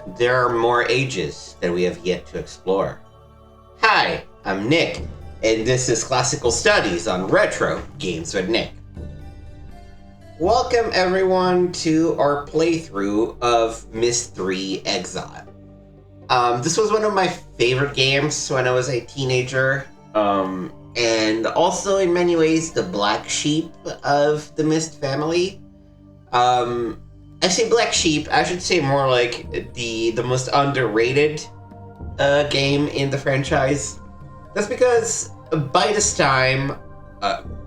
there are more ages that we have yet to explore. Hi, I'm Nick, and this is Classical Studies on Retro Games with Nick. Welcome everyone to our playthrough of Myst 3 Exile. This was one of my favorite games when I was a teenager, and also in many ways the black sheep of the Myst family. I say black sheep, I should say more like the most underrated game in the franchise. That's because by this time,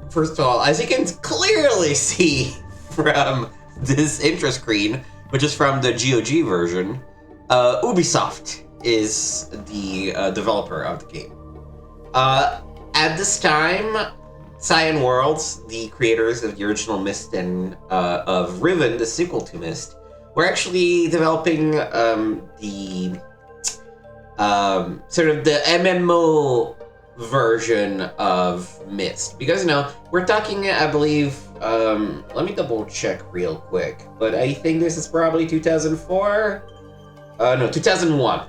first of all, as you can clearly see from this intro screen, which is from the GOG version, Ubisoft is the developer of the game. At this time, Cyan Worlds, the creators of the original Myst and of Riven, the sequel to Myst, were actually developing the sort of the MMO version of Myst. Because, you know, we're talking, I believe, let me double check real quick, but I think this is probably 2004? No, 2001.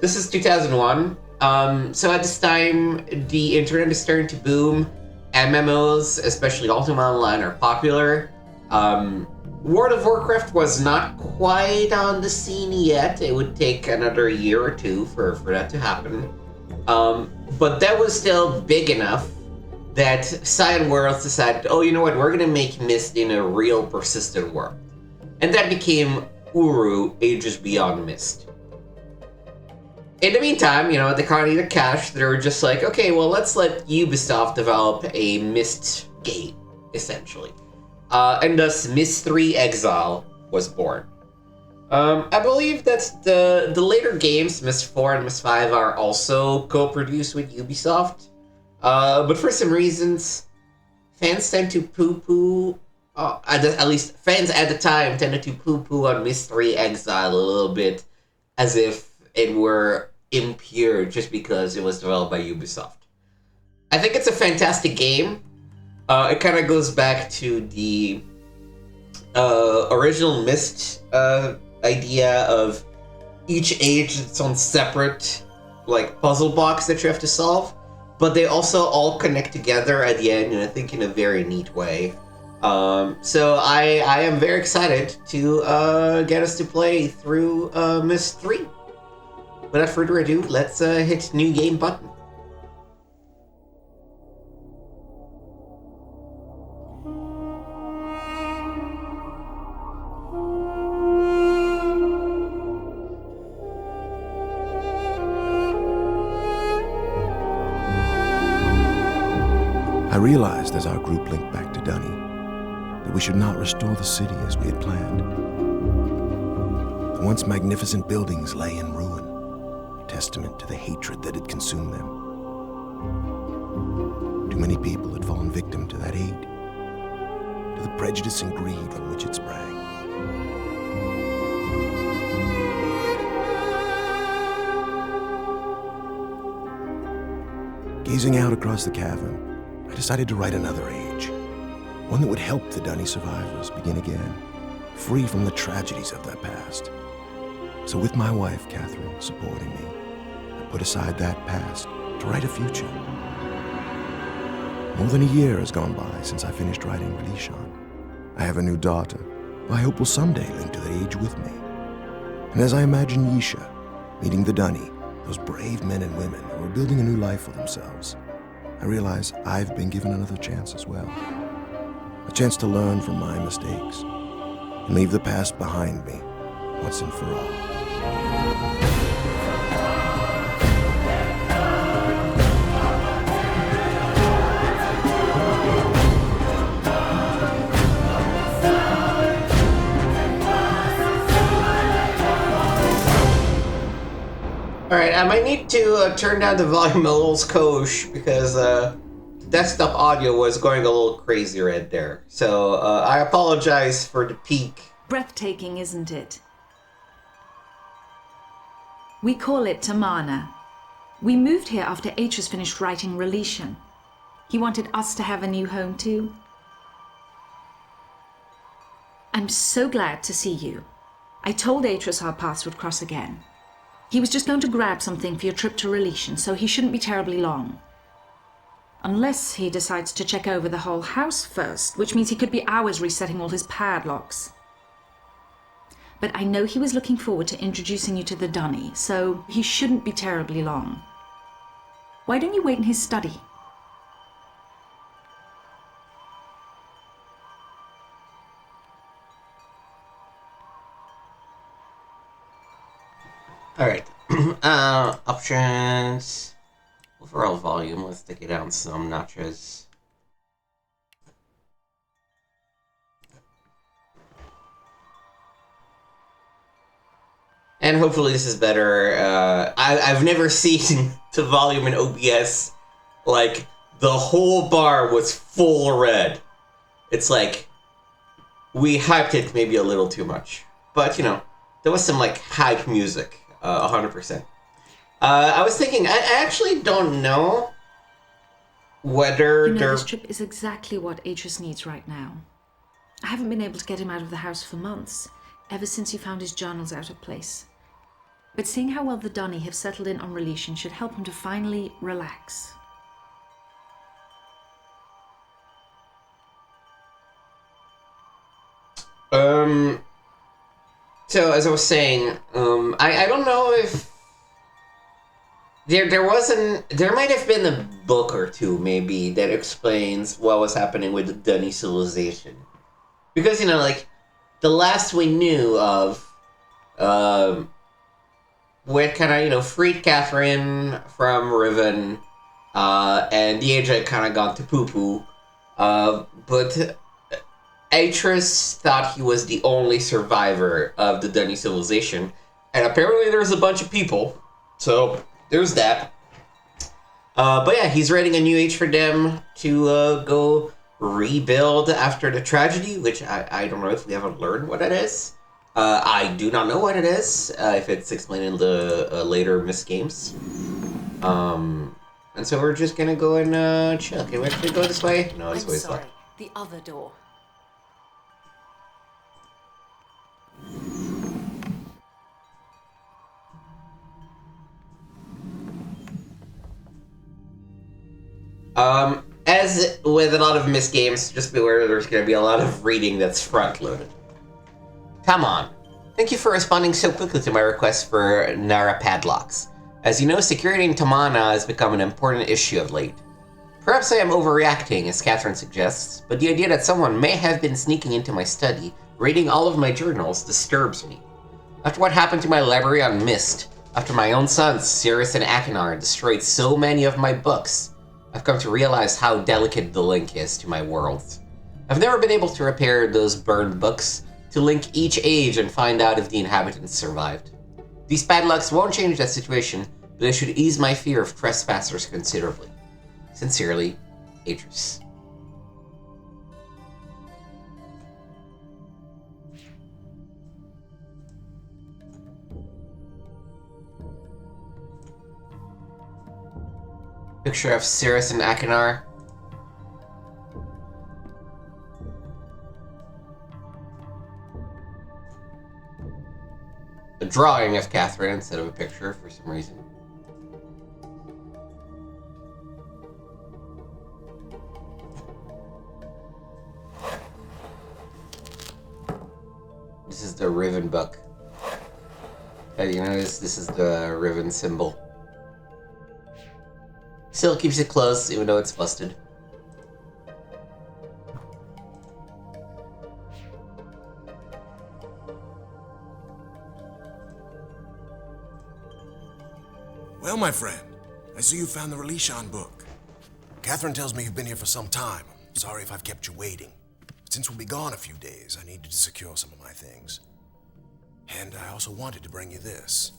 This is 2001. So at this time, the internet is starting to boom. MMOs, especially Ultima Online, are popular. World of Warcraft was not quite on the scene yet. It would take another year or two for that to happen. But that was still big enough that Cyan Worlds decided, oh, you know what, we're gonna make Myst in a real persistent world. And that became Uru, Ages Beyond Myst. In the meantime, you know, they kind of needed cash. They were just like, okay, well, let's let Ubisoft develop a Myst game, essentially. And thus, Myst 3 Exile was born. I believe that the later games, Myst 4 and Myst 5, are also co-produced with Ubisoft. But for some reasons, fans tend to poo-poo, at least fans at the time tended to poo-poo on Myst 3 Exile a little bit, as if it were impure just because it was developed by Ubisoft. I think it's a fantastic game. It kind of goes back to the original Myst idea of each age its own separate like puzzle box that you have to solve, but they also all connect together at the end, and I think in a very neat way. So I am very excited to get us to play through Myst 3. Without further ado, let's hit new game button. I realized as our group linked back to Dunny that we should not restore the city as we had planned. The once magnificent buildings lay in ruin, testament to the hatred that had consumed them. Too many people had fallen victim to that hate, to the prejudice and greed from which it sprang. Gazing out across the cavern, I decided to write another age, one that would help the Dunny survivors begin again, free from the tragedies of their past. So with my wife, Katherine, supporting me, I put aside that past to write a future. More than a year has gone by since I finished writing Releeshan. I have a new daughter, who I hope will someday link to that age with me. And as I imagine Yisha meeting the Dunny, those brave men and women who are building a new life for themselves, I realize I've been given another chance as well. A chance to learn from my mistakes and leave the past behind me once and for all. Alright, I might need to turn down the volume a little skosh because desktop audio was going a little crazy right there. So I apologize for the peak. Breathtaking, isn't it? We call it Tamana. We moved here after Atrus finished writing Releeshan. He wanted us to have a new home too. I'm so glad to see you. I told Atrus our paths would cross again. He was just going to grab something for your trip to Releeshan, so he shouldn't be terribly long. Unless he decides to check over the whole house first, which means he could be hours resetting all his padlocks. But I know he was looking forward to introducing you to the Dunny, so he shouldn't be terribly long. Why don't you wait in his study? Alright. Options. Overall volume, let's take it down some notches. And hopefully this is better. I've never seen the volume in OBS, like, the whole bar was full red. It's like, we hyped it maybe a little too much. But, you know, there was some, like, hype music, 100%. I was thinking, I actually don't know whether this trip is exactly what Atrus needs right now. I haven't been able to get him out of the house for months, ever since he found his journals out of place. But seeing how well the Dunny have settled in on Releeshan should help him to finally relax. So as I was saying, I don't know if there might have been a book or two maybe that explains what was happening with the Dunny civilization, because, you know, like, the last we knew of, when kind of, you know, freed Katherine from Riven, and the age had kind of gone to poo-poo, but Atrus thought he was the only survivor of the Dunny civilization, and apparently there's a bunch of people, so there's that. But yeah, he's writing a new age for them to go rebuild after the tragedy, which I don't know if we haven't learned what it is. I do not know what it is, if it's explained in the later Myst games. And so we're just gonna go and chill. Can we actually go this way? No, this way is locked. The other door. As with a lot of Myst games, just beware there's going to be a lot of reading that's front-loaded. Come on. Thank you for responding so quickly to my request for Nara padlocks. As you know, security in Tamana has become an important issue of late. Perhaps I am overreacting, as Katherine suggests, but the idea that someone may have been sneaking into my study, reading all of my journals, disturbs me. After what happened to my library on Myst, after my own sons, Sirrus and Achenar, destroyed so many of my books, I've come to realize how delicate the link is to my worlds. I've never been able to repair those burned books, to link each age and find out if the inhabitants survived. These padlocks won't change that situation, but they should ease my fear of trespassers considerably. Sincerely, Atrus. Picture of Sirrus and Achenar. A drawing of Katherine instead of a picture for some reason. This is the Riven book. You notice this is the Riven symbol. Still keeps it closed, even though it's busted. Well, my friend, I see you found the Releeshan book. Katherine tells me you've been here for some time. Sorry if I've kept you waiting. But since we'll be gone a few days, I needed to secure some of my things. And I also wanted to bring you this.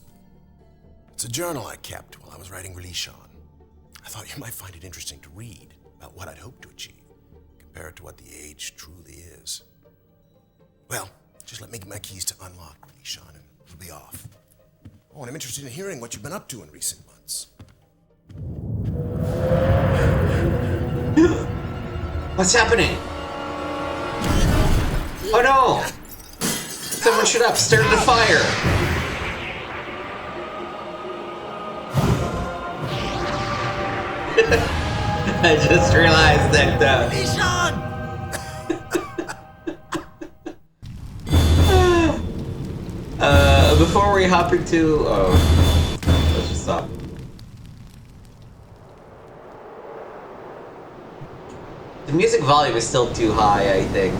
It's a journal I kept while I was writing Releeshan. I thought you might find it interesting to read about what I'd hoped to achieve, compared to what the Age truly is. Well, just let me get my keys to unlock Releeshan and we'll be off. Oh, and I'm interested in hearing what you've been up to in recent months. What's happening? Oh no! Someone shut up! Stir the fire! I just realized that, before we hop into... Oh, let's just stop. The music volume is still too high, I think.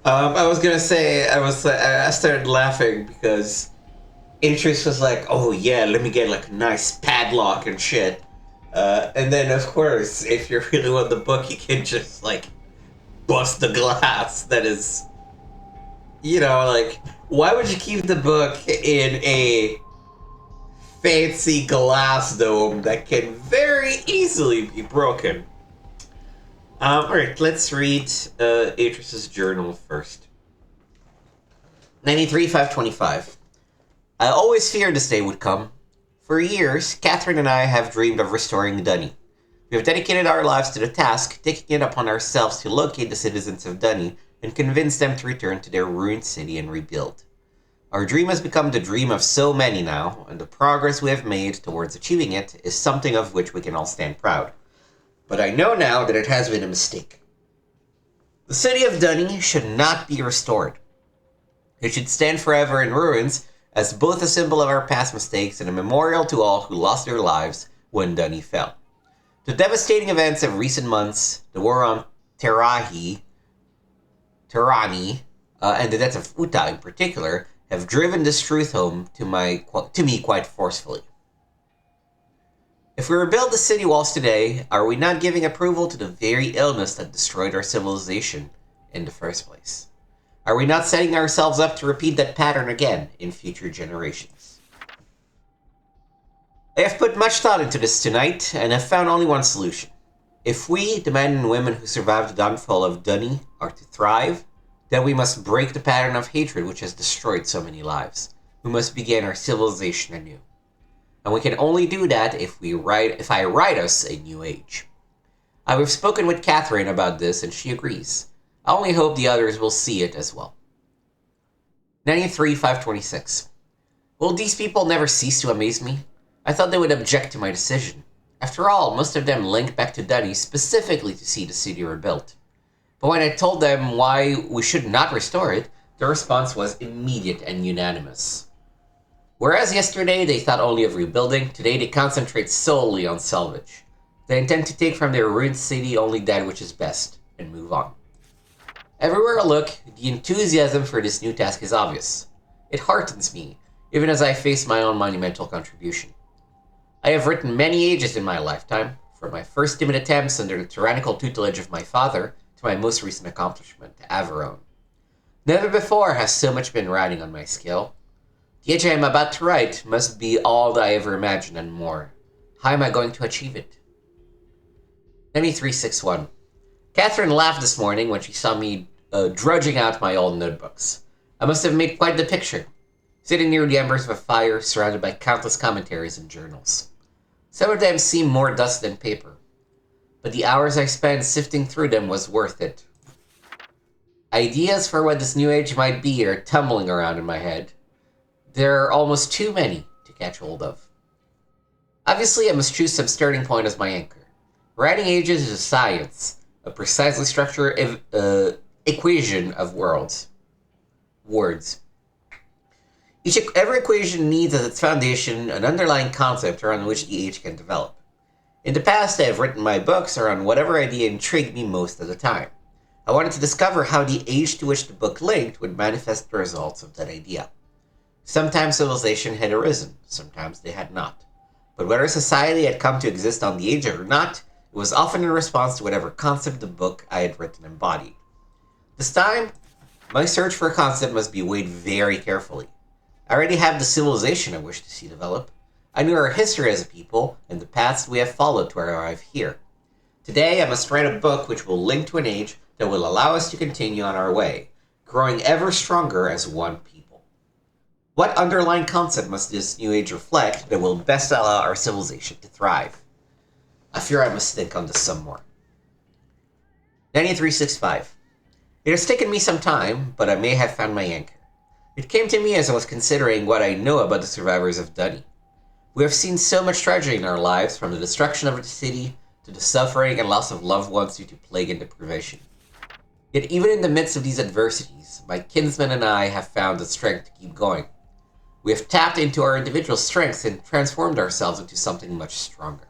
I was gonna say, I started laughing because Atrus was like, oh yeah, let me get like a nice padlock and shit. And then of course, if you really want the book, you can just like bust the glass that is, you know, like, why would you keep the book in a fancy glass dome that can very easily be broken? Alright, let's read Atrus's journal first. 93-525. I always feared this day would come. For years, Katherine and I have dreamed of restoring Dunny. We have dedicated our lives to the task, taking it upon ourselves to locate the citizens of Dunny and convince them to return to their ruined city and rebuild. Our dream has become the dream of so many now, and the progress we have made towards achieving it is something of which we can all stand proud. But I know now that it has been a mistake. The city of Dunny should not be restored. It should stand forever in ruins as both a symbol of our past mistakes and a memorial to all who lost their lives when Dunny fell. The devastating events of recent months, the war on Tirani, and the death of Uta in particular, have driven this truth home to me quite forcefully. If we rebuild the city walls today, are we not giving approval to the very illness that destroyed our civilization in the first place? Are we not setting ourselves up to repeat that pattern again in future generations? I have put much thought into this tonight, and have found only one solution. If we, the men and women who survived the downfall of Dunny, are to thrive, then we must break the pattern of hatred which has destroyed so many lives. We must begin our civilization anew. And we can only do that if I write us a new age. I have spoken with Katherine about this, and she agrees. I only hope the others will see it as well. 93-526. Will these people never cease to amaze me? I thought they would object to my decision. After all, most of them linked back to Dunny specifically to see the city rebuilt. But when I told them why we should not restore it, their response was immediate and unanimous. Whereas yesterday they thought only of rebuilding, today they concentrate solely on salvage. They intend to take from their ruined city only that which is best, and move on. Everywhere I look, the enthusiasm for this new task is obvious. It heartens me, even as I face my own monumental contribution. I have written many ages in my lifetime, from my first timid attempts under the tyrannical tutelage of my father to my most recent accomplishment, Averone. Never before has so much been riding on my skill. The age I am about to write must be all that I ever imagined and more. How am I going to achieve it? 9361. Katherine laughed this morning when she saw me drudging out my old notebooks. I must have made quite the picture, sitting near the embers of a fire surrounded by countless commentaries and journals. Some of them seemed more dust than paper, but the hours I spent sifting through them was worth it. Ideas for what this new age might be are tumbling around in my head. There are almost too many to catch hold of. Obviously, I must choose some starting point as my anchor. Writing ages is a science, a precisely structured equation of words. Every equation needs as its foundation an underlying concept around which the age can develop. In the past, I have written my books around whatever idea intrigued me most at the time. I wanted to discover how the age to which the book linked would manifest the results of that idea. Sometimes civilization had arisen, sometimes they had not. But whether society had come to exist on the age or not, it was often in response to whatever concept the book I had written embodied. This time, my search for a concept must be weighed very carefully. I already have the civilization I wish to see develop. I knew our history as a people, and the paths we have followed to arrive here. Today, I must write a book which will link to an age that will allow us to continue on our way, growing ever stronger as one people. What underlying concept must this new age reflect that will best allow our civilization to thrive? I fear I must think on this some more. 9365. It has taken me some time, but I may have found my anchor. It came to me as I was considering what I know about the survivors of Dunny. We have seen so much tragedy in our lives, from the destruction of the city to the suffering and loss of loved ones due to plague and deprivation. Yet even in the midst of these adversities, my kinsmen and I have found the strength to keep going. We have tapped into our individual strengths and transformed ourselves into something much stronger.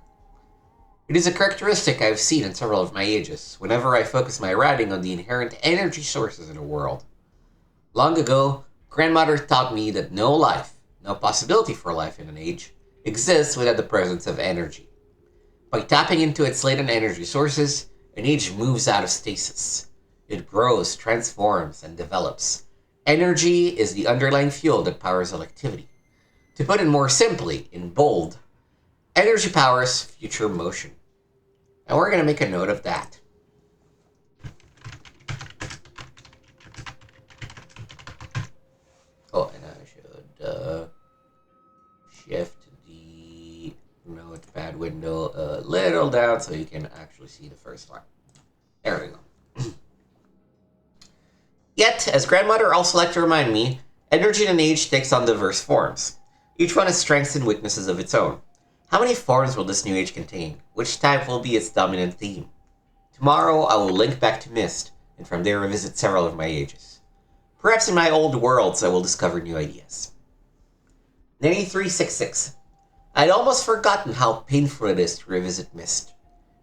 It is a characteristic I have seen in several of my ages, whenever I focus my writing on the inherent energy sources in the world. Long ago, grandmother taught me that no life, no possibility for life in an age, exists without the presence of energy. By tapping into its latent energy sources, an age moves out of stasis. It grows, transforms, and develops. Energy is the underlying fuel that powers activity. To put it more simply, in bold, energy powers future motion. And we're going to make a note of that. Oh, and I should shift the notepad window a little down so you can actually see the first line. There we go. Yet, as grandmother also liked to remind me, energy in an age takes on diverse forms. Each one has strengths and weaknesses of its own. How many forms will this new age contain? Which type will be its dominant theme? Tomorrow I will link back to Myst, and from there revisit several of my ages. Perhaps in my old worlds I will discover new ideas. 9366. I'd almost forgotten how painful it is to revisit Myst.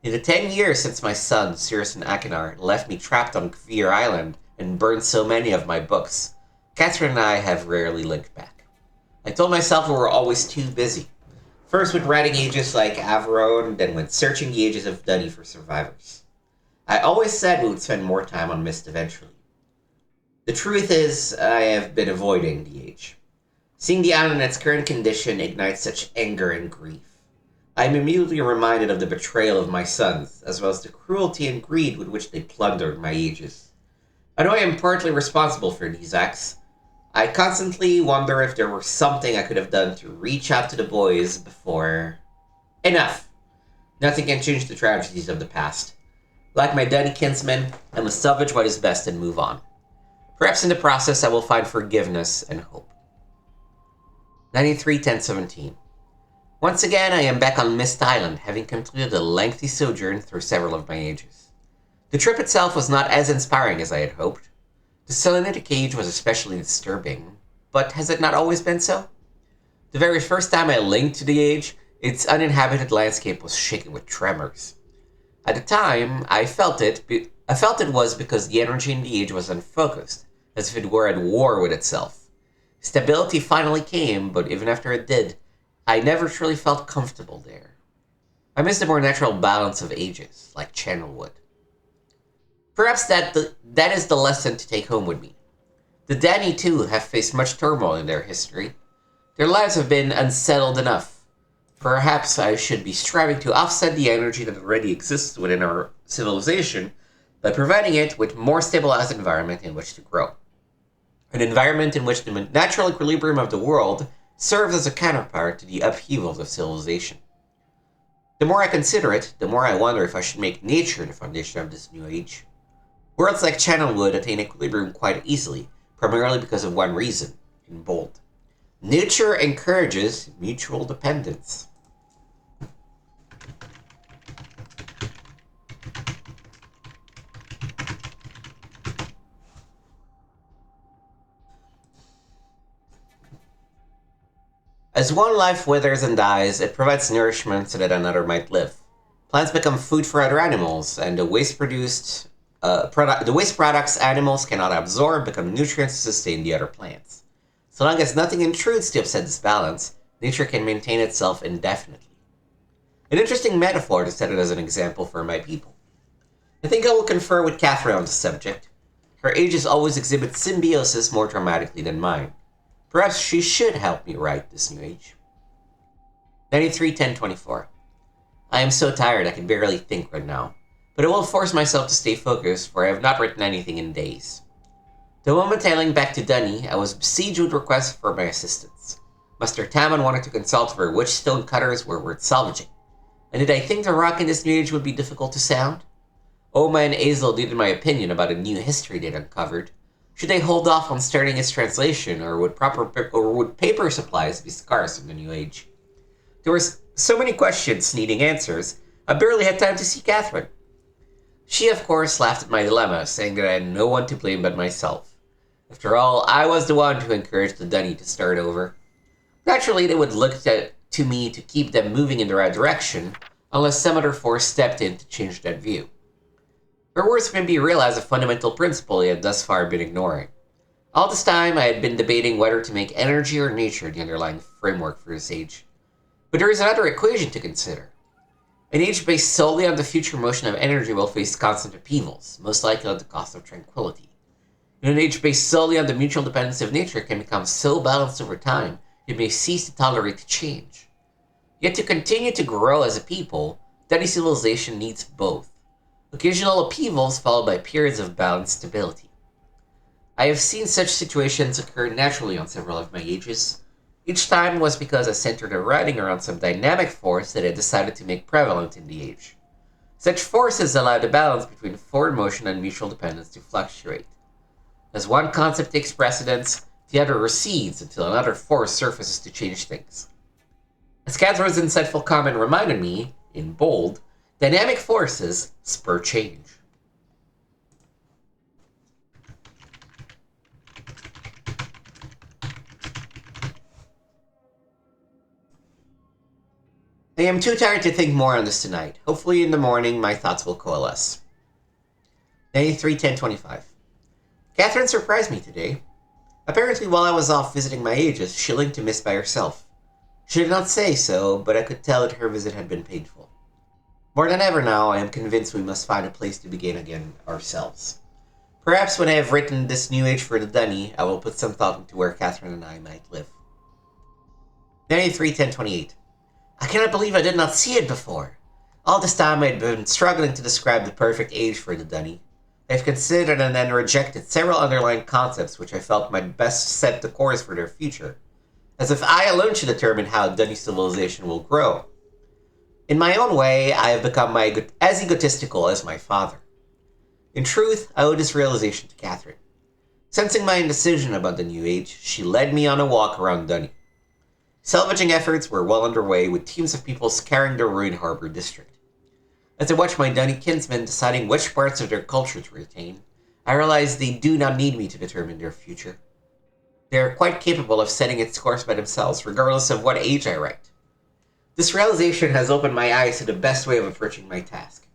In the 10 years since my son, Sirrus and Achenar, left me trapped on Kveer Island and burned so many of my books, Katherine and I have rarely linked back. I told myself we were always too busy. First with writing ages like Averone, then with searching the ages of Dunny for survivors. I always said we would spend more time on Myst eventually. The truth is, I have been avoiding the age. Seeing the island in its current condition ignites such anger and grief. I am immediately reminded of the betrayal of my sons, as well as the cruelty and greed with which they plundered my ages. I know I am partly responsible for these acts. I constantly wonder if there were something I could have done to reach out to the boys before... Enough! Nothing can change the tragedies of the past. Like my Dunny kinsmen, I must salvage what is best and move on. Perhaps in the process I will find forgiveness and hope. 93-10-17. Once again, I am back on Myst Island, having completed a lengthy sojourn through several of my ages. The trip itself was not as inspiring as I had hoped. The Selenitic age was especially disturbing, but has it not always been so? The very first time I linked to the age, its uninhabited landscape was shaken with tremors. At the time, I felt it was because the energy in the age was unfocused, as if it were at war with itself. Stability finally came, but even after it did, I never truly felt comfortable there. I missed the more natural balance of ages, like Channel would. Perhaps that is the lesson to take home with me. The Danny, too, have faced much turmoil in their history. Their lives have been unsettled enough. Perhaps I should be striving to offset the energy that already exists within our civilization by providing it with more stabilized environment in which to grow. An environment in which the natural equilibrium of the world serves as a counterpart to the upheavals of civilization. The more I consider it, the more I wonder if I should make nature the foundation of this new age. Worlds like Channel would attain equilibrium quite easily, primarily because of one reason, in bold. Nature encourages mutual dependence. As one life withers and dies, it provides nourishment so that another might live. Plants become food for other animals, and the waste products animals cannot absorb become nutrients to sustain the other plants. So long as nothing intrudes to upset this balance, nature can maintain itself indefinitely. An interesting metaphor to set it as an example for my people. I think I will confer with Katherine on the subject. Her ages always exhibit symbiosis more dramatically than mine. Perhaps she should help me write this new age. 93-10-24. I am so tired I can barely think right now, but I will force myself to stay focused, for I have not written anything in days. The moment I linked back to Dunny, I was besieged with requests for my assistance. Master Tamon wanted to consult over which stone cutters were worth salvaging. And did I think the rock in this new age would be difficult to sound? Oma and Exile needed my opinion about a new history they'd uncovered. Should they hold off on starting its translation, or would paper supplies be scarce in the new age? There were so many questions needing answers, I barely had time to see Katherine. She, of course, laughed at my dilemma, saying that I had no one to blame but myself. After all, I was the one who encouraged the Dunny to start over. Naturally, they would look to me to keep them moving in the right direction, unless some other force stepped in to change that view. Her words made me realize a fundamental principle I had thus far been ignoring. All this time, I had been debating whether to make energy or nature the underlying framework for this age. But there is another equation to consider. An age based solely on the future motion of energy will face constant upheavals, most likely at the cost of tranquility. And an age based solely on the mutual dependency of nature can become so balanced over time, it may cease to tolerate change. Yet to continue to grow as a people, Dunny civilization needs both. Occasional upheavals followed by periods of balanced stability. I have seen such situations occur naturally on several of my ages. Each time was because I centered a writing around some dynamic force that I decided to make prevalent in the age. Such forces allow the balance between forward motion and mutual dependence to fluctuate. As one concept takes precedence, the other recedes until another force surfaces to change things. As Catherine's insightful comment reminded me, in bold, dynamic forces spur change. I am too tired to think more on this tonight. Hopefully in the morning my thoughts will coalesce. 93-10-25. Katherine surprised me today. Apparently while I was off visiting my ages, she linked to Myst by herself. She did not say so, but I could tell that her visit had been painful. More than ever now, I am convinced we must find a place to begin again ourselves. Perhaps when I have written this new age for the Dunny, I will put some thought into where Katherine and I might live. 93-10-28. I cannot believe I did not see it before. All this time I had been struggling to describe the perfect age for the Dunny. I have considered and then rejected several underlying concepts which I felt might best set the course for their future, as if I alone should determine how Dunny civilization will grow. In my own way, I have become as egotistical as my father. In truth, I owe this realization to Katherine. Sensing my indecision about the new age, she led me on a walk around Dunny. Salvaging efforts were well underway, with teams of people scouring the ruined harbor district. As I watched my Dunny kinsmen deciding which parts of their culture to retain, I realized they do not need me to determine their future. They are quite capable of setting its course by themselves, regardless of what age I write. This realization has opened my eyes to the best way of approaching my task.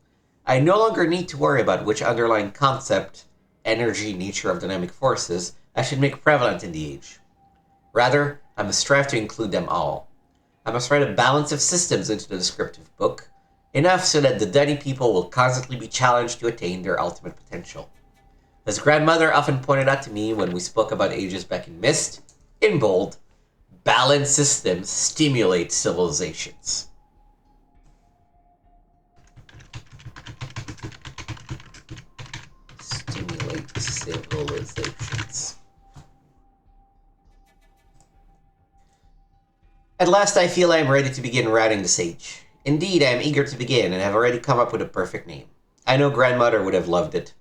I no longer need to worry about which underlying concept, energy, nature of dynamic forces, I should make prevalent in the age. Rather, I must strive to include them all. I must write a balance of systems into the descriptive book, enough so that the Dunny people will constantly be challenged to attain their ultimate potential. As grandmother often pointed out to me when we spoke about ages back in Myst, in bold, balanced systems stimulate civilizations. Stimulate civilizations. At last I feel I am ready to begin writing this age. Indeed, I am eager to begin and have already come up with a perfect name. I know grandmother would have loved it.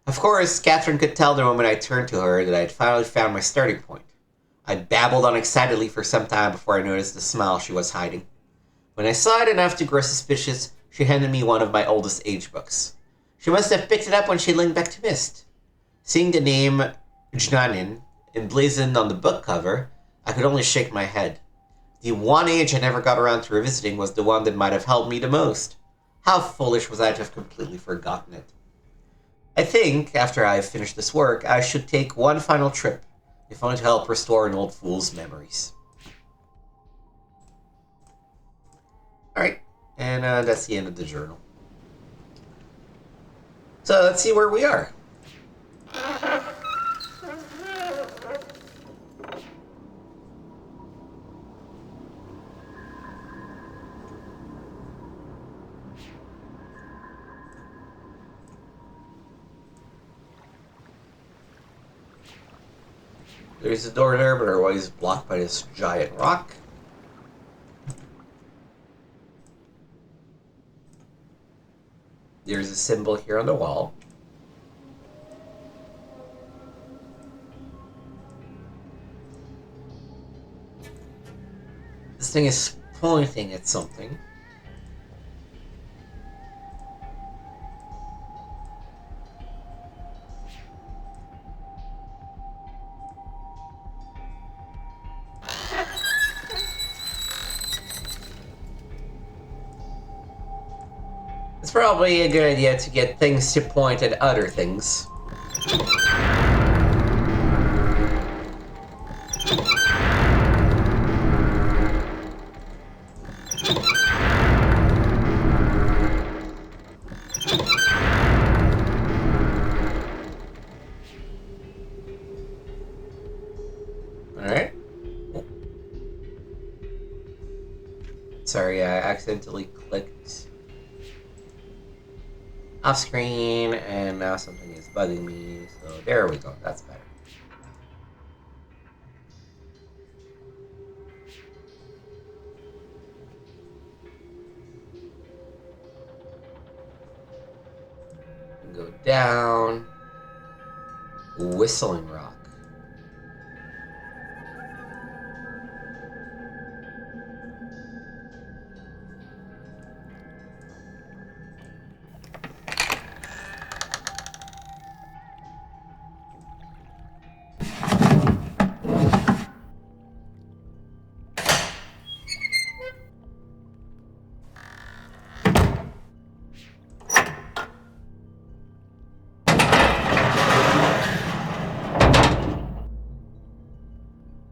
Of course, Katherine could tell the moment I turned to her that I had finally found my starting point. I babbled on excitedly for some time before I noticed the smile she was hiding. When I saw it enough to grow suspicious, she handed me one of my oldest age books. She must have picked it up when she linked back to Myst. Seeing the name Jnanin emblazoned on the book cover, I could only shake my head. The one age I never got around to revisiting was the one that might have helped me the most. How foolish was I to have completely forgotten it. I think, after I have finished this work, I should take one final trip, if only to help restore an old fool's memories. Alright, and that's the end of the journal. So let's see where we are. There's a door there, but otherwise blocked by this giant rock. There's a symbol here on the wall. This thing is pointing at something. It's probably a good idea to get things to point at other things. Alright. Sorry, I accidentally clicked off screen, and now something is bugging me, so there we go, that's better. Go down. Whistling Rock.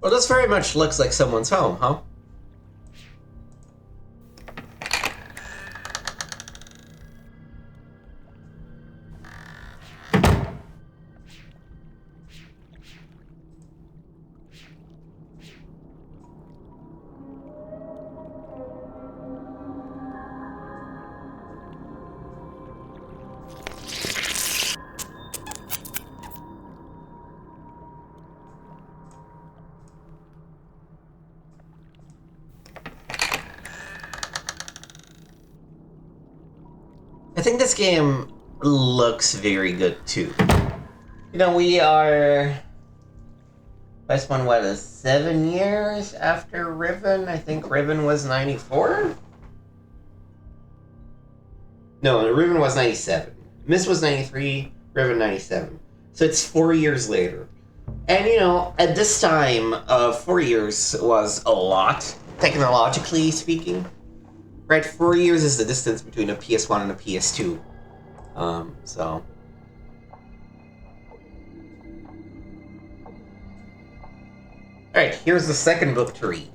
Well, this very much looks like someone's home, huh? I think this game looks very good too. You know, we are... Last one, what, is 7 years after Riven? I think Riven was 94? No, Riven was 97. Myst was 93, Riven 97. So it's 4 years later. And, you know, at this time, 4 years was a lot, technologically speaking. Right, 4 years is the distance between a PS1 and a PS2. So... Alright, here's the second book to read.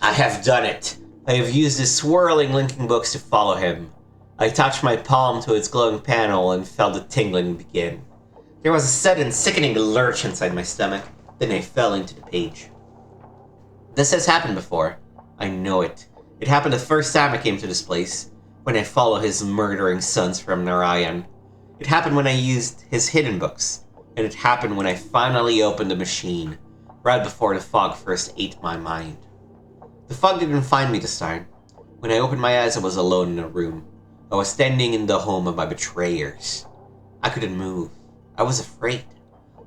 I have done it. I have used his swirling linking books to follow him. I touched my palm to its glowing panel and felt the tingling begin. There was a sudden sickening lurch inside my stomach, then I fell into the page. This has happened before. I know it. It happened the first time I came to this place, when I followed his murdering sons from Narayan. It happened when I used his hidden books, and it happened when I finally opened the machine, right before the fog first ate my mind. The fog didn't find me this time. When I opened my eyes, I was alone in a room. I was standing in the home of my betrayers. I couldn't move. I was afraid.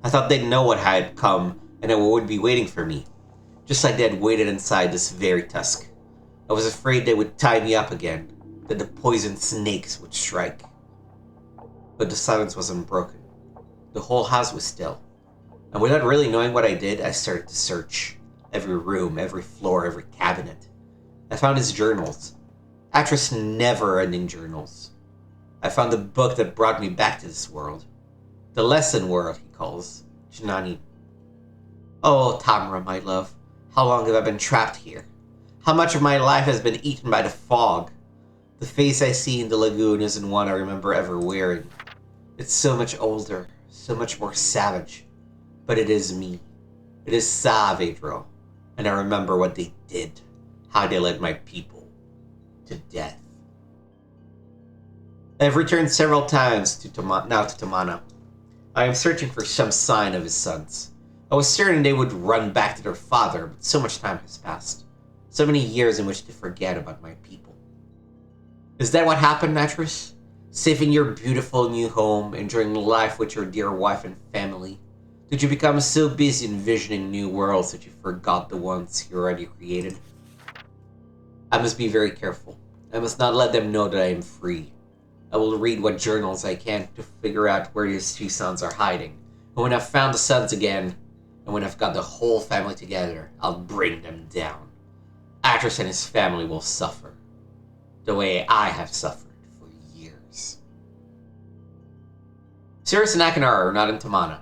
I thought they'd know what had come, and they would be waiting for me, just like they had waited inside this very tusk. I was afraid they would tie me up again, that the poisoned snakes would strike. But the silence was unbroken. The whole house was still. And without really knowing what I did, I started to search. Every room, every floor, every cabinet. I found his journals. Atrus never-ending journals. I found the book that brought me back to this world. The lesson world, he calls Janani. Oh, Tamra, my love. How long have I been trapped here? How much of my life has been eaten by the fog? The face I see in the lagoon isn't one I remember ever wearing. It's so much older, so much more savage. But it is me. It is Saavedro. And I remember what they did. How they led my people to death. I have returned several times to Tamana. I am searching for some sign of his sons. I was certain they would run back to their father, but so much time has passed. So many years in which to forget about my people. Is that what happened, Atrus? Saving your beautiful new home, enjoying life with your dear wife and family? Did you become so busy envisioning new worlds that you forgot the ones you already created? I must be very careful. I must not let them know that I am free. I will read what journals I can to figure out where these two sons are hiding. And when I've found the sons again, and when I've got the whole family together, I'll bring them down. Atrus and his family will suffer. The way I have suffered for years. Sirrus and Achenar are not in Tamana.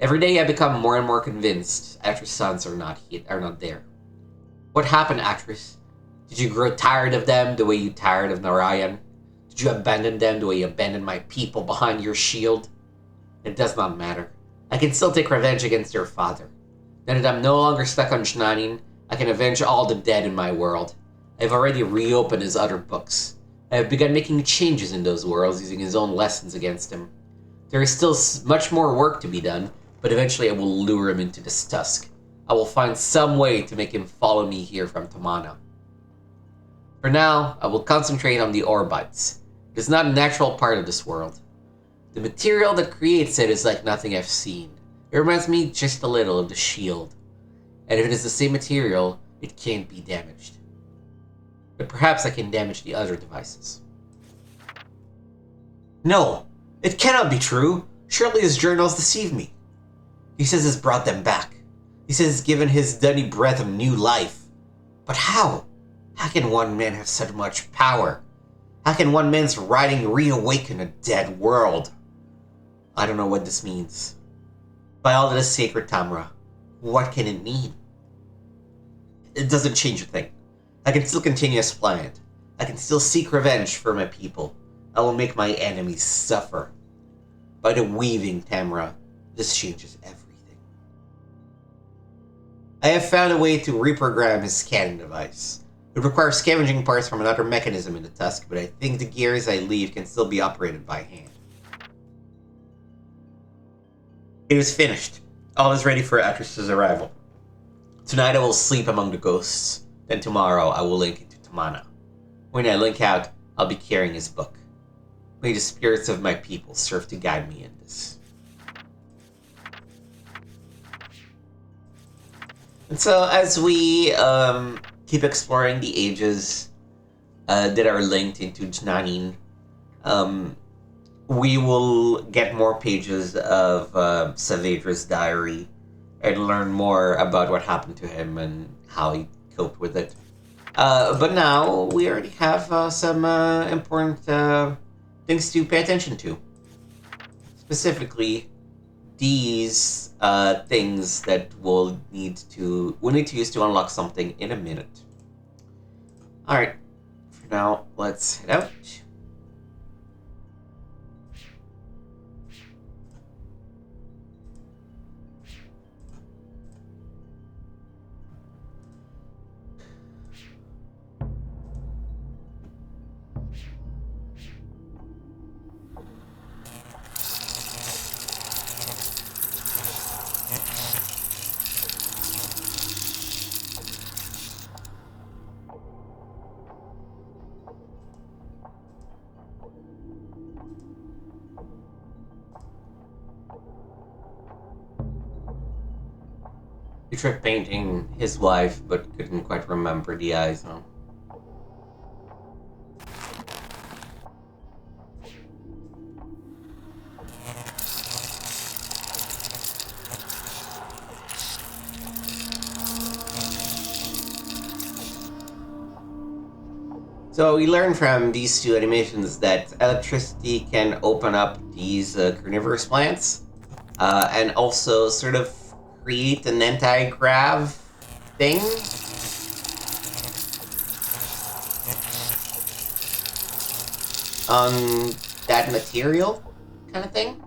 Every day I become more and more convinced Atrus' sons are not there. What happened, Atrus? Did you grow tired of them the way you tired of Narayan? Did you abandon them the way you abandoned my people behind your shield? It does not matter. I can still take revenge against your father. Now that I'm no longer stuck on Jnanin, I can avenge all the dead in my world. I have already reopened his other books. I have begun making changes in those worlds using his own lessons against him. There is still much more work to be done, but eventually I will lure him into this tusk. I will find some way to make him follow me here from Tamana. For now, I will concentrate on the Orbites. It is not a natural part of this world. The material that creates it is like nothing I've seen. It reminds me just a little of the shield. And if it is the same material, it can't be damaged. But perhaps I can damage the other devices. No! It cannot be true! Surely his journals deceive me. He says it's brought them back. He says it's given his Dunny breath of new life. But how? How can one man have such much power? How can one man's writing reawaken a dead world? I don't know what this means. By all that is sacred, Tamra, what can it mean? It doesn't change a thing. I can still continue as planned. I can still seek revenge for my people. I will make my enemies suffer. By the weaving, Tamra, this changes everything. I have found a way to reprogram his scanning device. It requires scavenging parts from another mechanism in the tusk, but I think the gears I leave can still be operated by hand. It is finished. All is ready for Atrus' arrival. Tonight I will sleep among the ghosts. Then tomorrow I will link into Tamana. When I link out, I'll be carrying his book. May the spirits of my people serve to guide me in this. And so as we keep exploring the ages that are linked into Jnanin, we will get more pages of Saavedra's diary and learn more about what happened to him and how he coped with it. But now we already have some important things to pay attention to. Specifically, these things that we'll need to use to unlock something in a minute. Alright, for now, let's head out. He tried painting his wife, but couldn't quite remember the eyes, huh? So we learned from these two animations that electricity can open up these carnivorous plants, and also sort of create an anti-grav thing. On that material kind of thing.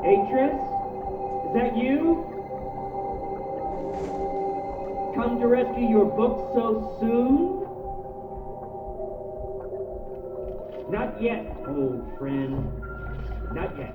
Atrus? Is that you? Come to rescue your book so soon? Not yet, old friend. Not yet.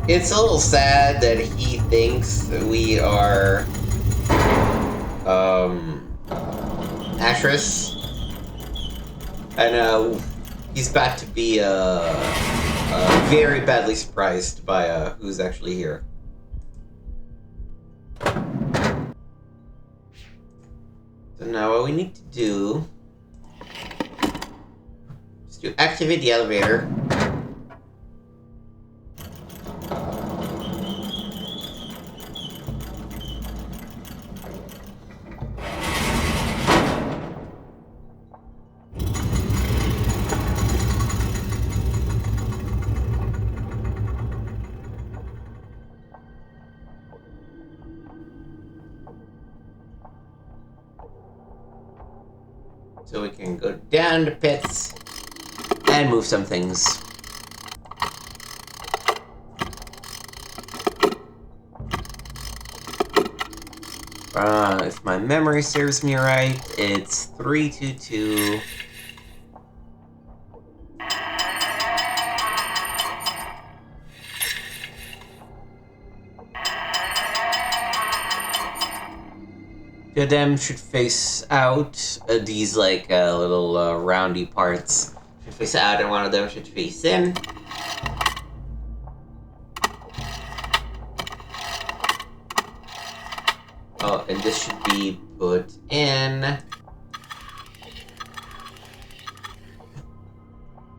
It's a little sad that he thinks that we are, Atrus. And, he's about to be, very badly surprised by, who's actually here. So now what we need to do is to activate the elevator. So we can go down the pits and move some things. If my memory serves me right, it's 322. Two of them should face out. These like little roundy parts should face out, and one of them should face in. Oh, and this should be put in.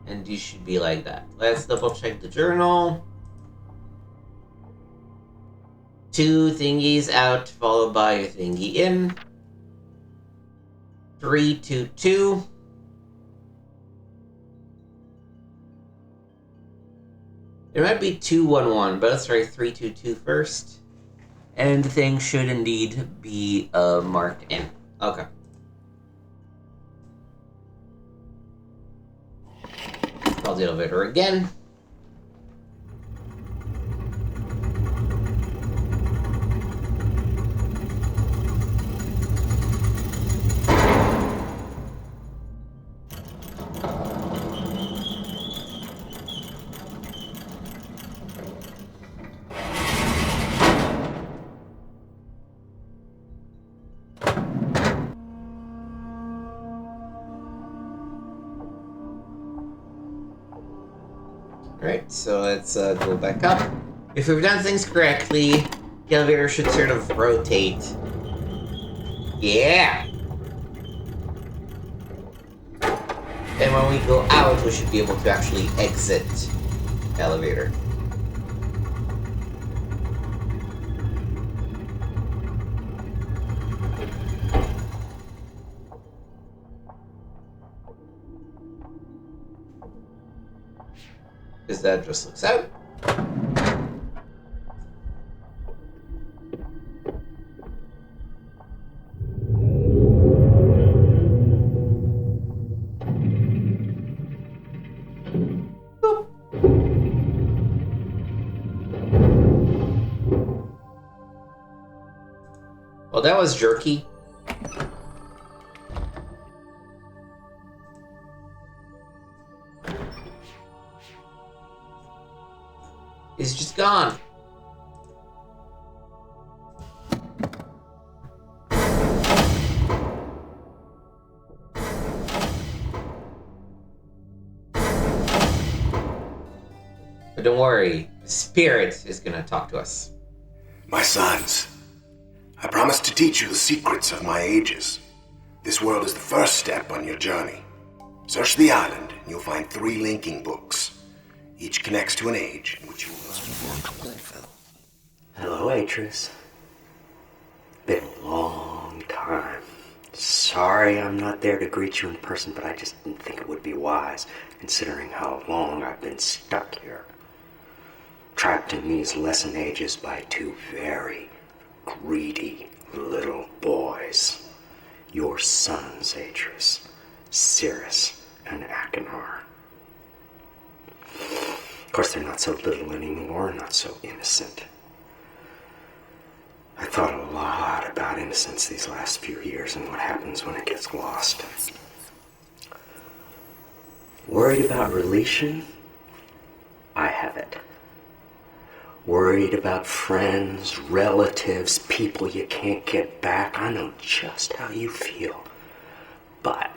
And these should be like that. Let's double check the journal. 2 thingies out, followed by a thingy in. 322. There might be 211, but let's try 322 first. And the thing should indeed be marked in. Okay. Call the elevator again. Alright, so let's go back up. If we've done things correctly, the elevator should sort of rotate. Yeah! And when we go out, we should be able to actually exit the elevator. Because that just looks out. Boop. Well, that was jerky. It's just gone. But don't worry, the spirit is gonna talk to us. My sons, I promised to teach you the secrets of my ages. This world is the first step on your journey. Search the island, and you'll find 3 linking books. Each connects to an age in which you will... Hello, Atrus. Been a long time. Sorry I'm not there to greet you in person, but I just didn't think it would be wise, considering how long I've been stuck here. Trapped in these lesson ages by 2 very greedy little boys. Your sons, Atrus, Sirrus and Achenar. Of course, they're not so little anymore, not so innocent. I thought a lot about innocence these last few years and what happens when it gets lost. Worried about Releeshan? I have it. Worried about friends, relatives, people you can't get back. I know just how you feel. But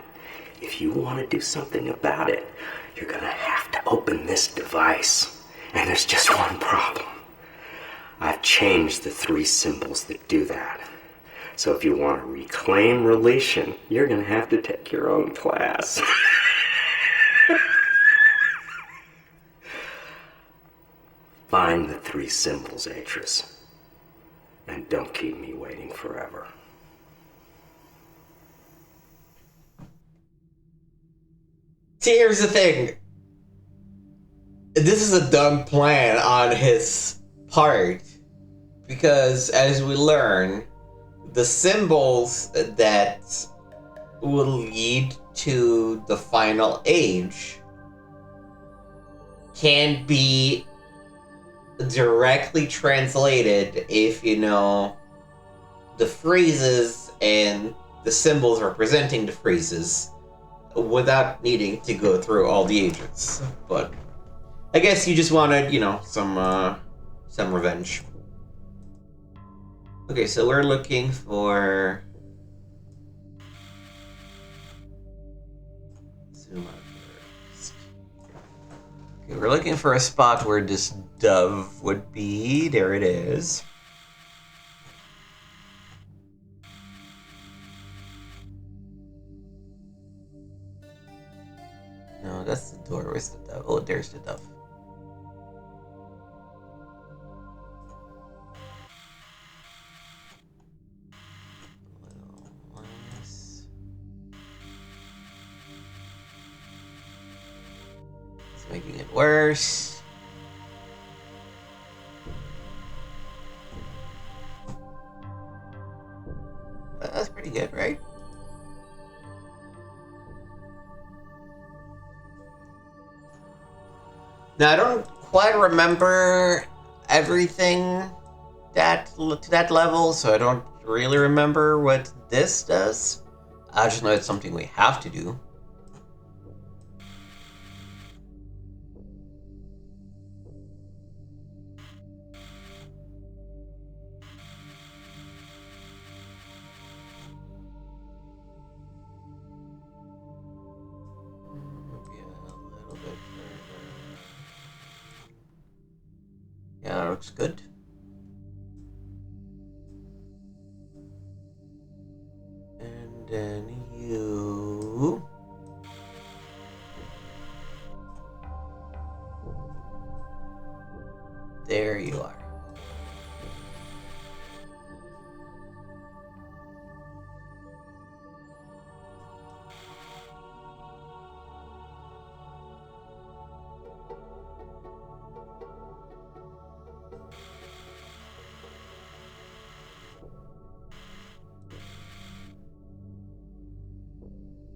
if you want to do something about it, you're gonna have to open this device. And there's just one problem. I've changed the 3 symbols that do that. So if you want to reclaim Releeshan, you're gonna have to take your own class. Find the 3 symbols, Atrus. And don't keep me waiting forever. See, here's the thing. This is a dumb plan on his part. Because, as we learn, the symbols that will lead to the final age can be directly translated if you know the phrases and the symbols representing the phrases without needing to go through all the ages. But I guess you just wanted, you know, some revenge. Okay, so we're looking for... Zoom out first. Okay, we're looking for a spot where this dove would be. There it is. No, that's the door. Where's the dove? Oh, there's the dove. It's making it worse. That's pretty good, right? Now, I don't quite remember everything to that level, so I don't really remember what this does. I just know it's something we have to do. Yeah, that looks good. And then you... There you are.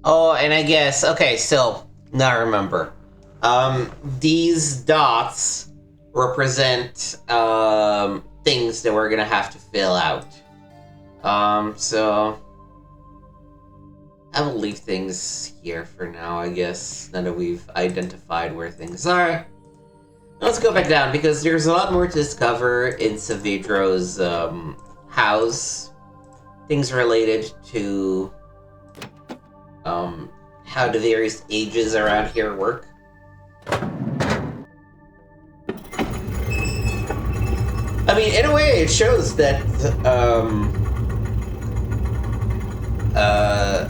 Oh, and I guess, okay, so, now I remember. These dots represent, things that we're gonna have to fill out. So, I will leave things here for now, I guess, now that we've identified where things are. Let's go back down, because there's a lot more to discover in Saavedra's, house. Things related to... how the various ages around here work. I mean, in a way, it shows that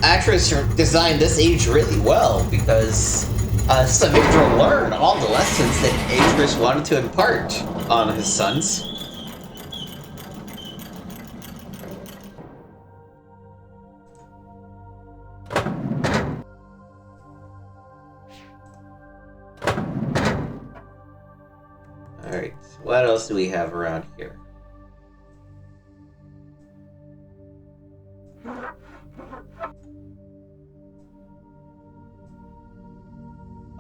Atrus designed this age really well because Savindra learned all the lessons that Atrus wanted to impart on his sons. Alright, what else do we have around here?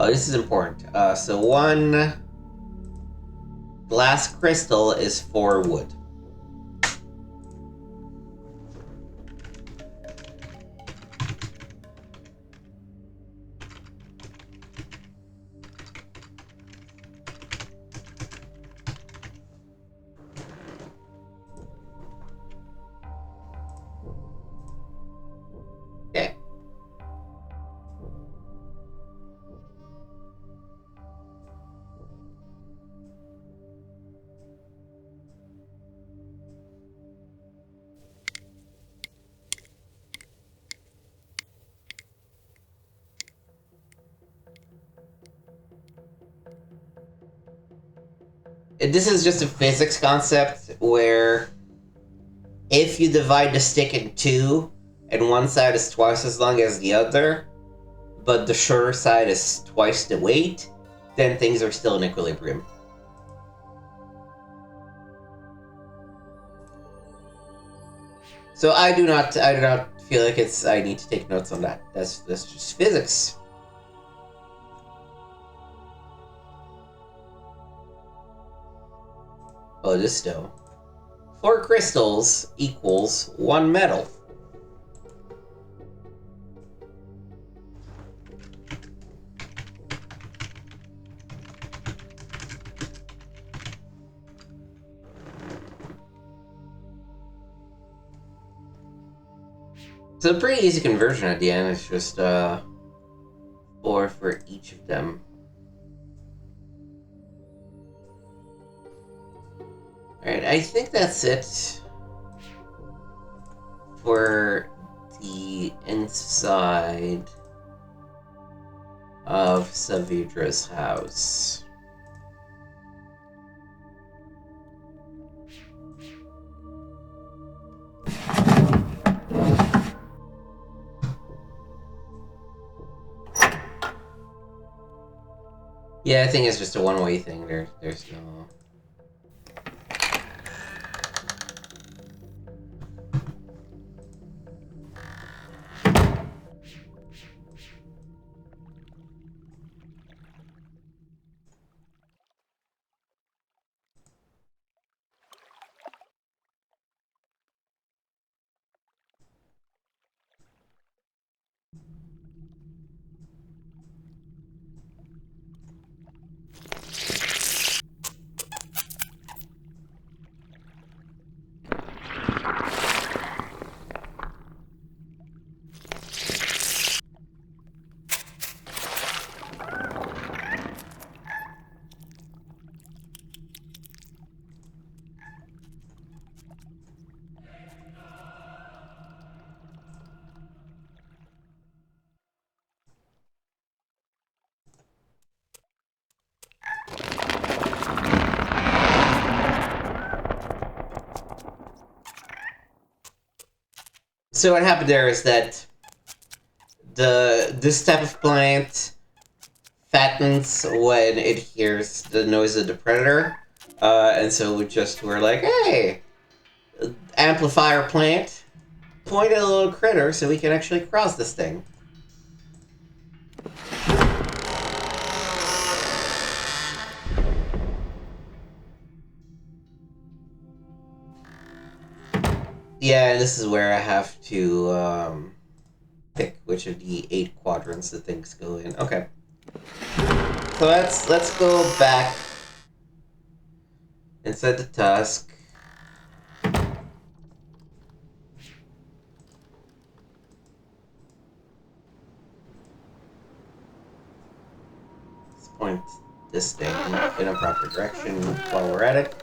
Oh, this is important. So one glass crystal is 4 wood. Okay. This is just a physics concept where if you divide the stick in 2 and one side is twice as long as the other, but the shorter side is twice the weight, then things are still in equilibrium. So I do not feel like I need to take notes on that. That's just physics. Oh, this though. 4 crystals equals 1 metal. It's a pretty easy conversion at the end. It's just 4 for each of them. Alright, I think that's it for the inside of Savidra's house. Yeah, I think it's just a one-way thing. There's no... So what happened there is that this type of plant fattens when it hears the noise of the predator, and so we're like, hey, amplifier plant, point at a little critter so we can actually cross this thing. Yeah, and this is where I have to pick which of the 8 quadrants the things go in. Okay. So let's go back inside the tusk. Let's point this thing in a proper direction while we're at it.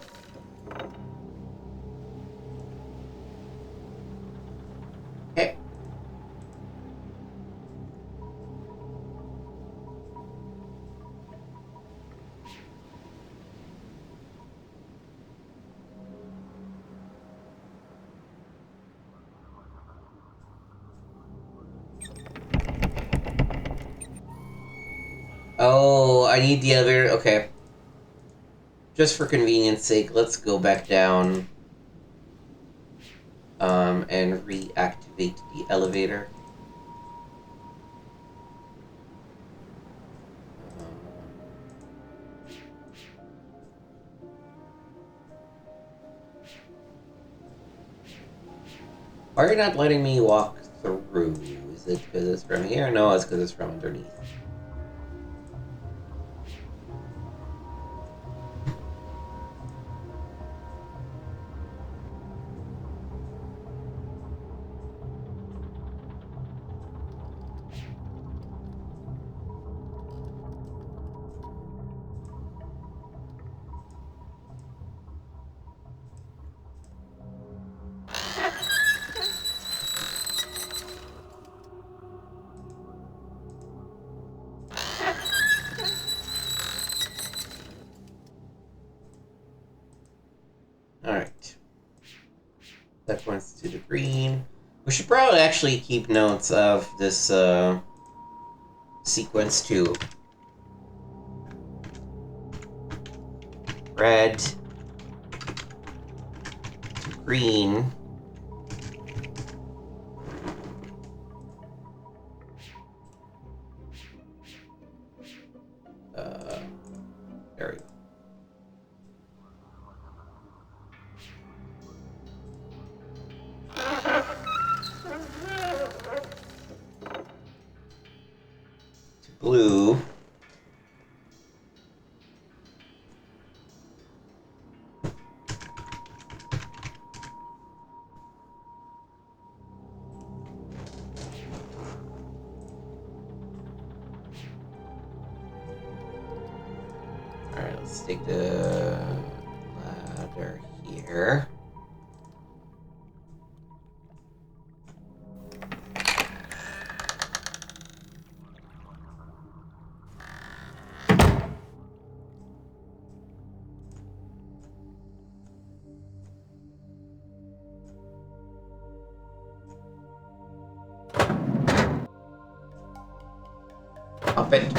Oh, I need the elevator. Okay. Just for convenience sake, let's go back down. And reactivate the elevator. Why are you not letting me walk through? Is it because it's from here? No, it's because it's from underneath. Alright. That points to the green. We should probably actually keep notes of this sequence too. Red to green. There we go. To blue. Alright, let's take the ladder here. Up it.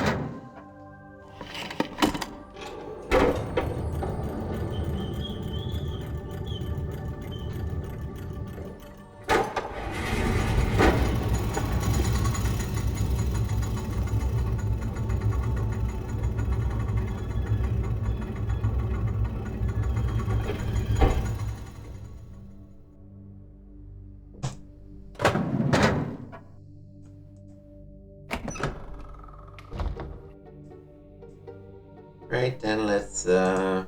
Right, then let's do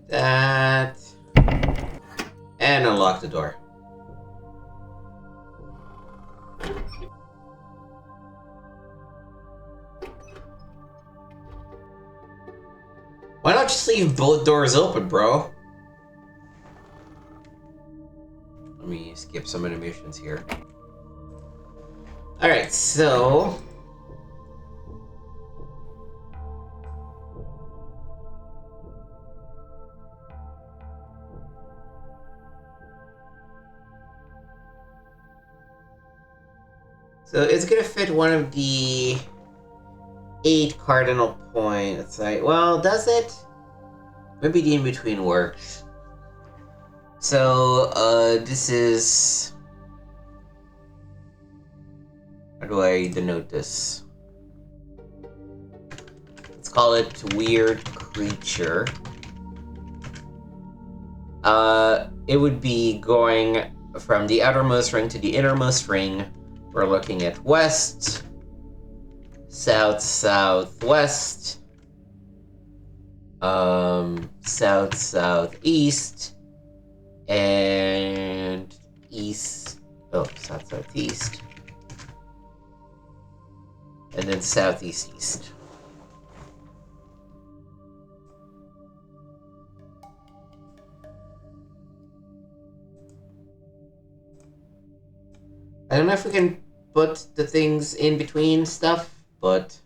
that and unlock the door. Why not just leave both doors open, bro? Let me skip some animations here. Alright, so... So it's gonna fit one of the 8 cardinal points. Well, does it? Maybe the in-between works. So, this is... How do I denote this? Let's call it Weird Creature. It would be going from the outermost ring to the innermost ring. We're looking at west, south, southwest, south, southeast, and east, south, southeast, and then southeast, east. I don't know if we can put the things in between stuff, but...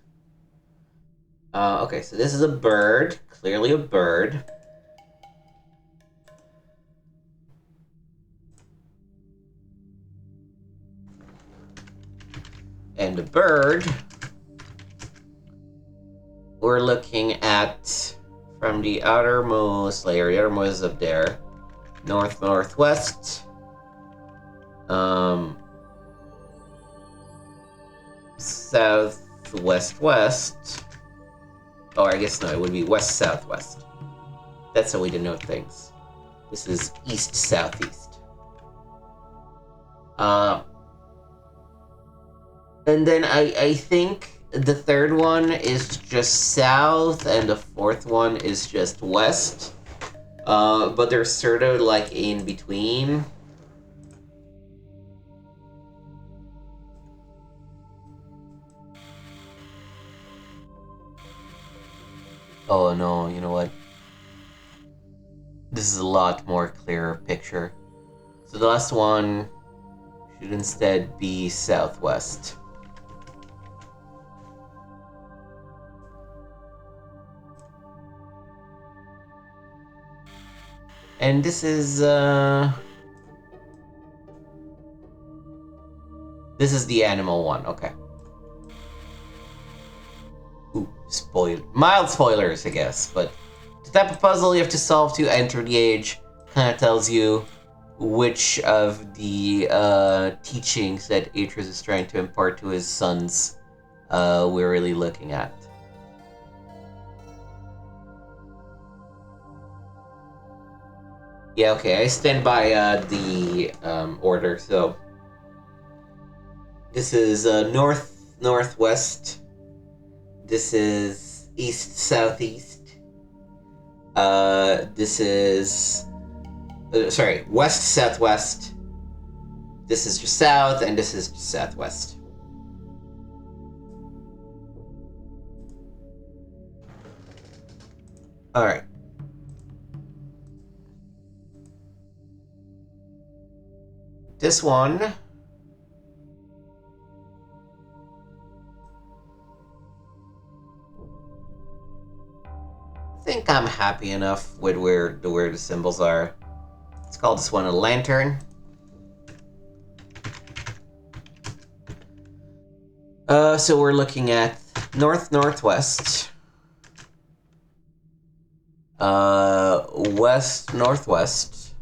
okay, so this is a bird. Clearly a bird. and a bird, we're looking at from the outermost layer, the outermost up there, northwest, southwest. Oh, I guess no, it would be west-southwest. That's how we denote things. This is east-southeast. And then I think the third one is just south, and the fourth one is just west. But they're sort of like in between. Oh no, you know what? This is a lot more clearer picture. So the last one should instead be southwest. And this is the animal one, okay. Ooh, mild spoilers, I guess, but the type of puzzle you have to solve to enter the age kind of tells you which of the teachings that Atrus is trying to impart to his sons we're really looking at. Yeah, okay, I stand by the order, so this is northwest, this is east-southeast, this is, west-southwest, this is just south, and this is just southwest. Alright. This one I think I'm happy enough with where the symbols are. Let's call this one a lantern. So we're looking at northwest, west-northwest,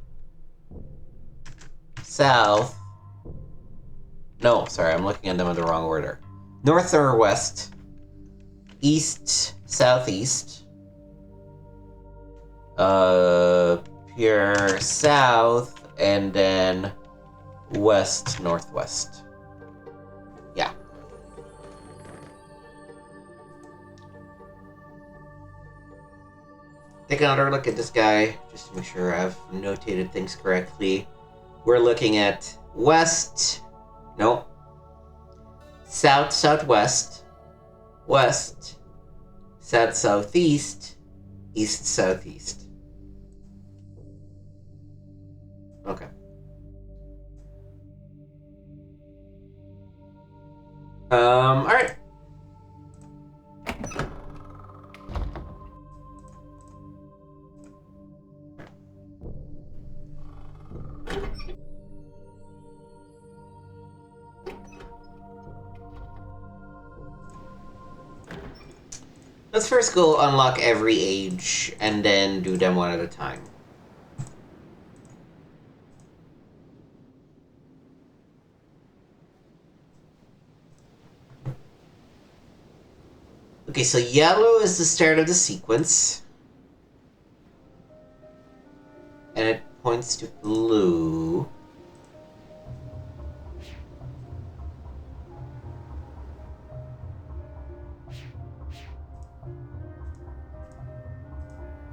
south. No, sorry, I'm looking at them in the wrong order. North or west, east, southeast, pure south, and then west, northwest. Yeah. Take another look at this guy, just to make sure I've notated things correctly. We're looking at west, no, south-southwest, west, south-southeast, east-southeast. Okay. Alright. Let's first go unlock every age, and then do them one at a time. Okay, so yellow is the start of the sequence. And it points to blue.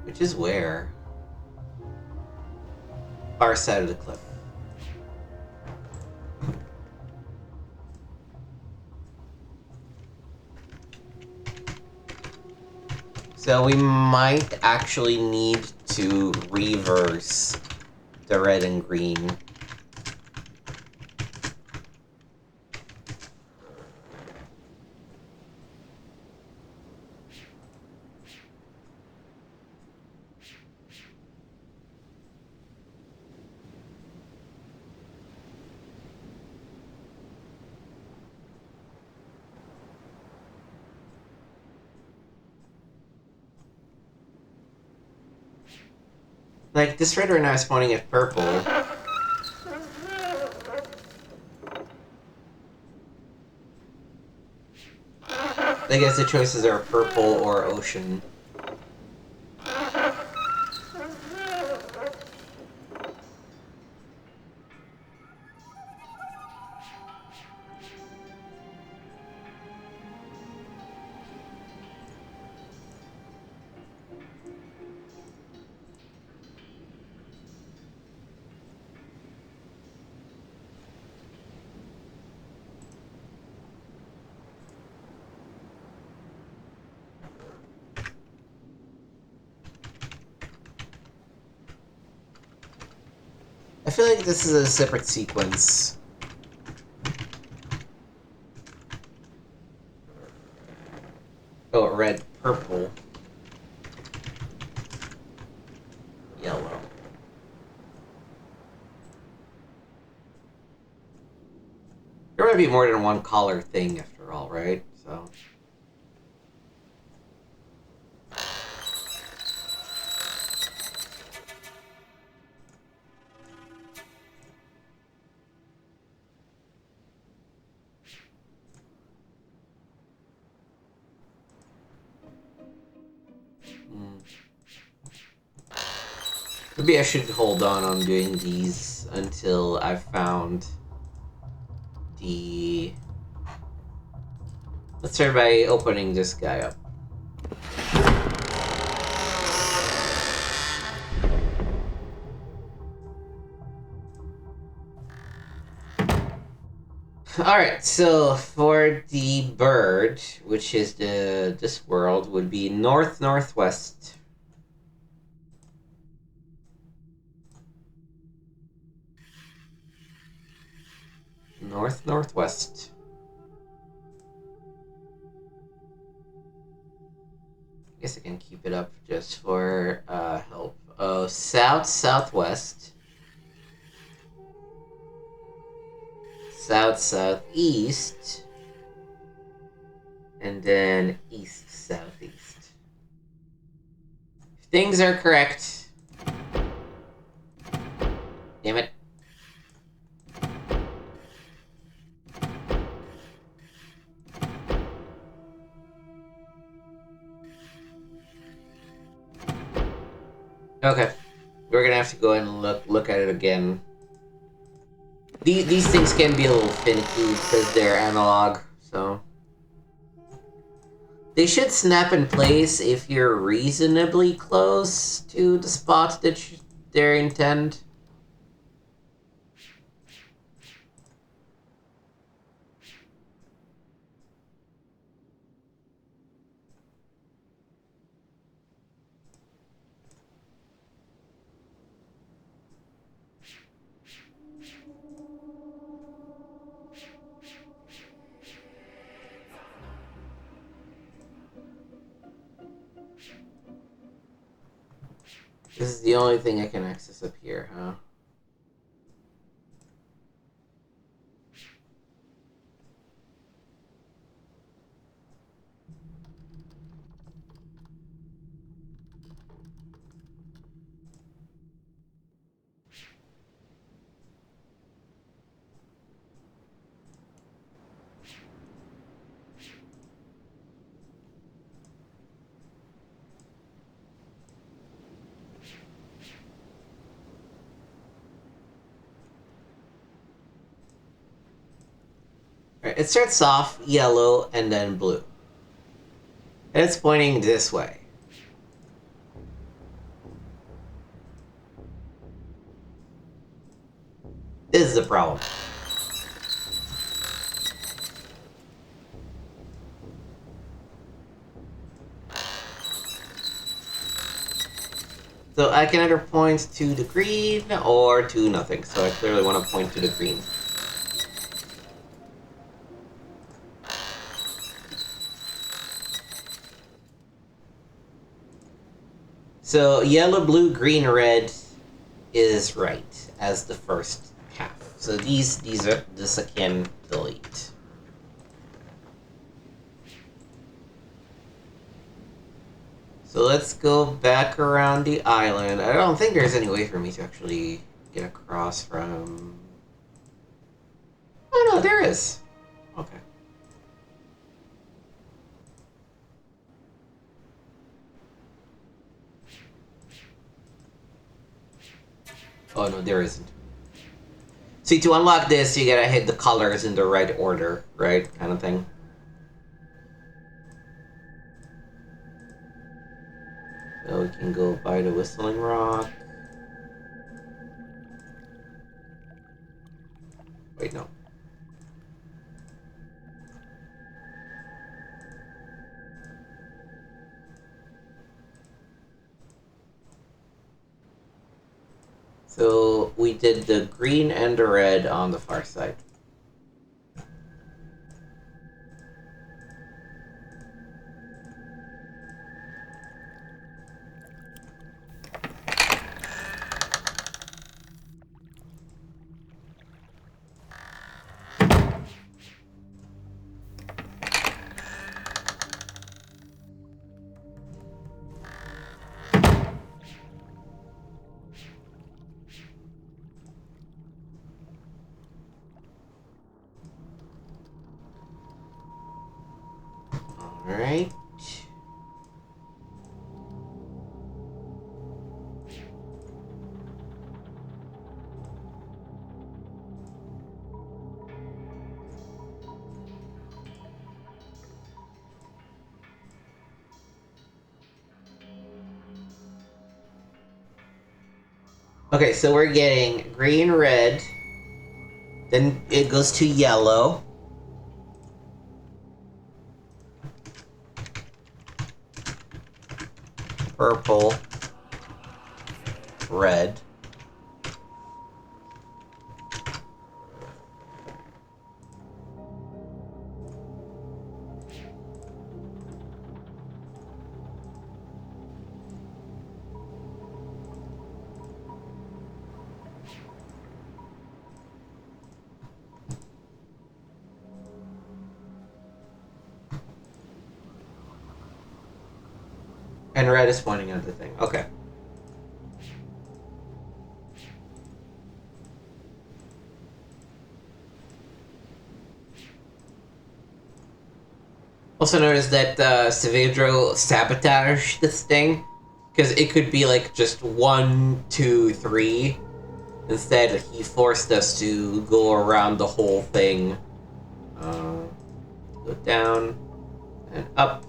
Which is where? Far side of the cliff. So we might actually need to reverse the red and green. Like, this red right now is pointing at purple. I guess the choices are purple or ocean. I feel like this is a separate sequence. Oh, red, purple, yellow. There might be more than one color thing after all, right? So. Maybe I should hold on doing these until I've found the... Let's start by opening this guy up. Alright, so for the bird, which is this world, would be north-northwest. North-northwest. I guess I can keep it up just for help. Oh, south-southwest. South-southeast. And then east-southeast. If things are correct. Damn it. Okay, we're gonna have to go and look at it again. These things can be a little finicky because they're analog, so they should snap in place if you're reasonably close to the spot that they intend. This is the only thing I can access up here, huh? Right, it starts off yellow and then blue. And it's pointing this way. This is the problem. So I can either point to the green or to nothing. So I clearly want to point to the green. So yellow, blue, green, red is right as the first half. So these are this I can delete. So let's go back around the island. I don't think there's any way for me to actually get across from... Oh no, there is. Okay. Oh no, there isn't. See, to unlock this, you gotta hit the colors in the right order, right? Kind of thing. So we can go by the Whistling Rock. Wait, no. So we did the green and the red on the far side. Alright. Okay, so we're getting green, red, then it goes to yellow. Purple, red. And red is pointing at the thing. Okay. Also notice that Saavedro sabotaged this thing, because it could be like just 1, 2, 3. Instead, he forced us to go around the whole thing. Go down and up.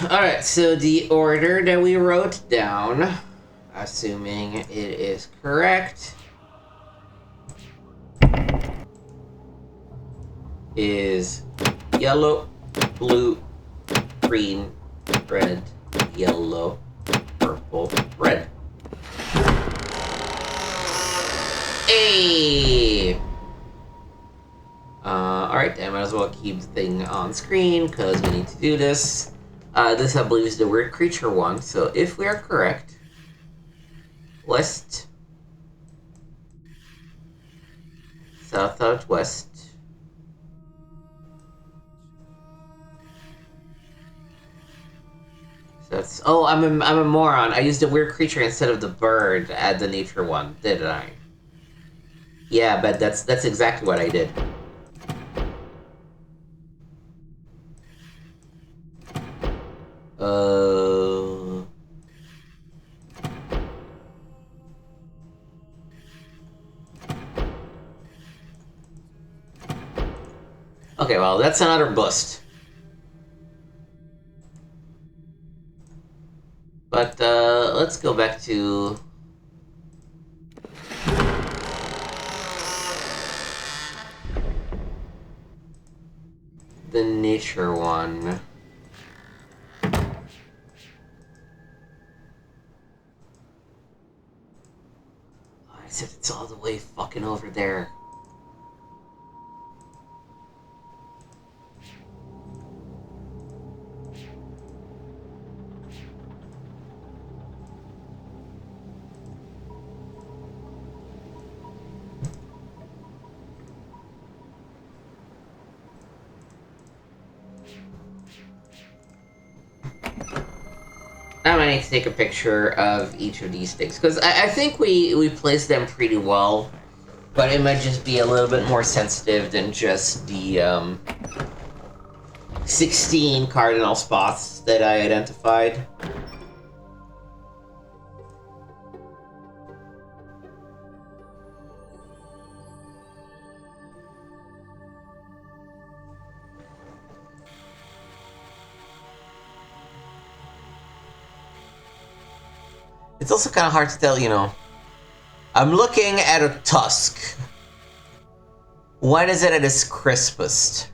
Alright, so the order that we wrote down, assuming it is correct, is yellow, blue, green, red, yellow, purple, red. Hey! Alright, I might as well keep the thing on screen, because we need to do this. This, I believe, is the weird creature one, so if we are correct, west, south-southwest, so that's... Oh, I'm a moron. I used the weird creature instead of the bird at the nature one, didn't I? Yeah, but that's exactly what I did. Okay, well, that's another bust. But, let's go back to... the nature one. Except it's all the way fucking over there. I might need to take a picture of each of these things, because I think we placed them pretty well, but it might just be a little bit more sensitive than just the 16 cardinal spots that I identified. It's also kind of hard to tell, you know. I'm looking at a tusk. When is it at its crispest?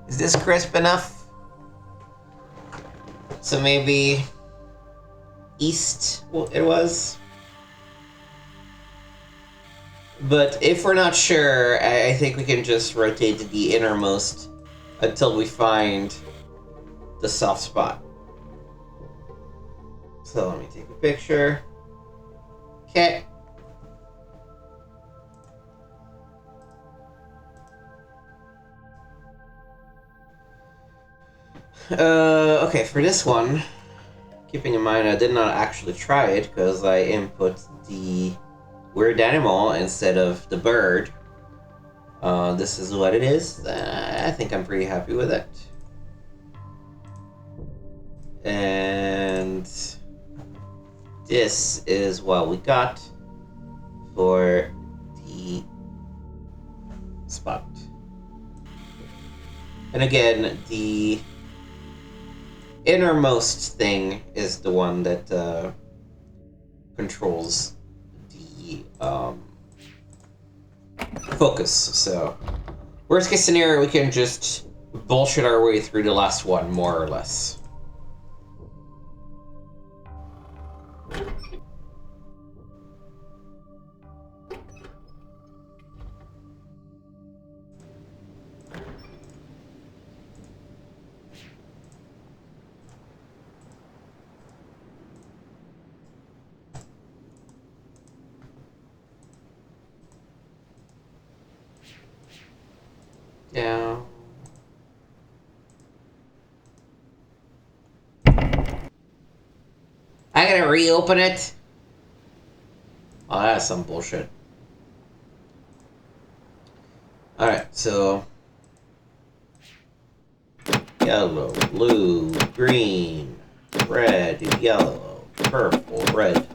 Is this crisp enough? So maybe east it was? But if we're not sure, I think we can just rotate to the innermost until we find the soft spot. So let me take a picture. Okay. Okay, for this one, keeping in mind I did not actually try it because I input the weird animal instead of the bird. This is what it is. I think I'm pretty happy with it. And this is what we got for the spot. And again, the innermost thing is the one that controls the focus. So, worst case scenario, we can just bullshit our way through the last one, more or less. Down. I gotta reopen it? Oh, that's some bullshit. Alright, so... yellow, blue, green, red, yellow, purple, red.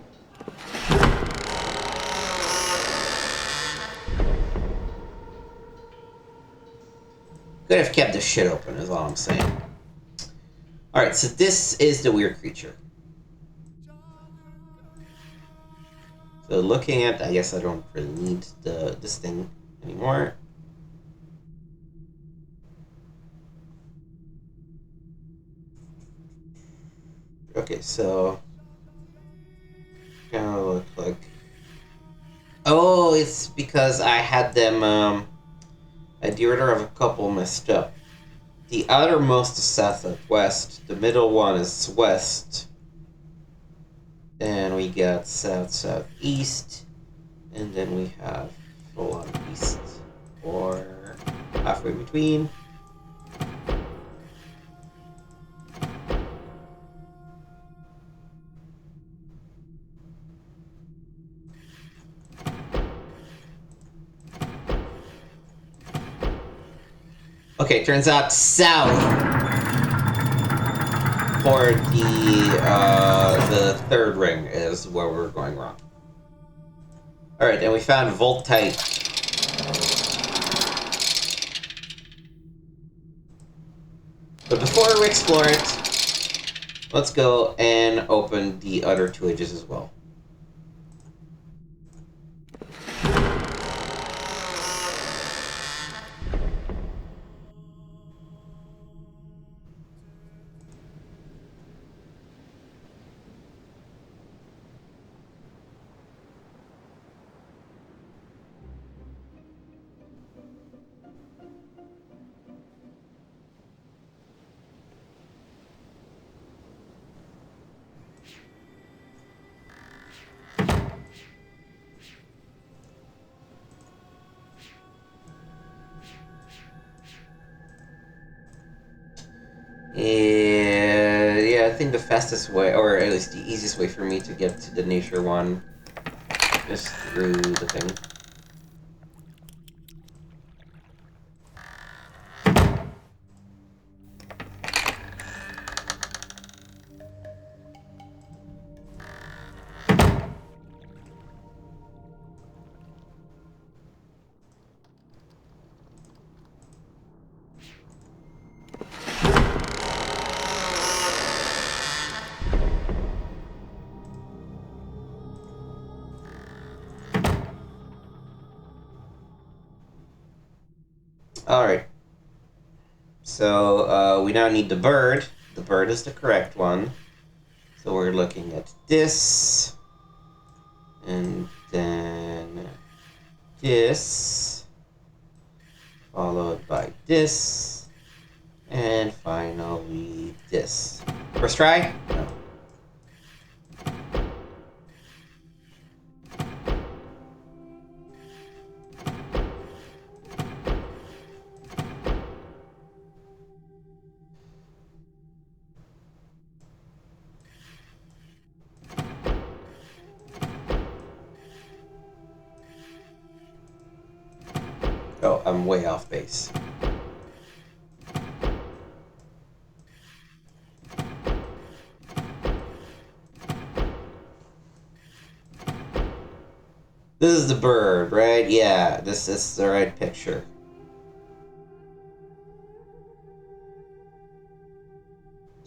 Could have kept this shit open, is all I'm saying. Alright, so this is the weird creature. So looking at, I guess I don't really need this thing anymore. Okay, so kind of look like. Oh, it's because I had them. I had the order of a couple messed up. The outermost is south and west. The middle one is west. Then we got south southeast, and then we have full on east, or halfway between. Okay, turns out south for the third ring is where we're going wrong. Alright, and we found Voltaic. But before we explore it, let's go and open the other two ages as well. Yeah, I think the fastest way, or at least the easiest way for me to get to the nature one is through the thing. Alright. So, we now need the bird. The bird is the correct one. So we're looking at this. And then this. Followed by this. And finally this. First try? No. Oh, I'm way off base. This is the bird, right? Yeah, this is the right picture.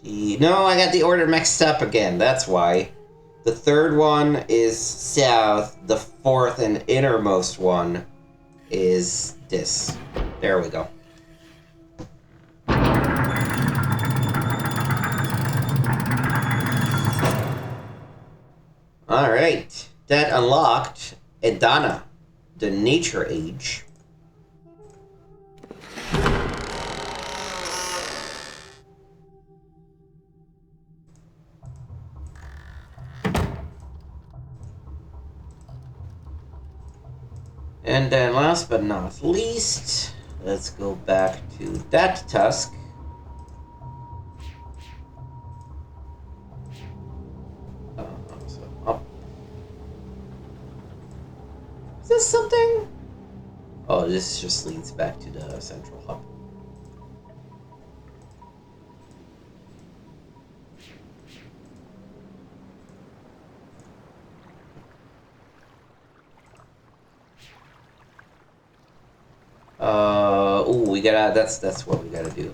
No, I got the order mixed up again. That's why. The third one is south. The fourth and innermost one is this. There we go. Alright. That unlocked Edanna, the Nature Age. And then last but not least, let's go back to that tusk. So up. Is this something? Oh, this just leads back to the central hub. Ooh, we gotta, that's what we gotta do.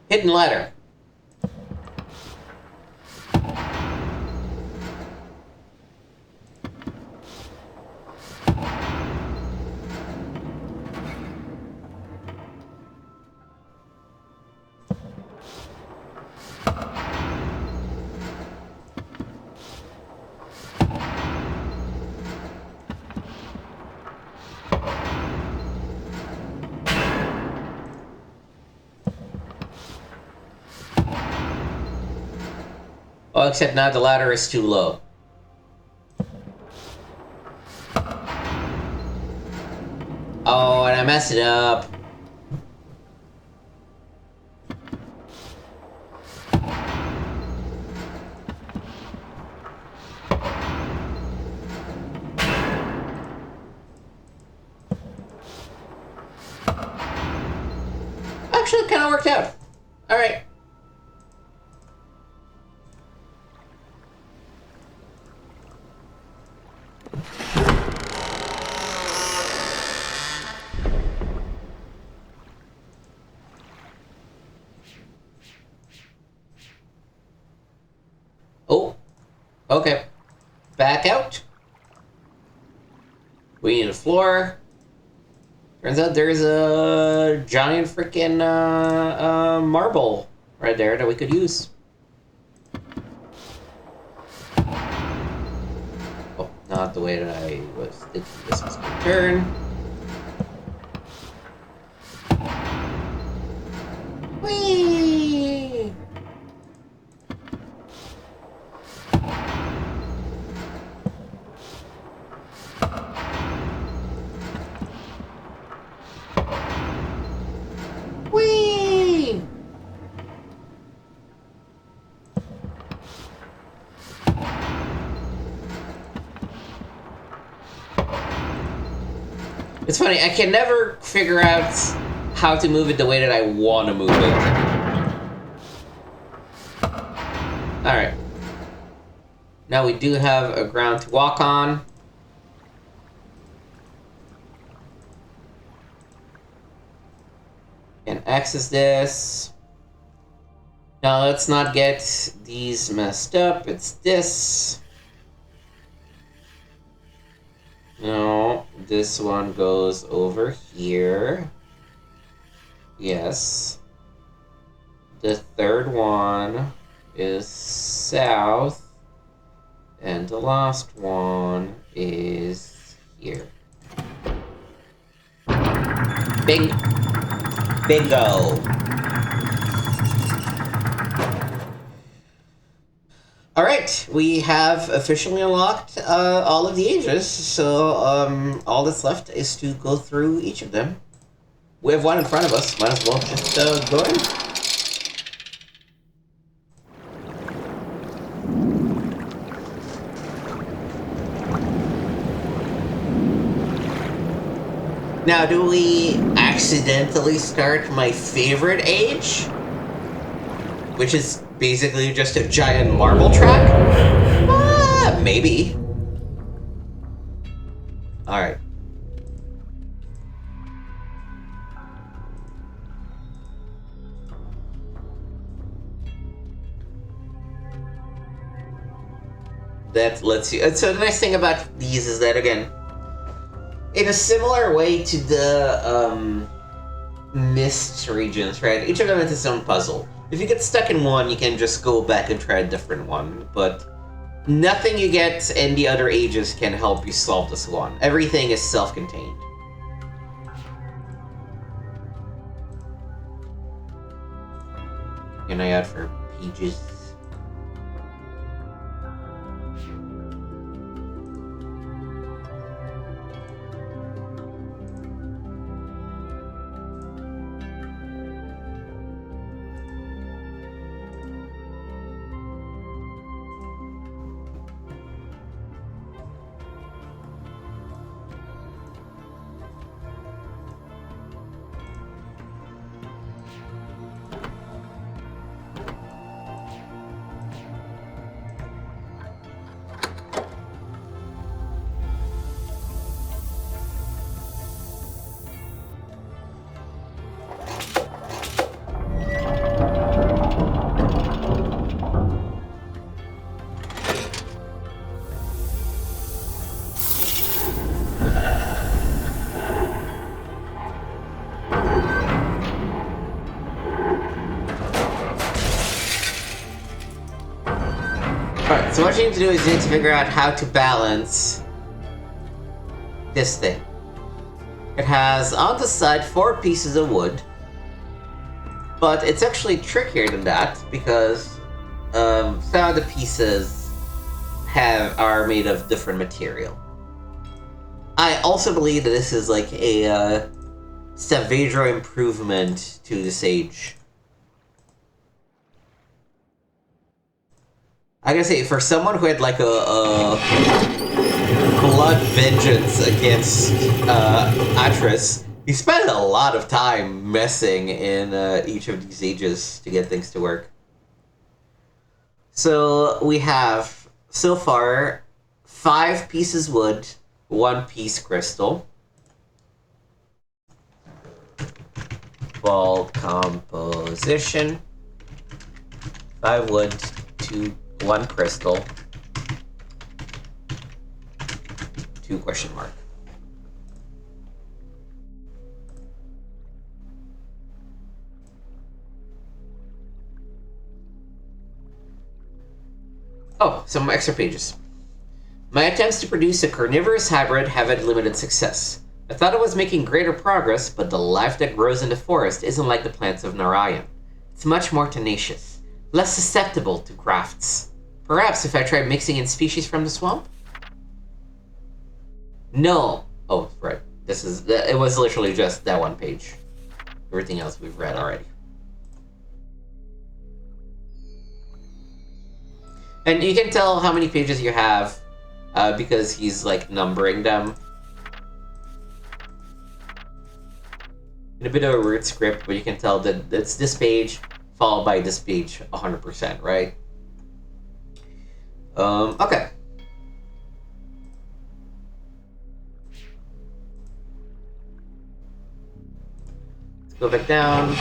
Hidden ladder. Oh, except now the ladder is too low. Oh, and I messed it up. Actually, it kind of worked out. All right. Oh, okay. Back out. We need a floor. Turns out there's a giant freaking marble right there that we could use. Oh, not the way that I was thinking this was going to turn. Whee! It's funny, I can never figure out how to move it the way that I want to move it. Alright. Now we do have a ground to walk on. And access this. Now let's not get these messed up. It's this. No, this one goes over here. Yes. The third one is south. And the last one is here. Bingo! Alright, we have officially unlocked all of the ages, so all that's left is to go through each of them. We have one in front of us, might as well just go in. Now, do we accidentally start my favorite age? Which is basically just a giant marble track? Maybe. Alright. Let's see. So the nice thing about these is that, again, in a similar way to the Myst regions, right? Each of them has its own puzzle. If you get stuck in one, you can just go back and try a different one, but nothing you get in the other ages can help you solve this one. Everything is self-contained. An eye out for pages. Alright, so what you need to do is you need to figure out how to balance this thing. It has on the side 4 pieces of wood, but it's actually trickier than that because some of the pieces are made of different material. I also believe that this is like a Savagery improvement to this age. I gotta say, for someone who had like a blood vengeance against Atrus, he spent a lot of time messing in each of these ages to get things to work. So we have, so far, 5 pieces wood, 1 piece crystal. Ball composition. 5 wood, 1 crystal. 2 question mark. Oh, some extra pages. My attempts to produce a carnivorous hybrid have had limited success. I thought I was making greater progress, but the life that grows in the forest isn't like the plants of Narayan. It's much more tenacious, less susceptible to grafts. Perhaps if I try mixing in species from the swamp? No. Oh, right. It was literally just that 1 page. Everything else we've read already. And you can tell how many pages you have because he's like numbering them. in a bit of a weird script, but you can tell that it's this page followed by this page 100%, right? Okay. Let's go back down.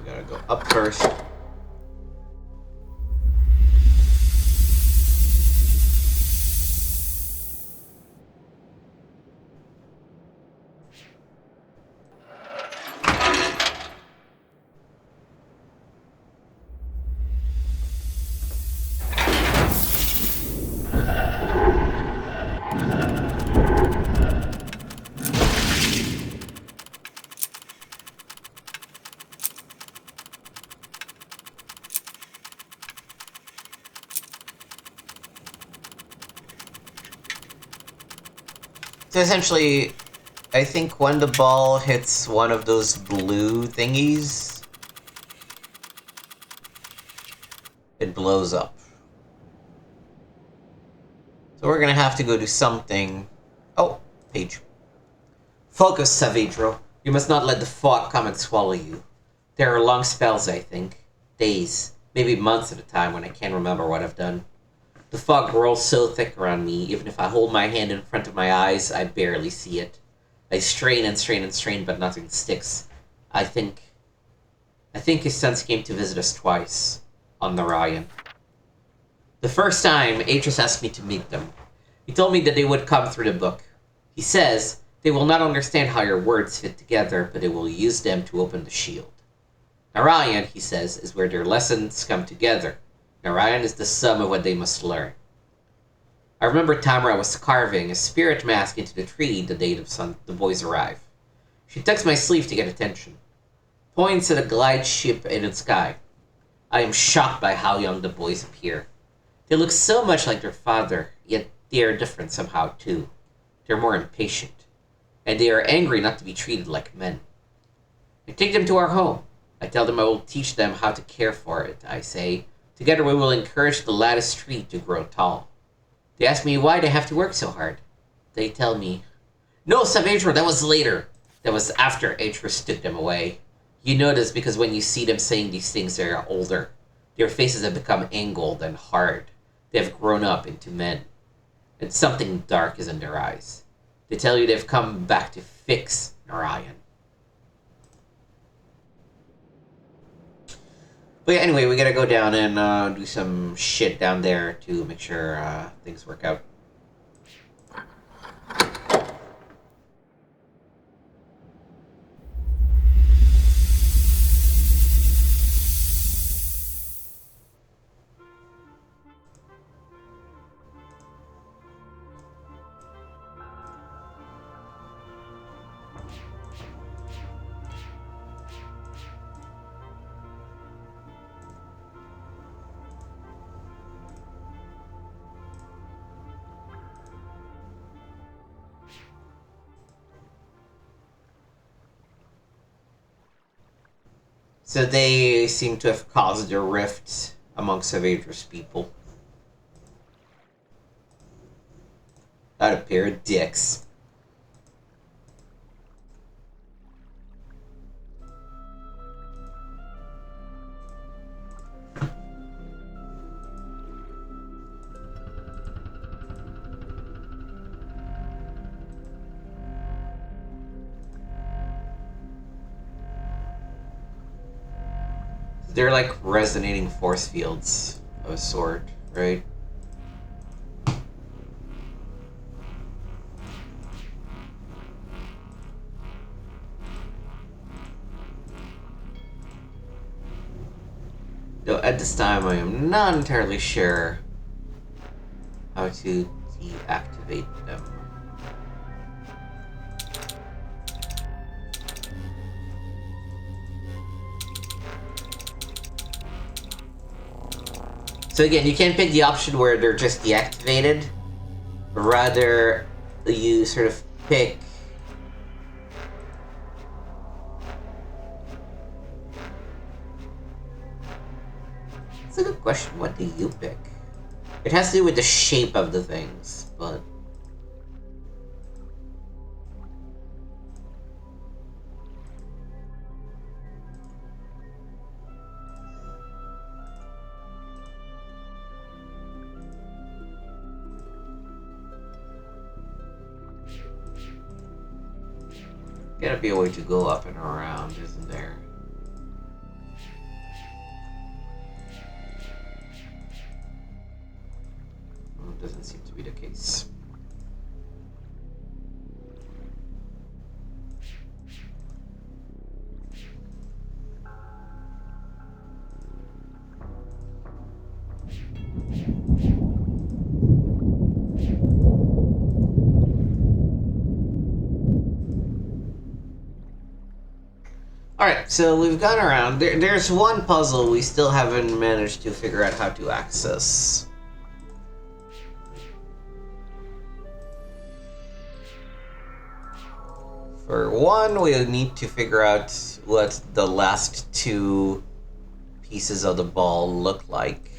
Gotta go up first. So essentially, I think when the ball hits one of those blue thingies, it blows up. So we're gonna have to go do something. Oh, page. Focus, Saavedro. You must not let the fog come and swallow you. There are long spells, I think. Days, maybe months at a time when I can't remember what I've done. The fog rolls so thick around me, even if I hold my hand in front of my eyes, I barely see it. I strain and strain and strain, but nothing sticks. I think his sons came to visit us twice, on Narayan. The first time, Atrus asked me to meet them. He told me that they would come through the book. He says, they will not understand how your words fit together, but they will use them to open the shield. Narayan, he says, is where their lessons come together. Narayan is the sum of what they must learn. I remember Tamara was carving a spirit mask into the tree the day the boys arrive. She tucks my sleeve to get attention. Points at a glide ship in the sky. I am shocked by how young the boys appear. They look so much like their father, yet they are different somehow too. They're more impatient. And they are angry not to be treated like men. I take them to our home. I tell them I will teach them how to care for it, I say. Together we will encourage the lattice tree to grow tall. They ask me why they have to work so hard. They tell me, no, Saavedro, that was later. That was after Atrus took them away. You know this because when you see them saying these things, they are older. Their faces have become angled and hard. They have grown up into men. And something dark is in their eyes. They tell you they've come back to fix Narayan. But yeah, anyway, we gotta go down and do some shit down there to make sure things work out. So they seem to have caused a rift amongst Saavedro's people. Not a pair of dicks. They're like resonating force fields of a sort, right? Though at this time I am not entirely sure how to deactivate them. So again, you can't pick the option where they're just deactivated. Rather, you sort of pick... That's a good question. What do you pick? It has to do with the shape of the things, but... Gotta be a way to go up and around, isn't there? Well, it doesn't seem to be the case. Alright, so we've gone around. There's one puzzle we still haven't managed to figure out how to access. For one, we'll need to figure out what the last two pieces of the ball look like.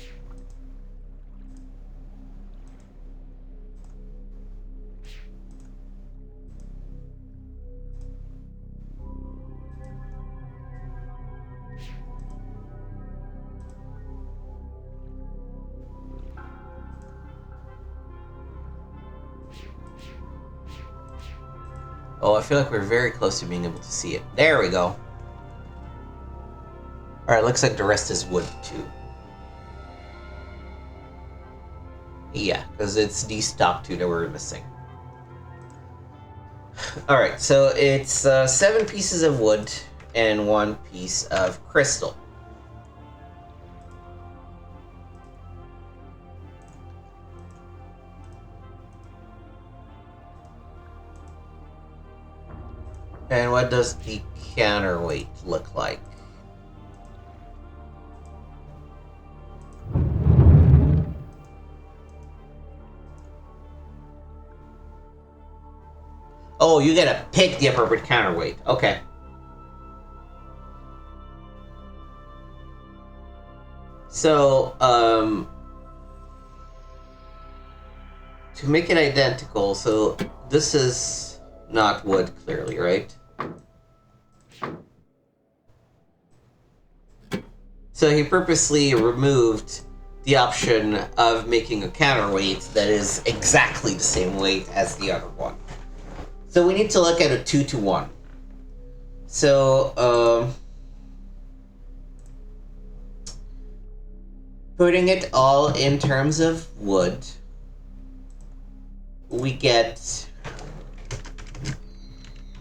Oh, I feel like we're very close to being able to see it. There we go. Alright, looks like the rest is wood, too. Yeah, because it's these top two that we're missing. Alright, so it's 7 pieces of wood and 1 piece of crystal. And what does the counterweight look like? Oh, you gotta pick the appropriate counterweight. Okay. So, to make it identical, so this is not wood, clearly, right? So he purposely removed the option of making a counterweight that is exactly the same weight as the other one. So we need to look at a 2-to-1. So, putting it all in terms of wood, we get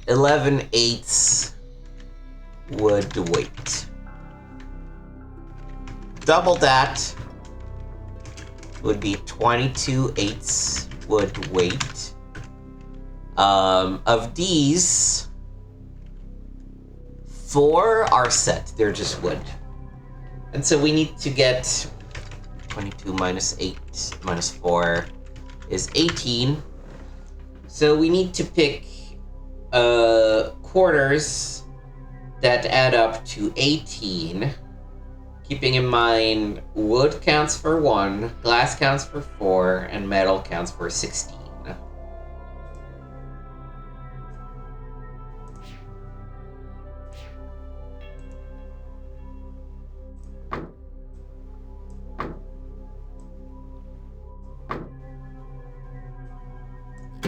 11/8 wood weight. Double that would be 22/8 wood weight. Of these, 4 are set. They're just wood. And so we need to get 22 minus 8 minus 4 is 18. So we need to pick quarters that add up to 18. Keeping in mind, wood counts for 1, glass counts for 4, and metal counts for 16.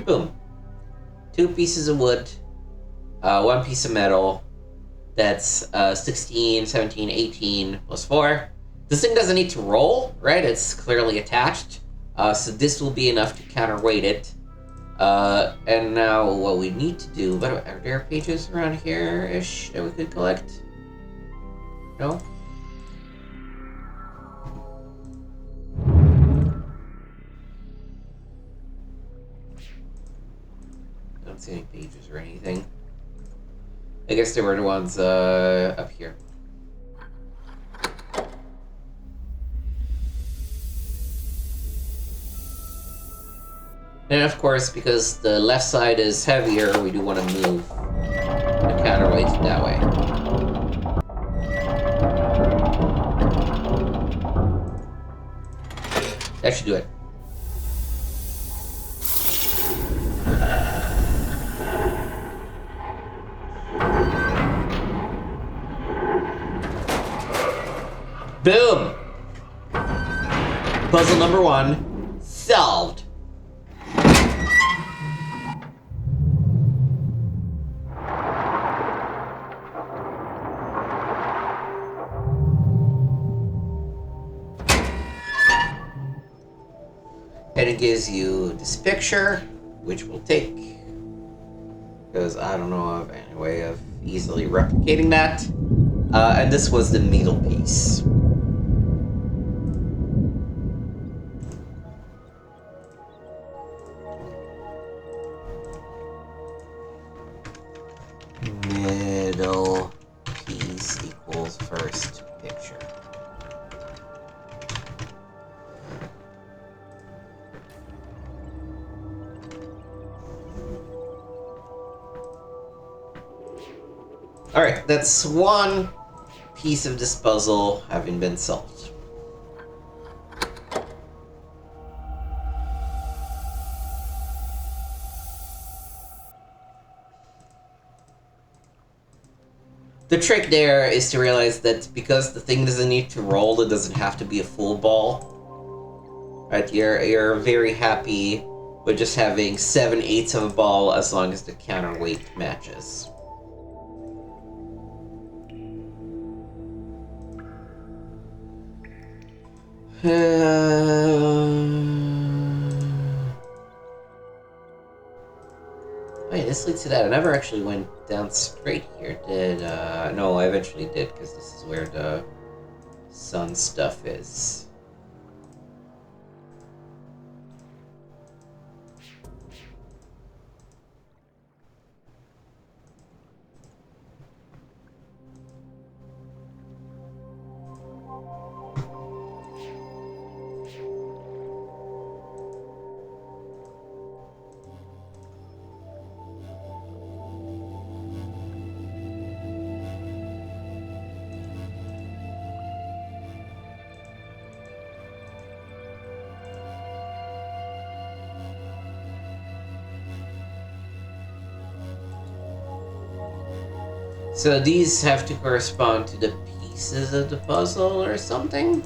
Boom. 2 pieces of wood, 1 piece of metal. That's 16, 17, 18 plus 4. This thing doesn't need to roll, right? It's clearly attached. So this will be enough to counterweight it. And now what we need to do, but are there pages around here-ish that we could collect? No? see any pages or anything. I guess they were the ones up here. And of course, because the left side is heavier, we do want to move the counterweight that way. That should do it. Boom! Puzzle number 1 solved. And it gives you this picture, which we'll take, because I don't know of any way of easily replicating that. And this was the middle piece. Middle piece equals first picture. Alright, that's one piece of this puzzle having been solved. The trick there is to realize that because the thing doesn't need to roll, it doesn't have to be a full ball. Right? You're very happy with just having 7/8 of a ball as long as the counterweight matches. Wait, this leads to that. I never actually went down straight here, did, no, I eventually did, because this is where the sun stuff is. So these have to correspond to the pieces of the puzzle or something?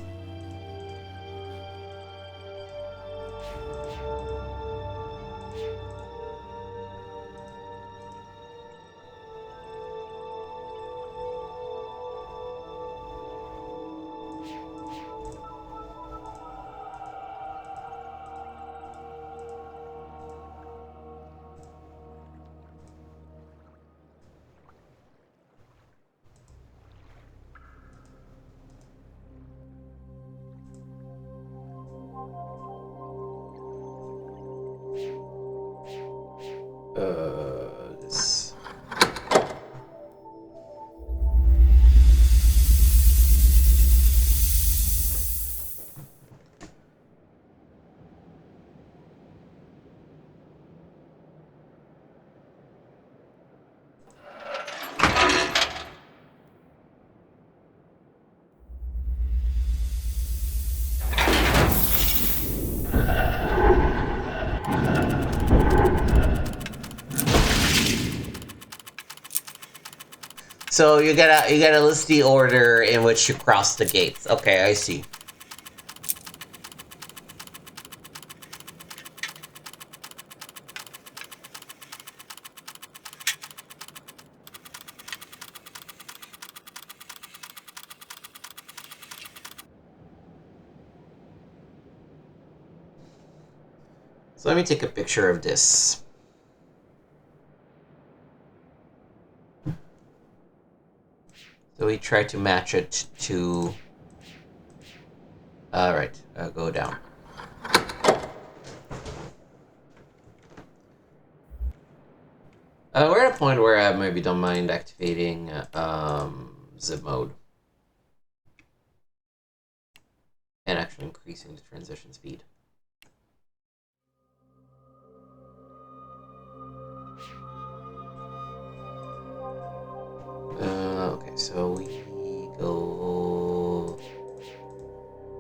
This. So you gotta list the order in which you cross the gates. Okay, I see. So let me take a picture of this. So we try to match it to... Alright, go down. We're at a point where I maybe don't mind activating zip mode. And actually increasing the transition speed. Okay, so we go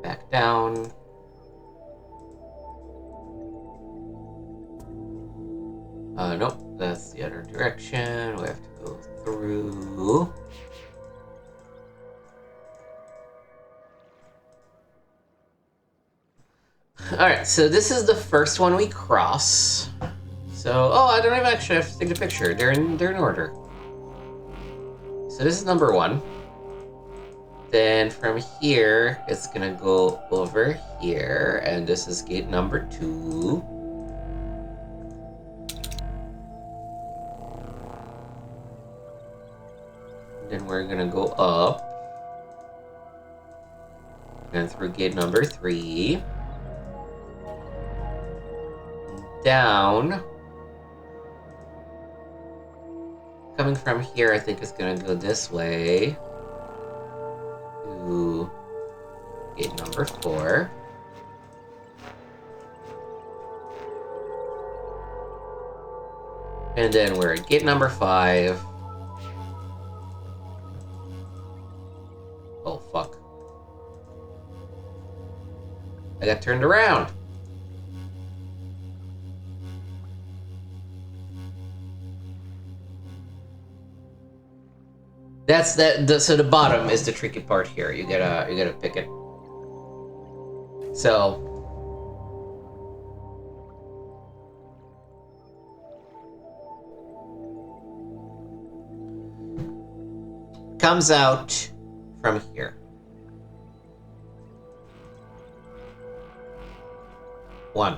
back down. Nope, that's the other direction. We have to go through. Alright, so this is the first one we cross. So, oh, I don't even actually have to take the picture. They're in order. So this is number 1. Then from here, it's gonna go over here, and this is gate number 2. Then we're gonna go up. And through gate number 3. Down. Coming from here, I think it's gonna go this way. To gate number 4. And then we're at gate number 5. Oh, fuck. I got turned around. That's that. So the bottom is the tricky part here. You gotta pick it. So comes out from here. 1.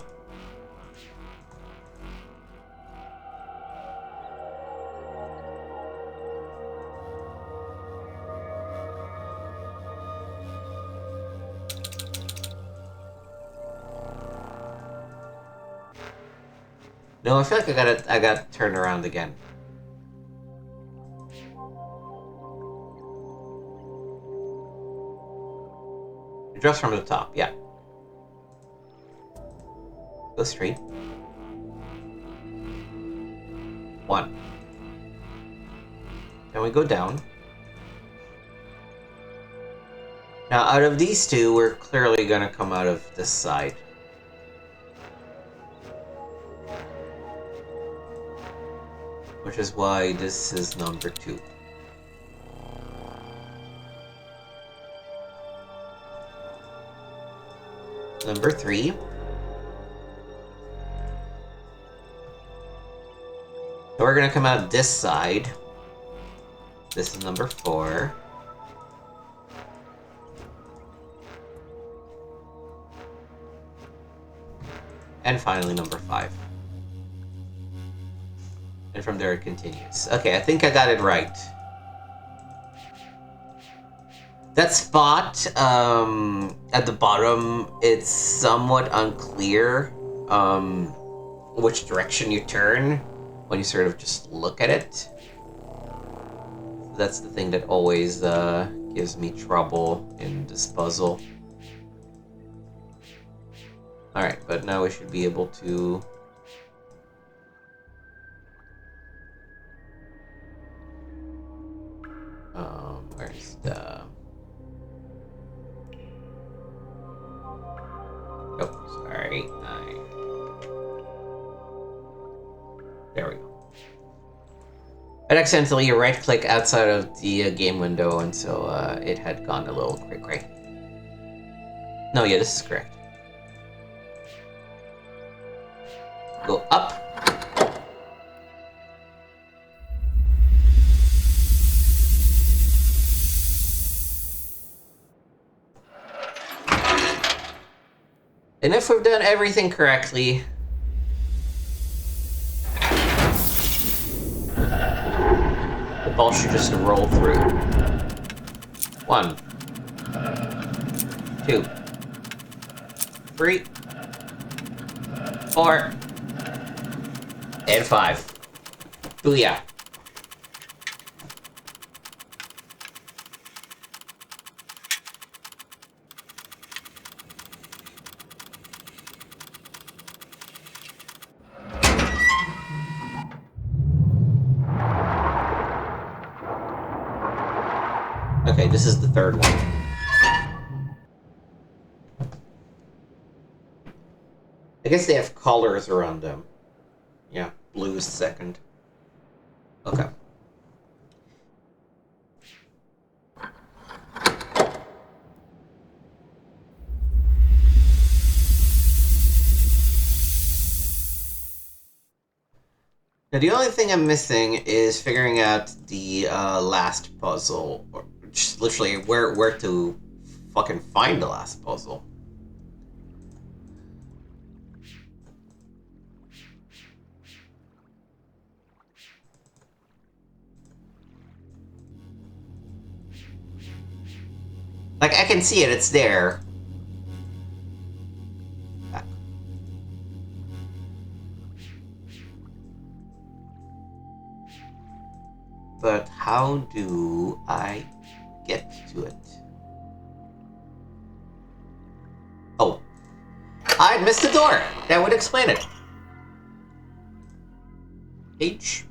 No, I feel like I got turned around again. It drops from the top, yeah. Go straight. 1. Then we go down. Now, out of these two, we're clearly gonna come out of this side. Which is why this is number 2. Number 3. So we're gonna come out this side. This is number 4. And finally number 5. And from there it continues. Okay, I think I got it right. That spot at the bottom, it's somewhat unclear which direction you turn when you sort of just look at it. That's the thing that always gives me trouble in this puzzle. Alright, but now we should be able to... where's the... Oh, sorry. There we go. I'd accidentally right-click outside of the game window, and so it had gone a little cray-cray. No, yeah, this is correct. Go up. And if we've done everything correctly, the ball should just roll through. 1, 2, 3, 4, and 5. Booyah. Okay, this is the third one. I guess they have collars around them. Yeah, blue is second. Okay. Now, the only thing I'm missing is figuring out the last puzzle, or just literally where to fucking find the last puzzle. Like, I can see it, it's there. Back. But how do I get to it? Oh. I missed the door! That would explain it. Page.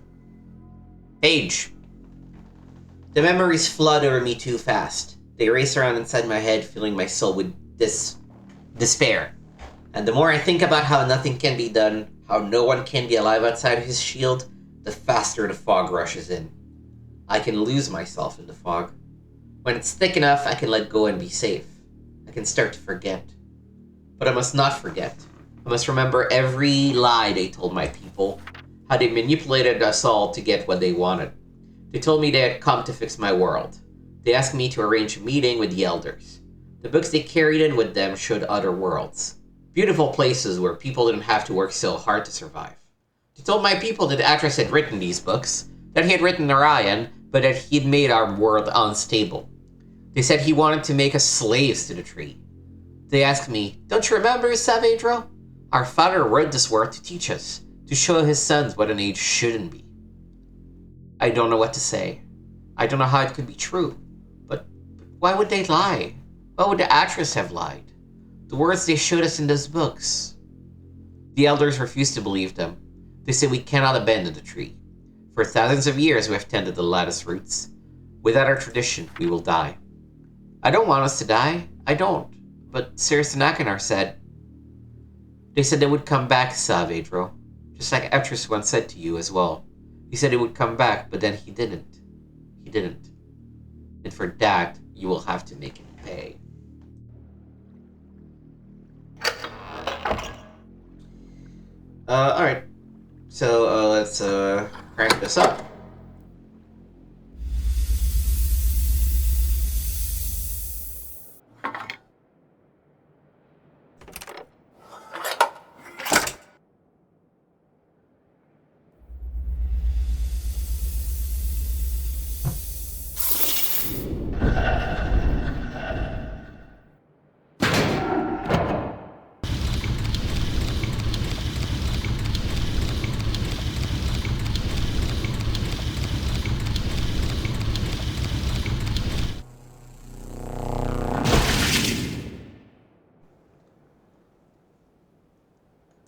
The memories flood over me too fast. They race around inside my head, filling my soul with despair. And the more I think about how nothing can be done, how no one can be alive outside of his shield, the faster the fog rushes in. I can lose myself in the fog. When it's thick enough, I can let go and be safe. I can start to forget. But I must not forget. I must remember every lie they told my people, how they manipulated us all to get what they wanted. They told me they had come to fix my world. They asked me to arrange a meeting with the elders. The books they carried in with them showed other worlds. Beautiful places where people didn't have to work so hard to survive. They told my people that Atrus had written these books, that he had written Narayan, but that he'd made our world unstable. They said he wanted to make us slaves to the tree. They asked me, don't you remember, Saavedro? Our father wrote this world to teach us, to show his sons what an age shouldn't be. I don't know what to say. I don't know how it could be true. But why would they lie? Why would the Atrus have lied? The words they showed us in those books. The elders refused to believe them. They said we cannot abandon the tree. For thousands of years we have tended the lattice roots. Without our tradition, we will die. I don't want us to die. I don't. But Sirrus and Achenar said. They said they would come back, Saavedro. Just like Atrus once said to you as well. He said he would come back, but then he didn't. He didn't. And for that, you will have to make him pay. Alright. So, let's, crank this up.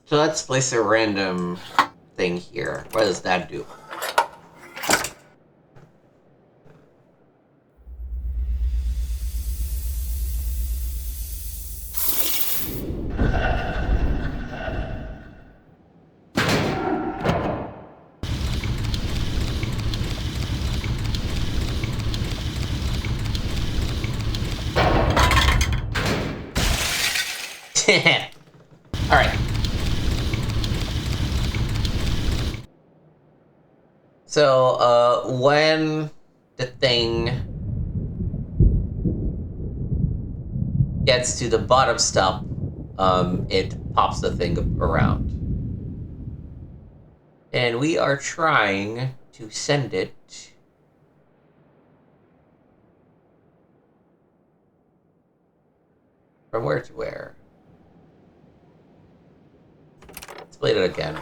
So let's place a random thing here. What does that do? Alright. So, when the thing gets to the bottom stop, it pops the thing around. And we are trying to send it from where to where? Let's play it again.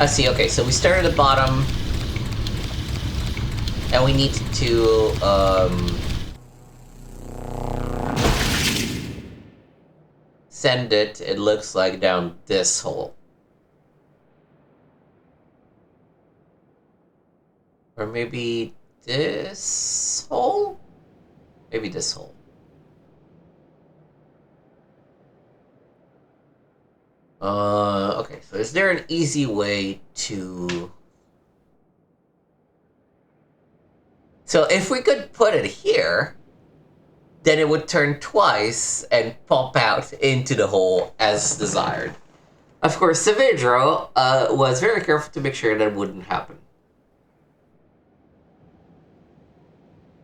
I see, okay, so we start at the bottom. And we need to, send it looks like, down this hole. Or maybe this hole? Maybe this hole. Okay, so is there an easy way to... So if we could put it here, then it would turn twice and pop out into the hole as desired. Of course, Savedro was very careful to make sure that wouldn't happen.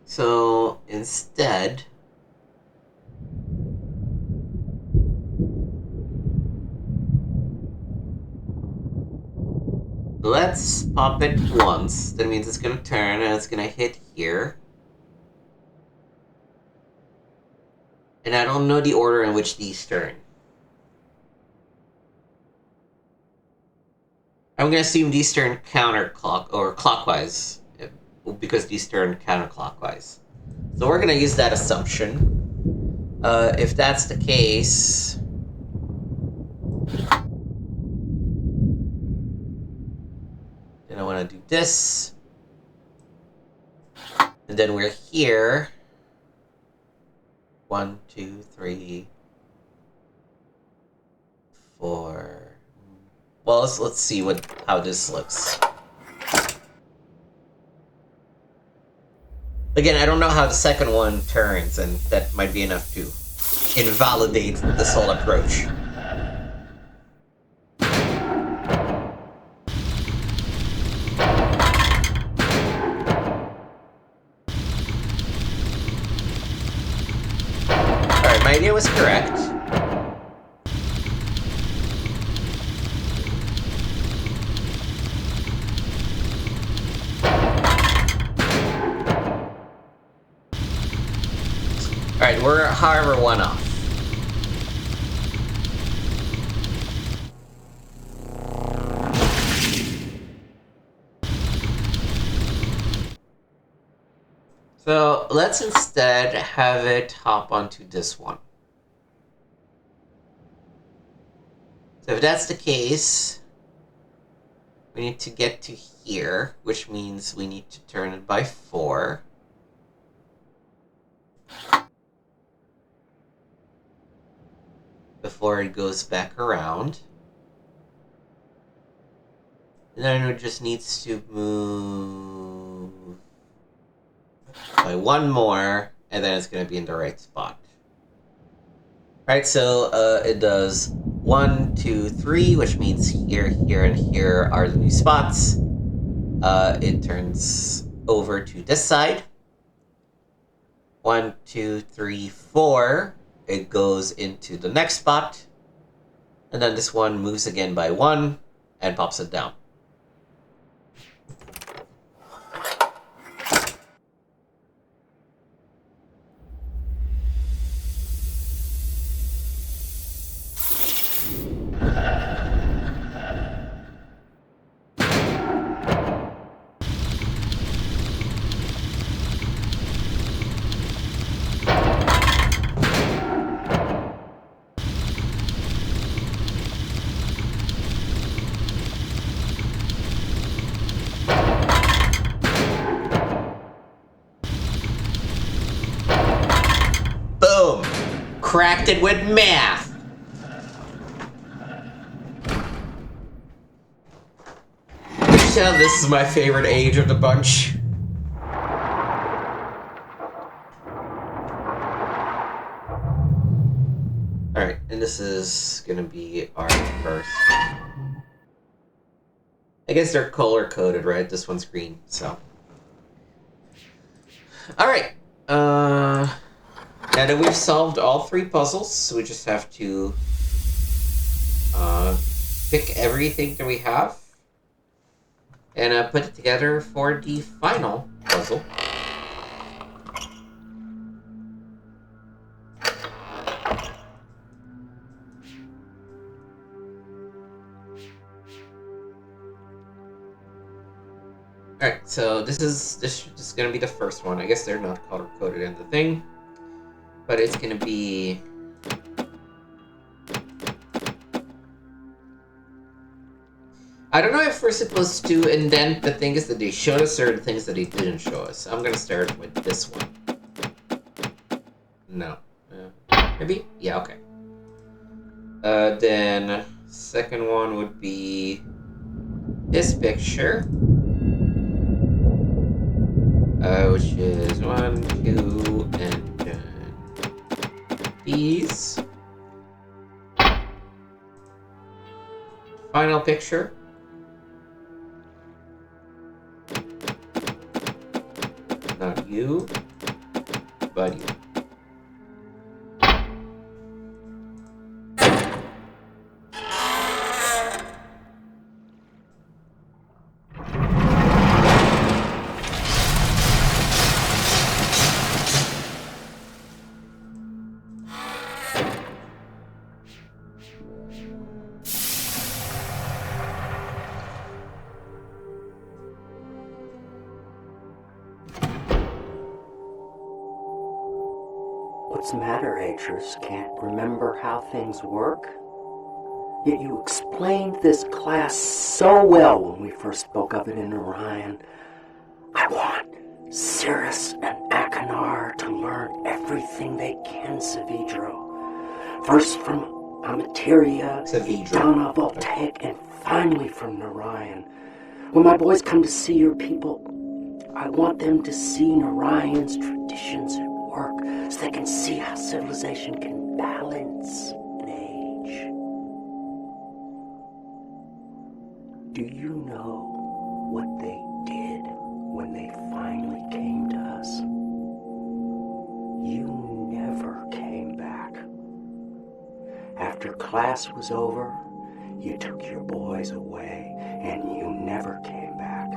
So instead, let's pop it once. That means it's gonna turn and it's gonna hit here. And I don't know the order in which these turn. I'm gonna assume these turn clockwise, because these turn counterclockwise. So we're gonna use that assumption. If that's the case, then I want to do this, and then we're here. 1, 2, 3, 4. Well, let's see how this looks. Again, I don't know how the second one turns, and that might be enough to invalidate this whole approach. Alright, my idea was correct. Alright, we're however one off. So let's instead have it hop onto this one. So if that's the case, we need to get to here, which means we need to turn it by 4. Before it goes back around. And then it just needs to move by 1 more, and then it's going to be in the right spot. Right, so it does 1, 2, 3, which means here, here, and here are the new spots. It turns over to this side. 1, 2, 3, 4. It goes into the next spot. And then this one moves again by 1 and pops it down. Cracked it with math. Tell this is my favorite age of the bunch. Alright, and this is gonna be our first. I guess they're color coded, right? This one's green, so. Alright. Now that we've solved all 3 puzzles, we just have to pick everything that we have and put it together for the final puzzle. Alright, so this is gonna be the first one. I guess they're not color coded in the thing, but it's gonna be. I don't know if we're supposed to indent the things that they showed us or the things that they didn't show us. I'm gonna start with this one. No. Maybe? Yeah, okay. Then second one would be this picture. Which is 1, 2, and these. Final picture. Not you, but you. What's the matter, Atrus? Can't remember how things work? Yet you explained this class so well when we first spoke of it in Narayan. I want Sirrus and Achenar to learn everything they can, Savidro. First from Amateria, Edanna, Voltaic, and finally from Narayan. When my boys come to see your people, I want them to see Narayan's traditions at work so they can see how civilization can balance an age. Do you know what they did when they finally came to us? You never came back. After class was over, you took your boys away and you never came back.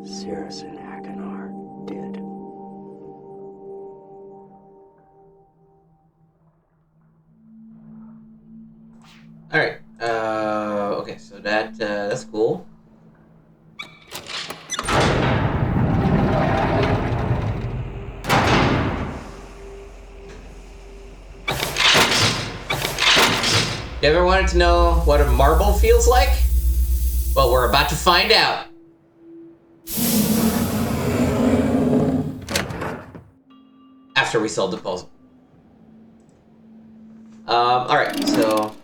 Sirrus and Achenar did. Alright, okay, so that's cool. You ever wanted to know what a marble feels like? Well, we're about to find out. After we solve the puzzle. Alright, so...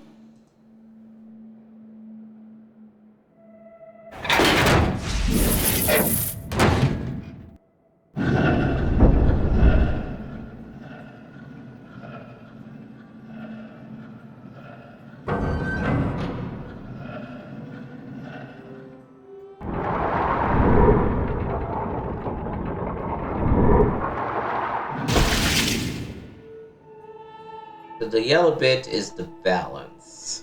the yellow bit is the balance.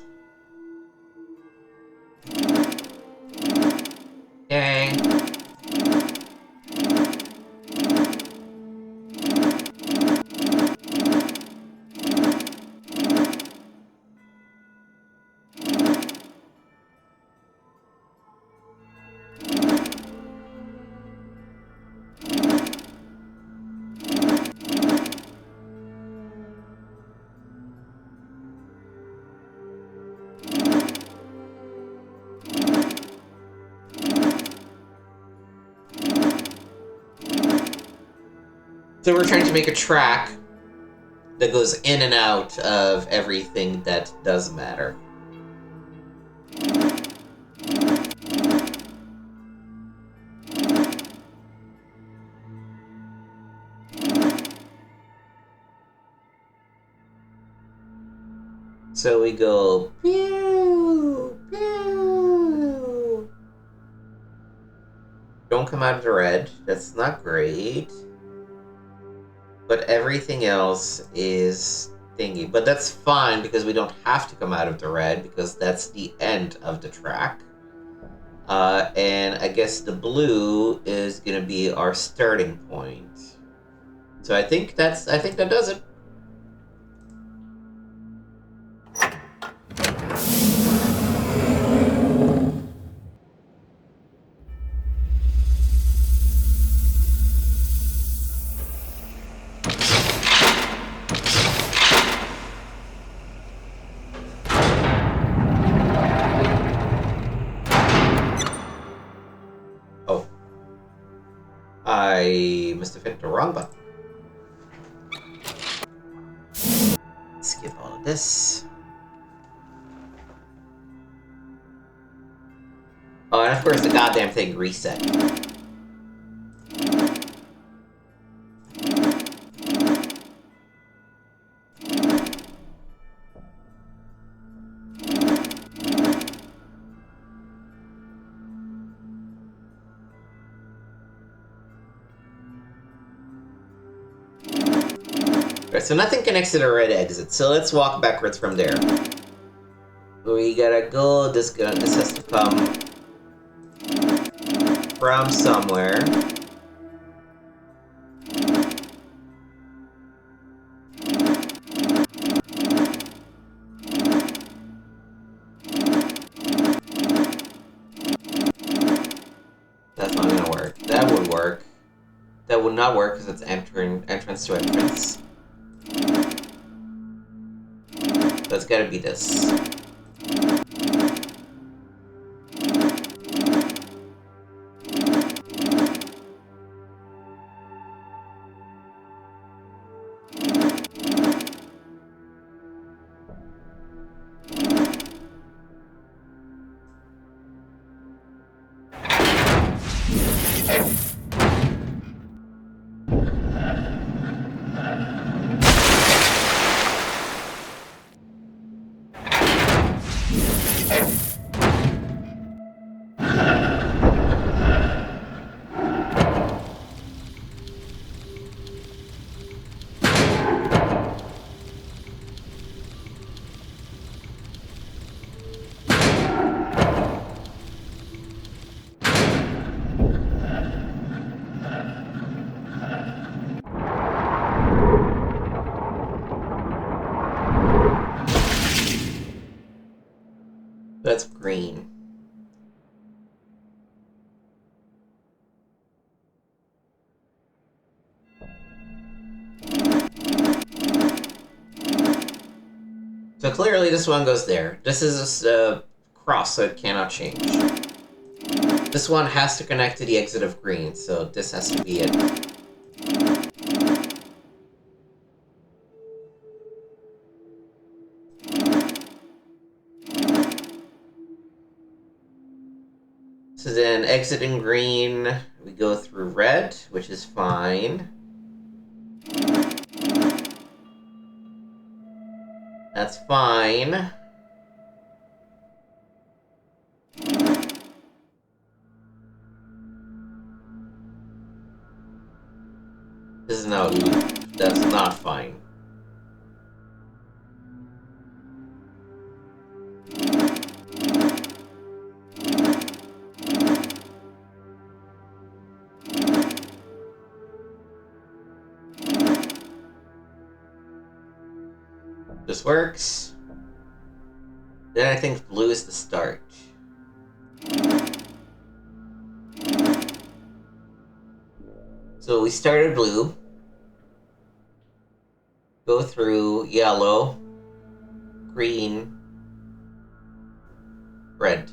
Okay. So we're trying to make a track that goes in and out of everything that does matter. So we go pew, pew. Don't come out of the red. That's not great. But everything else is thingy. But that's fine because we don't have to come out of the red because that's the end of the track. And I guess the blue is gonna be our starting point. So I think that does it. I must have hit the wrong button. Skip all of this. Oh, and of course the goddamn thing reset. Alright, so nothing connects to the red exit, so let's walk backwards from there. We gotta go, this has to come from somewhere. That's not gonna work. That would work. That would not work because it's entrance to entrance. That's gotta be this. That's green. So clearly this one goes there. This is a cross, so it cannot change. This one has to connect to the exit of green, so this has to be it. So then, exiting green, we go through red, which is fine. That's fine. This is now a loop. That's not fine. This works. Then I think blue is the start. So we started blue. Go through yellow, green, red.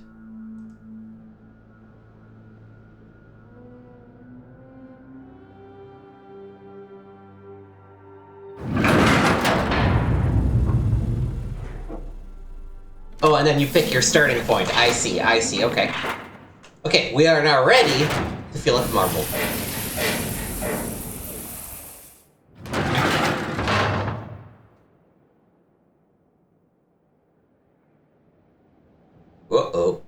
Oh, and then you pick your starting point. I see, okay. Okay, we are now ready to fill up marble. Uh-oh.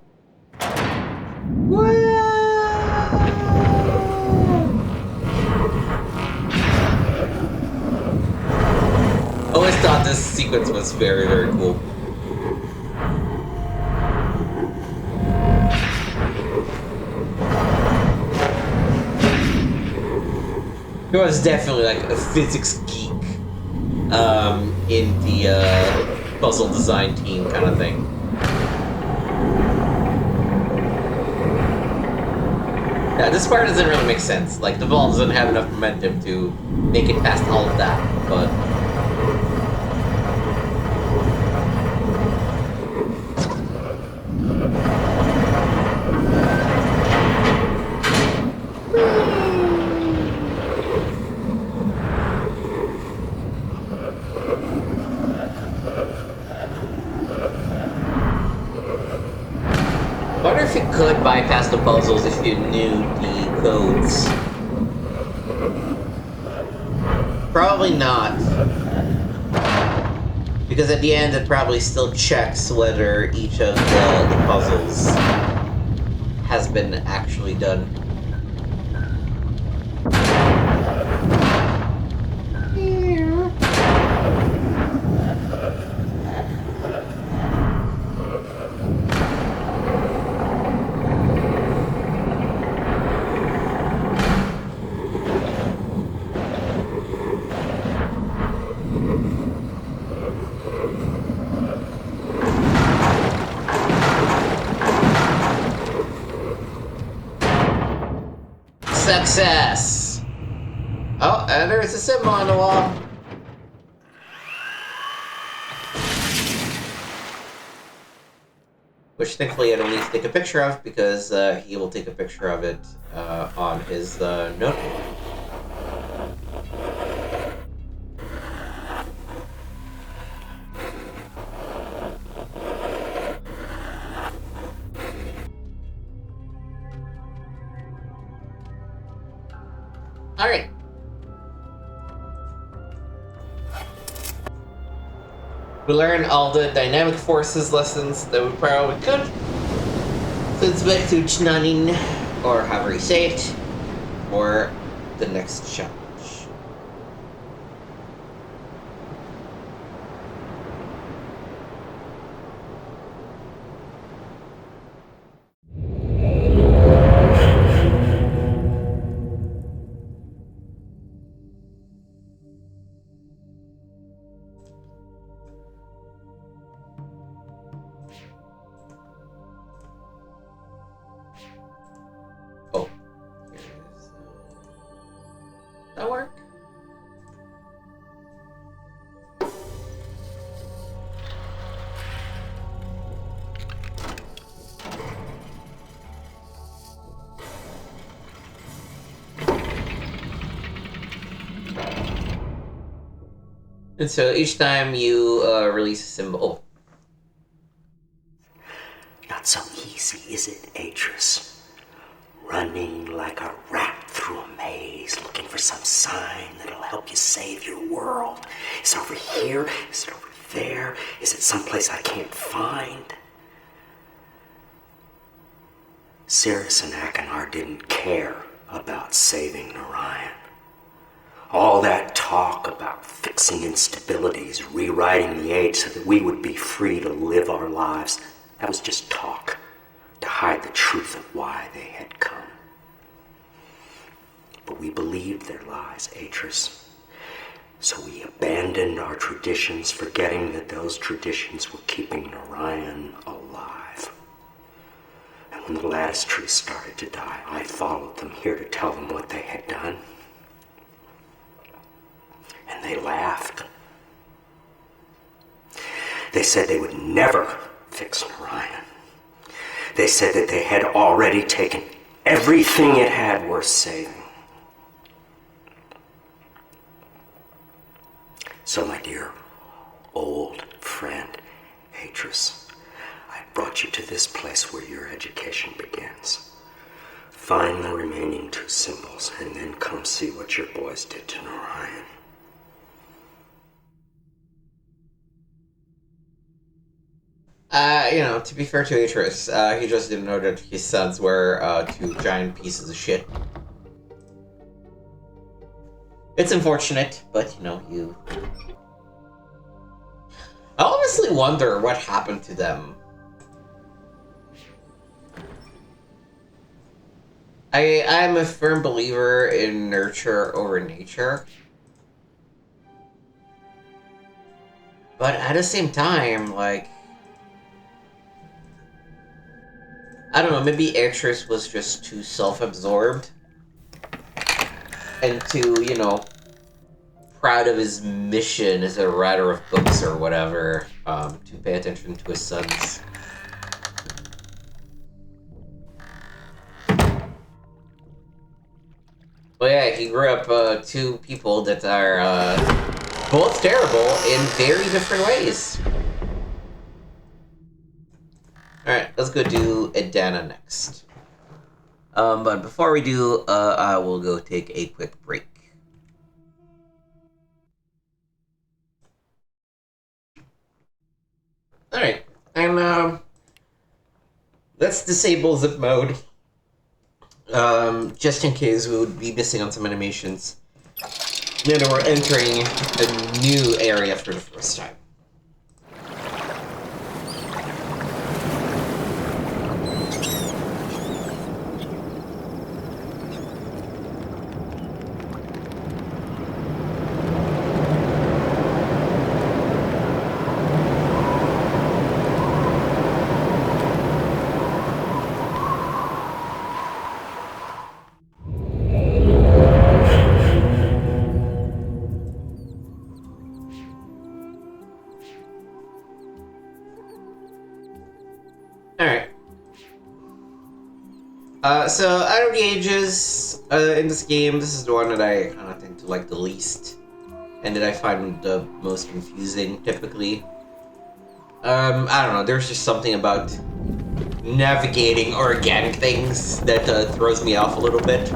I always thought this sequence was very, very cool. He was definitely like a physics geek in the puzzle design team kind of thing. Yeah, this part doesn't really make sense. Like, the ball doesn't have enough momentum to make it past all of that, but... could bypass the puzzles if you knew the codes. Probably not. Because at the end, it probably still checks whether each of the puzzles has been actually done. Success! Oh, and there's a symbol on the wall. Which thankfully I don't need to take a picture of because he will take a picture of it on his notebook. Alright. We learned all the dynamic forces lessons that we probably could. So it's back to Chnanin, or however you say it, or the next challenge. That work? And so each time you release a symbol. Not so easy, is it, Atrus? Running like a rat through a maze, looking for some sign that'll help you save your world. Is it over here? Is it over there? Is it someplace I can't find? Sirrus and Achenar didn't care about saving Narayan. All that talk about fixing instabilities, rewriting the age so that we would be free to live our lives, that was just talk, to hide the truth of why they had come. But we believed their lies, Atrus. So we abandoned our traditions, forgetting that those traditions were keeping Narayan alive. And when the lattice trees started to die, I followed them here to tell them what they had done. And they laughed. They said they would never fix Narayan. They said that they had already taken everything it had worth saving. So, my dear old friend, Atrus, I brought you to this place where your education begins. Find the remaining two symbols, and then come see what your boys did to Narayan. To be fair to Atrus, he just didn't know that his sons were two giant pieces of shit. It's unfortunate, but you... I honestly wonder what happened to them. I'm a firm believer in nurture over nature. But at the same time, I don't know, maybe Atrus was just too self-absorbed. And too, proud of his mission as a writer of books or whatever, to pay attention to his sons. Well, yeah, he grew up two people that are both terrible in very different ways. Alright, let's go do Edanna next. But before we do, I will go take a quick break. Alright, and let's disable zip mode. Just in case we would be missing on some animations. Then we're entering a new area for the first time. So out of the ages in this game, this is the one that I kind of tend to like the least, and that I find the most confusing, typically. I don't know, there's just something about navigating organic things that throws me off a little bit.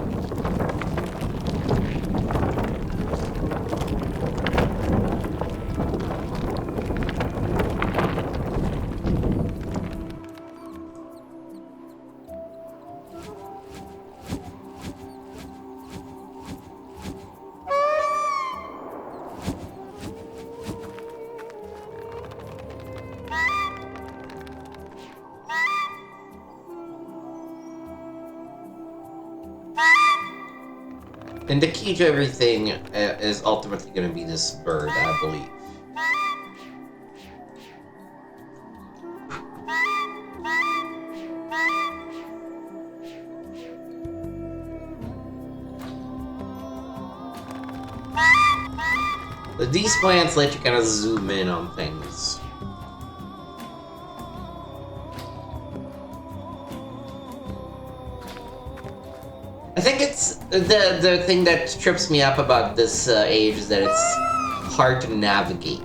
And the key to everything is ultimately going to be this bird, I believe. But these plants let you kind of zoom in on things. I think it's the thing that trips me up about this age is that it's hard to navigate.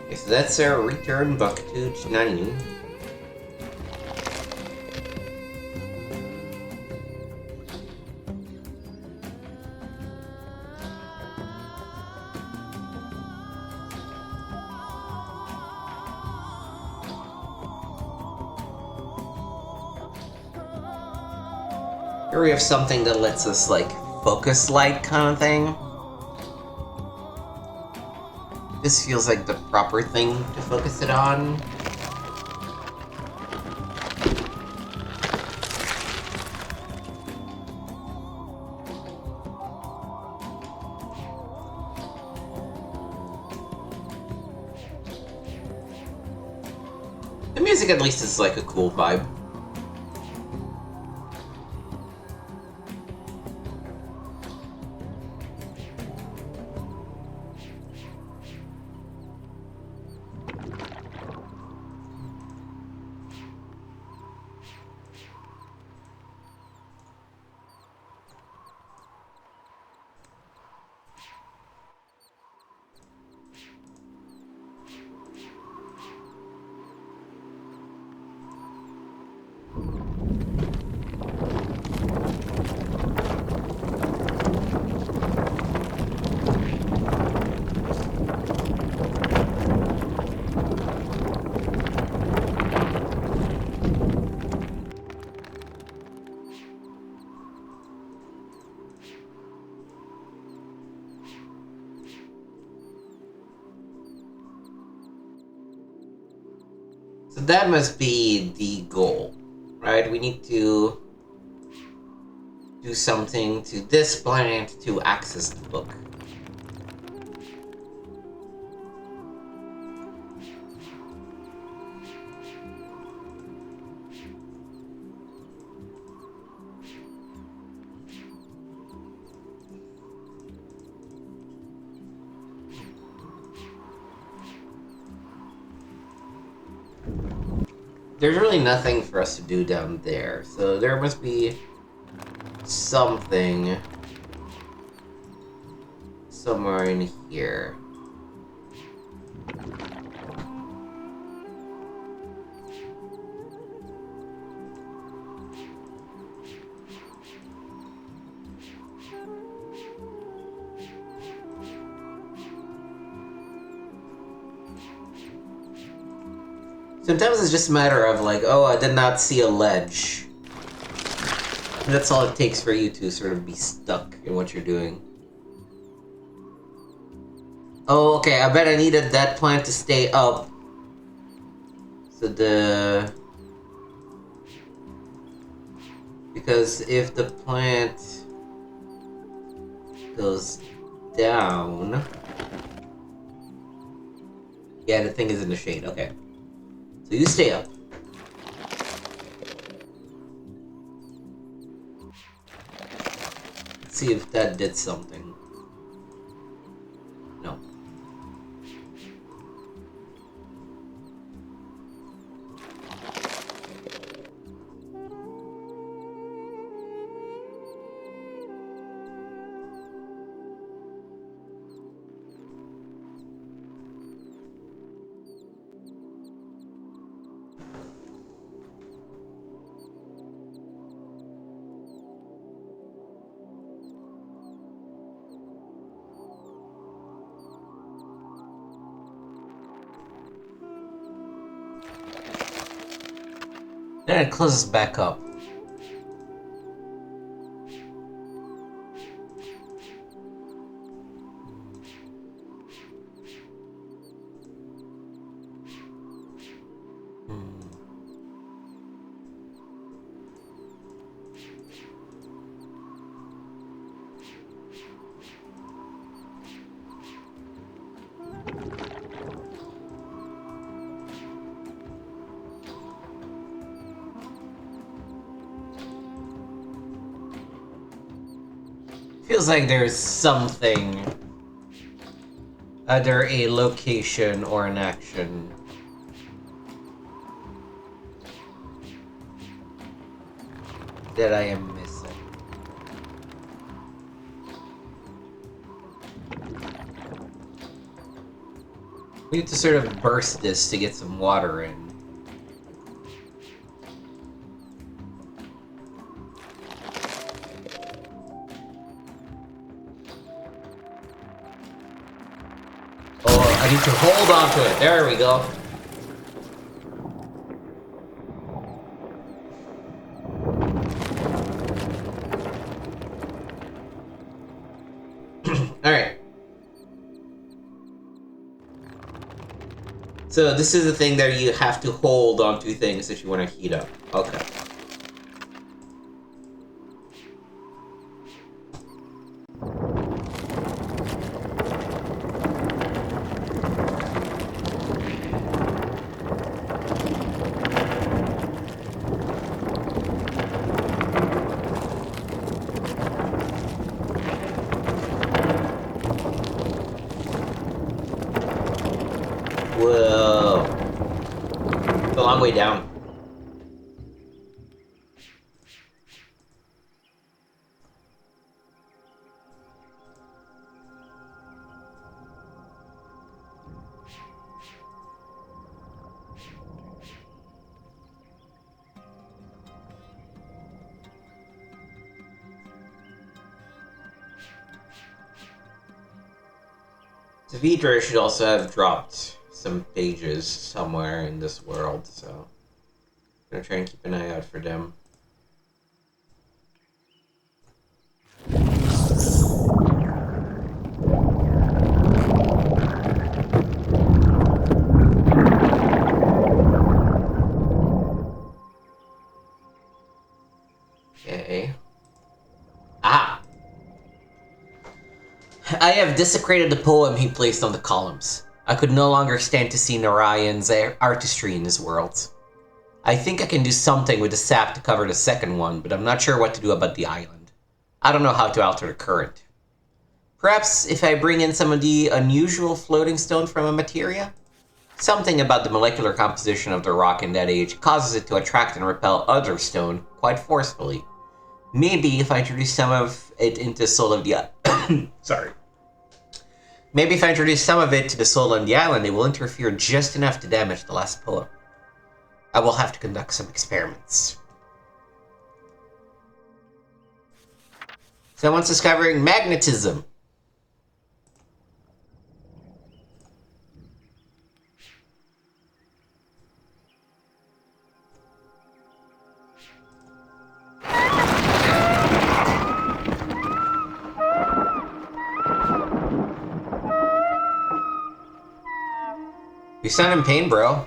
Okay, so that's our return back to Nani. Here we have something that lets us, like, focus light kind of thing. This feels like the proper thing to focus it on. The music at least is like a cool vibe. So that must be the goal, right? We need to do something to this planet to access the book. there's really nothing for us to do down there, so there must be something somewhere in here. Sometimes it's just a matter of like, oh, I did not see a ledge. And that's all it takes for you to sort of be stuck in what you're doing. Oh, okay, I bet I needed that plant to stay up. So because if the plant goes down... Yeah, the thing is in the shade, okay. So you stay up. Let's see if that did something. No. Then it closes back up. Feels like there's something, either a location or an action, that I am missing. We have to sort of burst this to get some water in. I need to hold on to it. There we go. Alright. So this is the thing that you have to hold onto things if you want to heat up. Okay. Whoa. It's a long way down. Vidra should also have dropped some pages somewhere in this world, so I'm gonna try and keep an eye out for them. Okay. Ah! I have desecrated the poem he placed on the columns. I could no longer stand to see Narayan's artistry in his world. I think I can do something with the sap to cover the second one, but I'm not sure what to do about the island. I don't know how to alter the current. Perhaps if I bring in some of the unusual floating stone from Amateria? Something about the molecular composition of the rock in that age causes it to attract and repel other stone quite forcefully. Maybe if I introduce some of it into Soul of the sorry. Maybe if I introduce some of it to the soul on the island, it will interfere just enough to damage the last poem. I will have to conduct some experiments. Someone's discovering magnetism. You sound in pain, bro.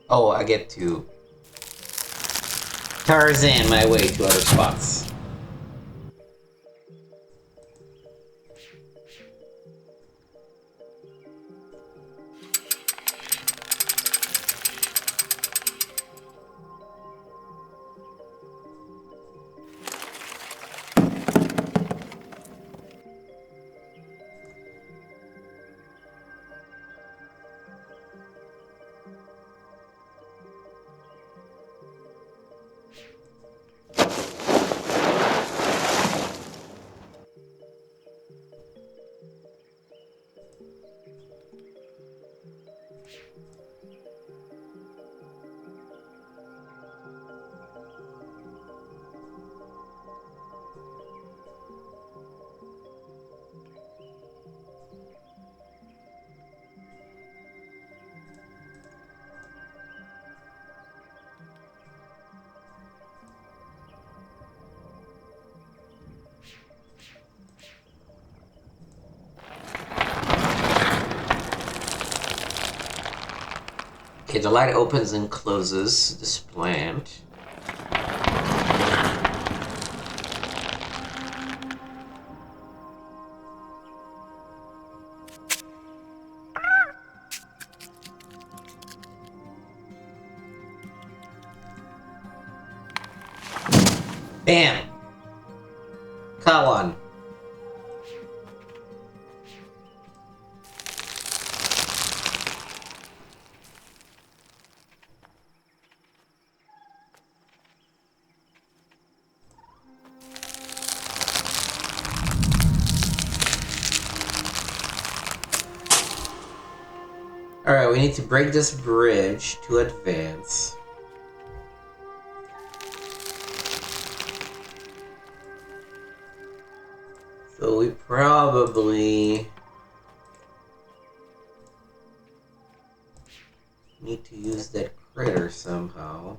Oh, I get to Tarzan my way to other spots. Okay, the light opens and closes this plant. Bam! Caught one. Alright, we need to break this bridge to advance. So we probably need to use that critter somehow.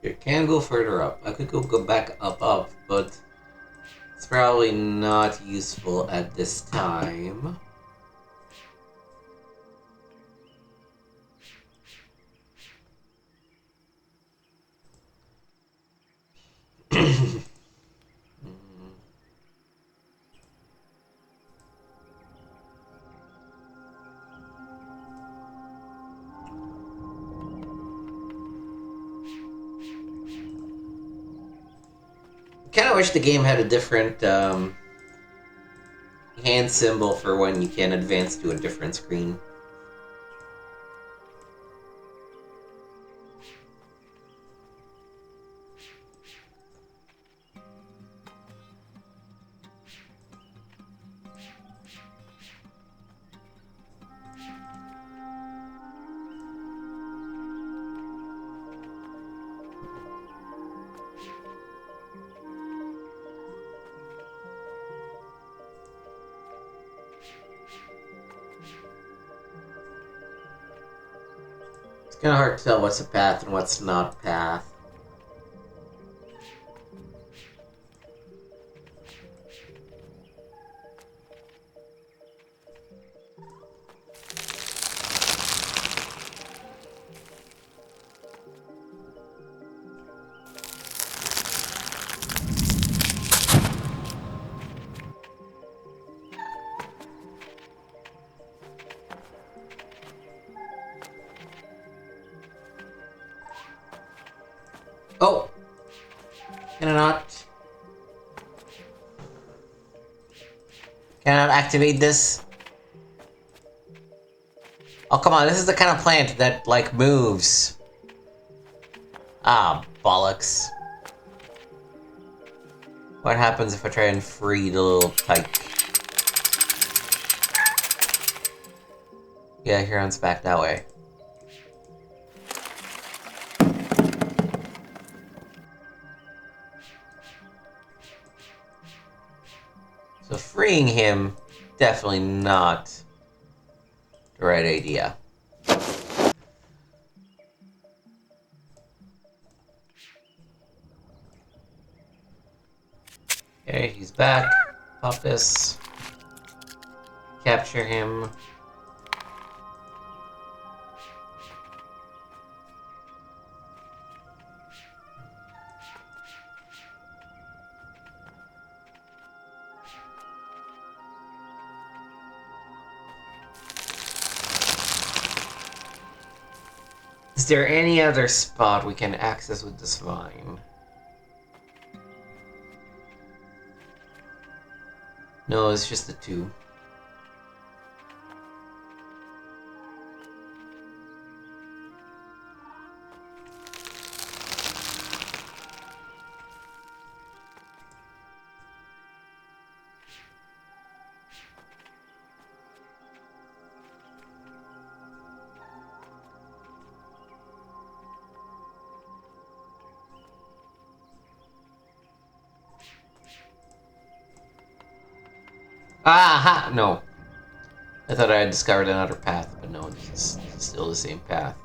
It can go further up. I could go back up, but it's probably not useful at this time. Kind of wish the game had a different hand symbol for when you can advance to a different screen. kind of hard to tell what's a path and what's not a path. Oh! Can I not? Can I not activate this? Oh, come on, this is the kind of plant that, like, moves. Ah, bollocks. What happens if I try and free the little tyke? Yeah, Huron's back that way. So freeing him, definitely not the right idea. Okay, he's back. Pop this. Capture him. Is there any other spot we can access with this vine? No, it's just the two. Aha! No. I thought I had discovered another path, but no, this is still the same path.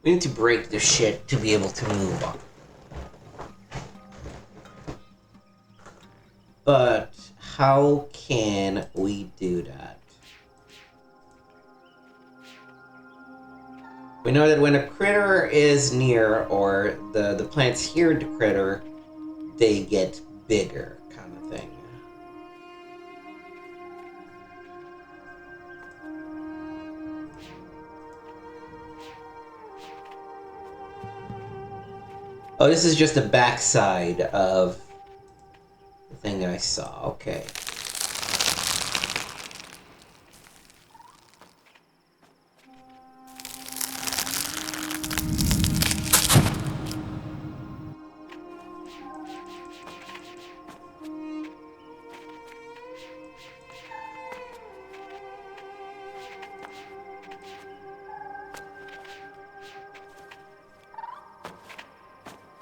We need to break this shit to be able to move on. But how can we do that? We know that when a critter is near, or the plants hear the critter, they get bigger, kind of thing. Oh, this is just the backside of the thing I saw. Okay.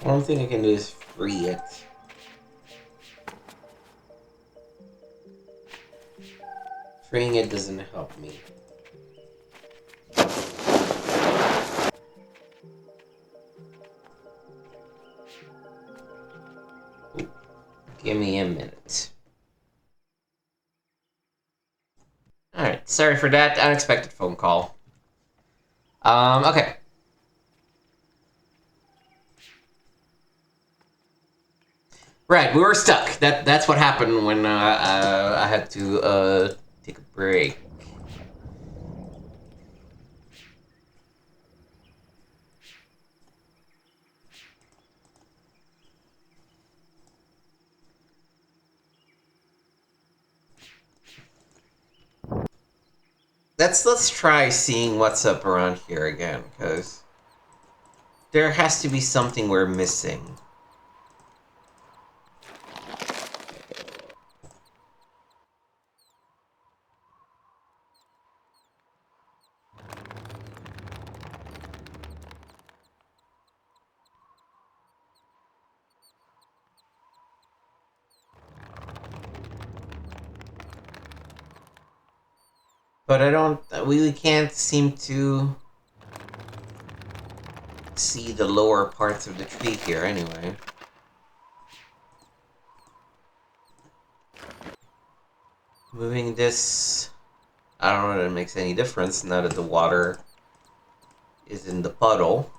One thing I can do is free it. Freeing it doesn't help me. Ooh. Give me a minute. Alright, sorry for that unexpected phone call. Okay. Right, we were stuck. That's what happened when I had to take a break. let's try seeing what's up around here again, because there has to be something we're missing. But we can't seem to see the lower parts of the tree here anyway. Moving this, I don't know that it makes any difference now that the water is in the puddle.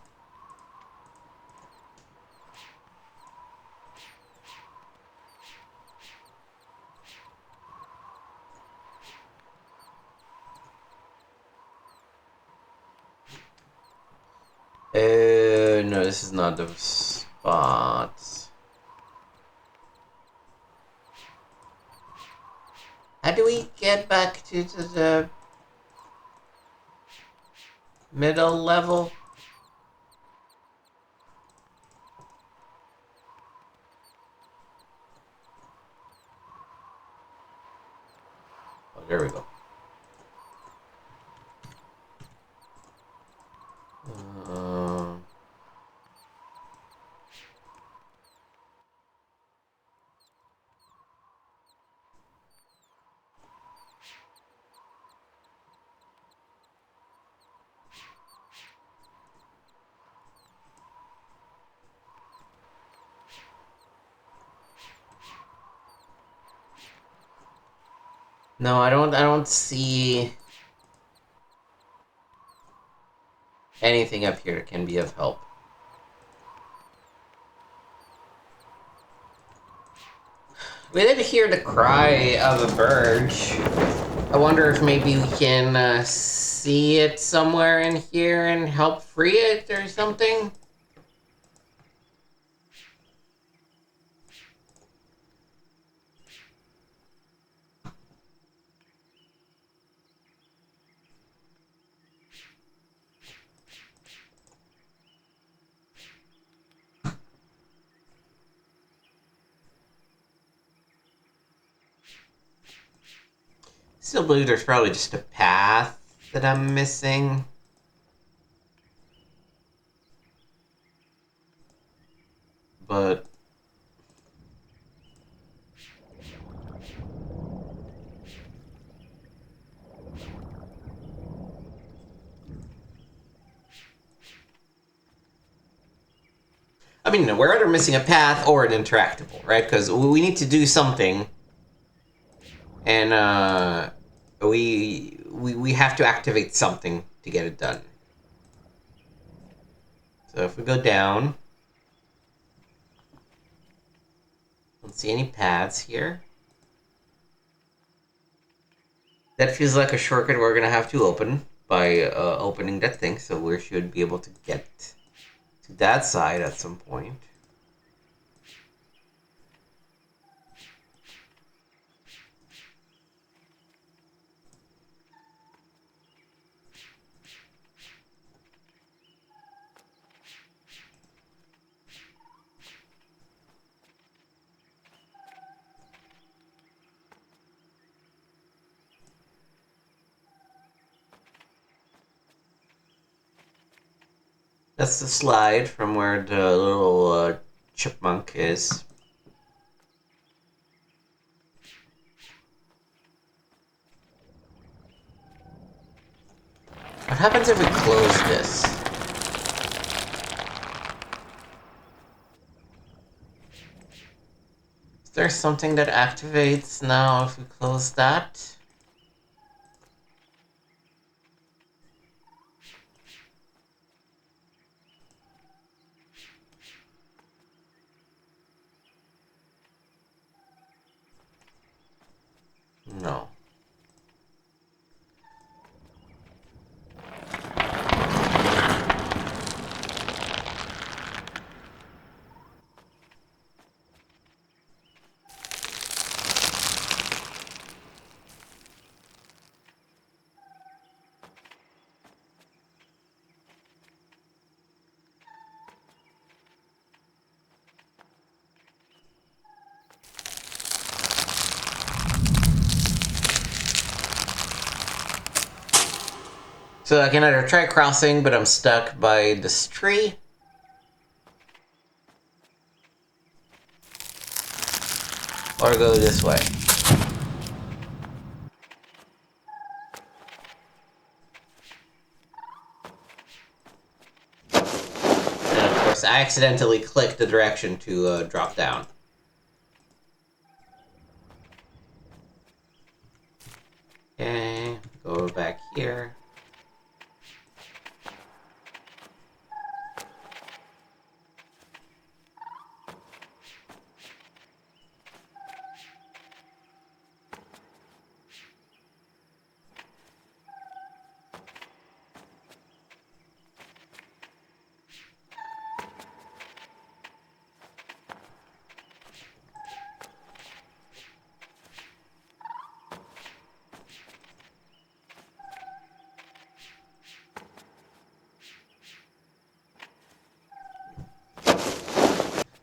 No, this is not the spot. How do we get back to the middle level? Oh, there we go. No, I don't see anything up here that can be of help. We did hear the cry of a bird. I wonder if maybe we can see it somewhere in here and help free it or something? Still believe there's probably just a path that I'm missing. But I mean, we're either missing a path or an interactable, right? Because we need to do something, and we have to activate something to get it done. So if we go down, don't see any paths here. That feels like a shortcut we're gonna have to open by opening that thing. So we should be able to get to that side at some point. That's the slide from where the little chipmunk is. What happens if we close this? Is there something that activates now if we close that? No. So I can either try crossing, but I'm stuck by this tree. Or go this way. And of course, I accidentally clicked the direction to drop down. Okay, go back here.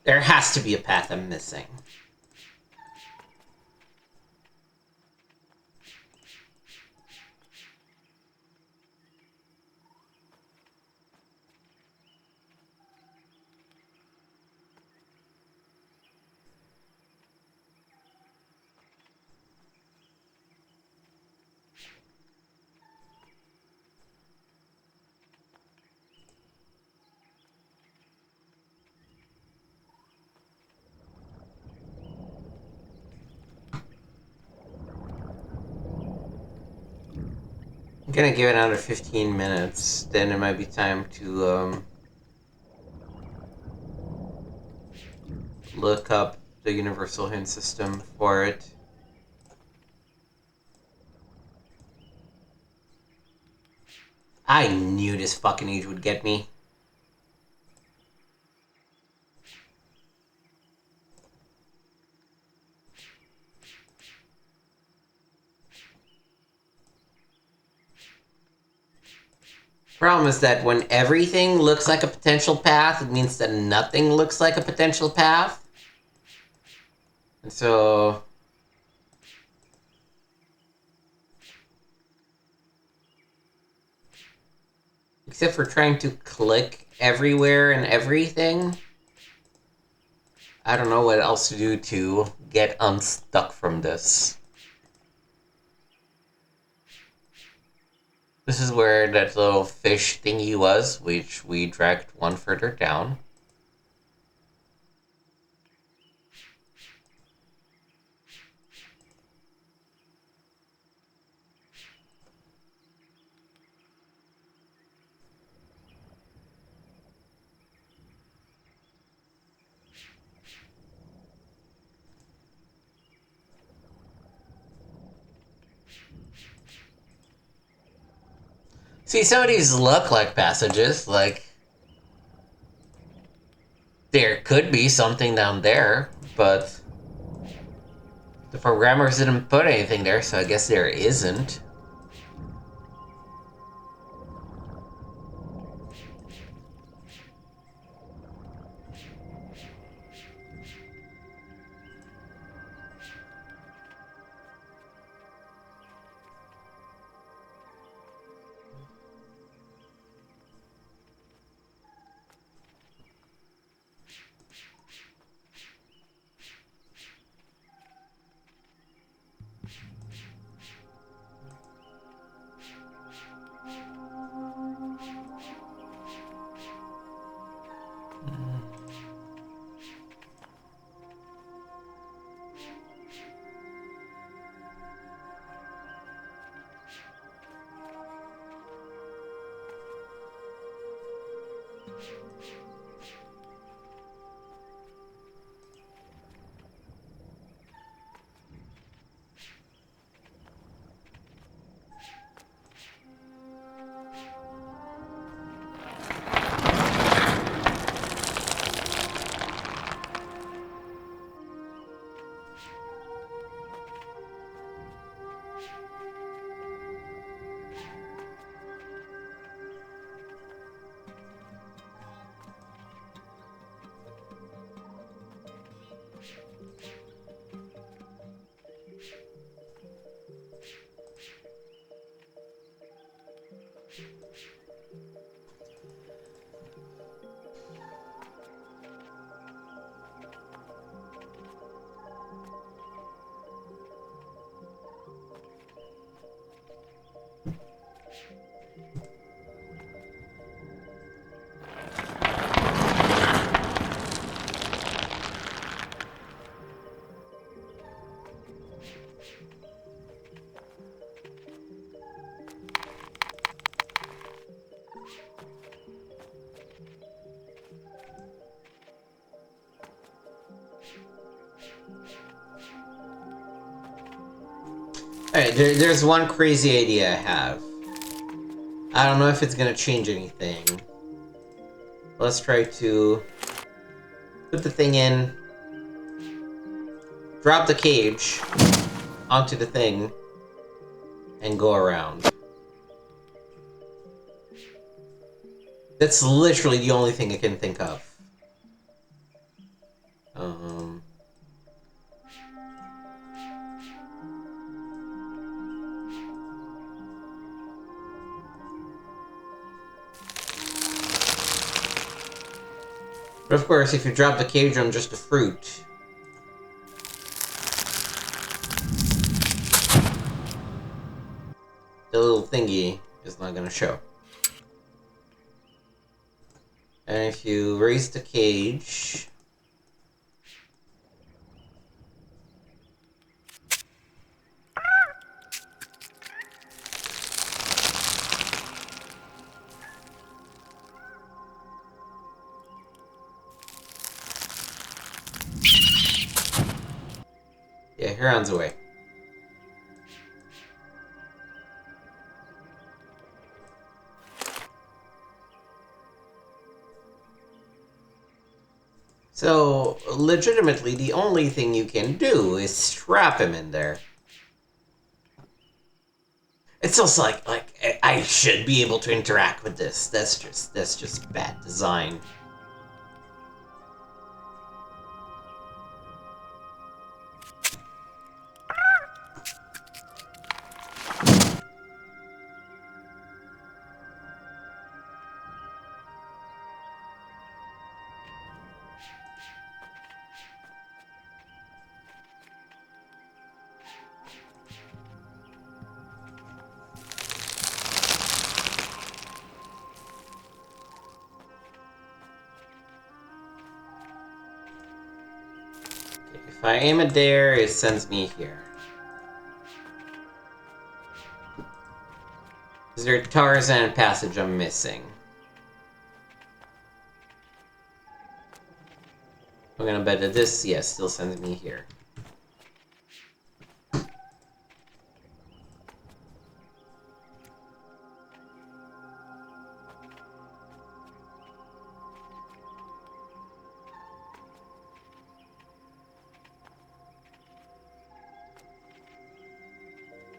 There has to be a path I'm missing. I'm gonna give it another 15 minutes, then it might be time to look up the universal hint system for it. I knew this fucking age would get me. Problem is that when everything looks like a potential path, it means that nothing looks like a potential path. And so... except for trying to click everywhere and everything, I don't know what else to do to get unstuck from this. This is where that little fish thingy was, which we dragged one further down. See, some of these look like passages, like... there could be something down there, but... the programmers didn't put anything there, so I guess there isn't. Alright, there's one crazy idea I have. I don't know if it's gonna change anything. Let's try to put the thing in, drop the cage onto the thing, and go around. That's literally the only thing I can think of. But of course, if you drop the cage on just a fruit, the little thingy is not gonna show. And if you raise the cage... Yeah, Huron's away. So, legitimately, the only thing you can do is strap him in there. It's also like I should be able to interact with this. That's just bad design. If I aim it there, it sends me here. Is there a Tarzan passage I'm missing? I'm gonna bet that this, yes, still sends me here.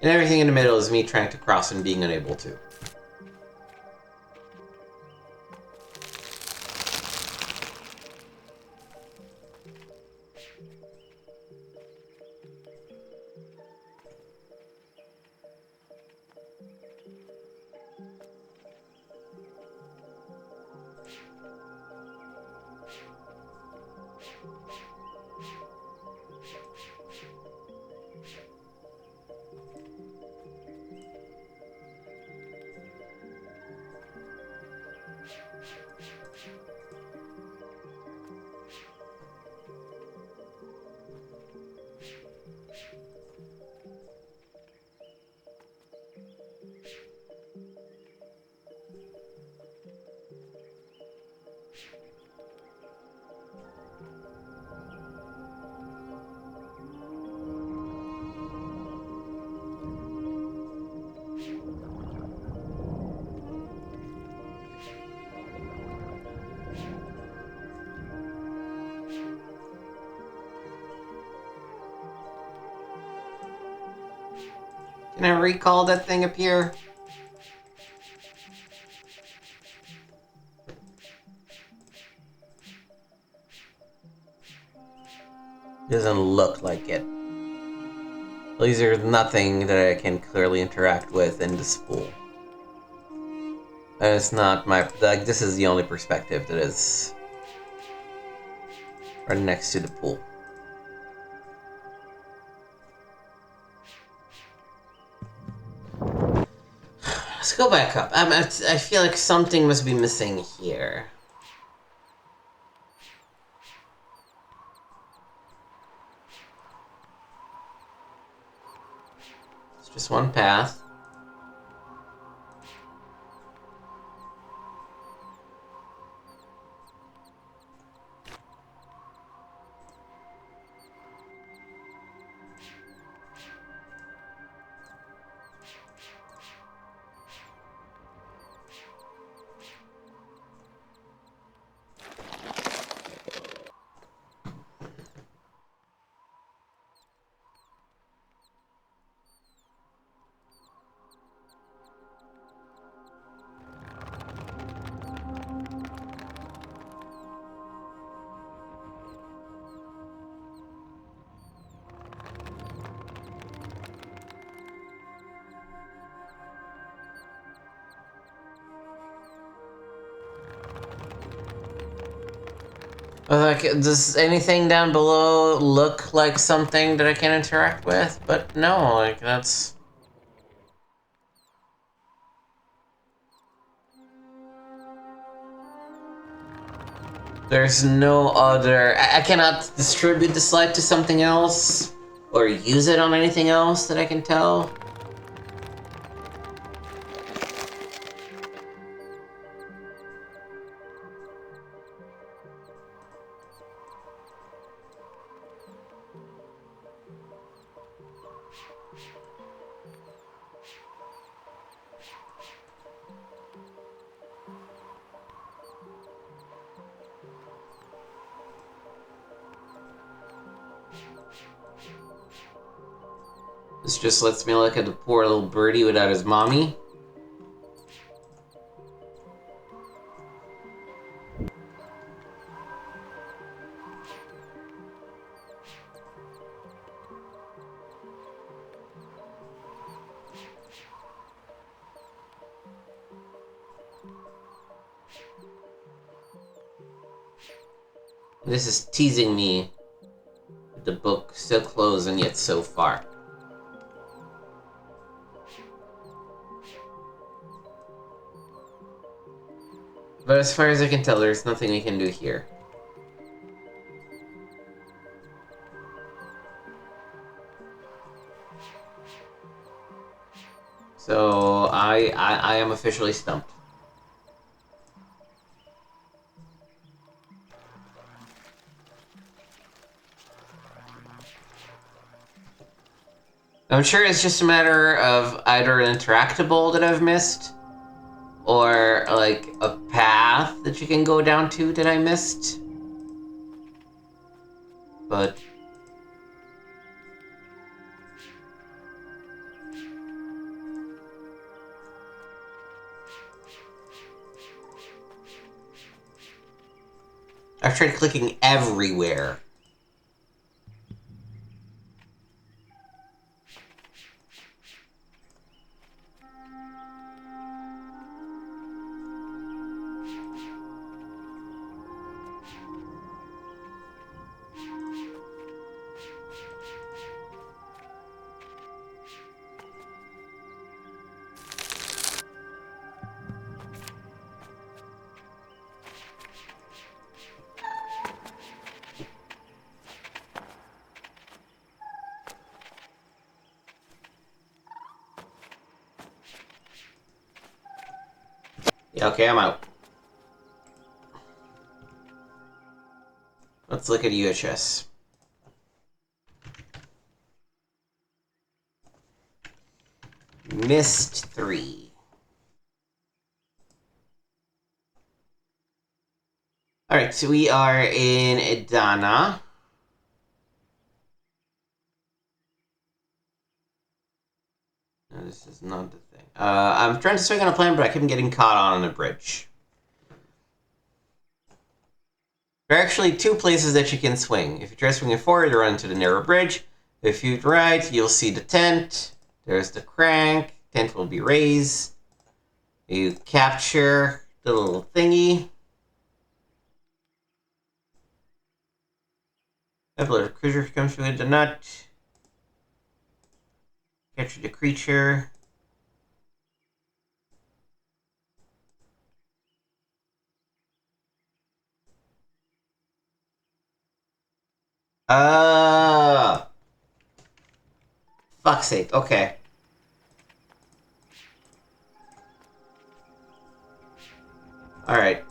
And everything in the middle is me trying to cross and being unable to. Can I recall that thing up here? Doesn't look like it. At least there's nothing that I can clearly interact with in this pool. And it's not my... like, this is the only perspective that is right next to the pool. Let's go back up. I feel like something must be missing here. It's just one path. Like, does anything down below look like something that I can interact with? But no, like, that's... There's no other... I cannot distribute this light to something else? Or use it on anything else that I can tell? This just lets me look at the poor little birdie without his mommy. This is teasing me. The book so close and yet so far. But as far as I can tell, there's nothing we can do here. So I am officially stumped. I'm sure it's just a matter of either an interactable that I've missed, or like a path that you can go down to that I missed. But I've tried clicking everywhere. Yeah, okay, I'm out. Let's look at UHS. Myst 3. Alright, so we are in Edanna. No, this is not the thing. I'm trying to swing on a plane, but I keep getting caught on a bridge. There are actually two places that you can swing. If you try swinging forward, you run into the narrow bridge. If you right, you'll see the tent. There's the crank. Tent will be raised. You capture the little thingy. A creature comes with the nut. Capture the creature. Fuck's sake, okay. Alright.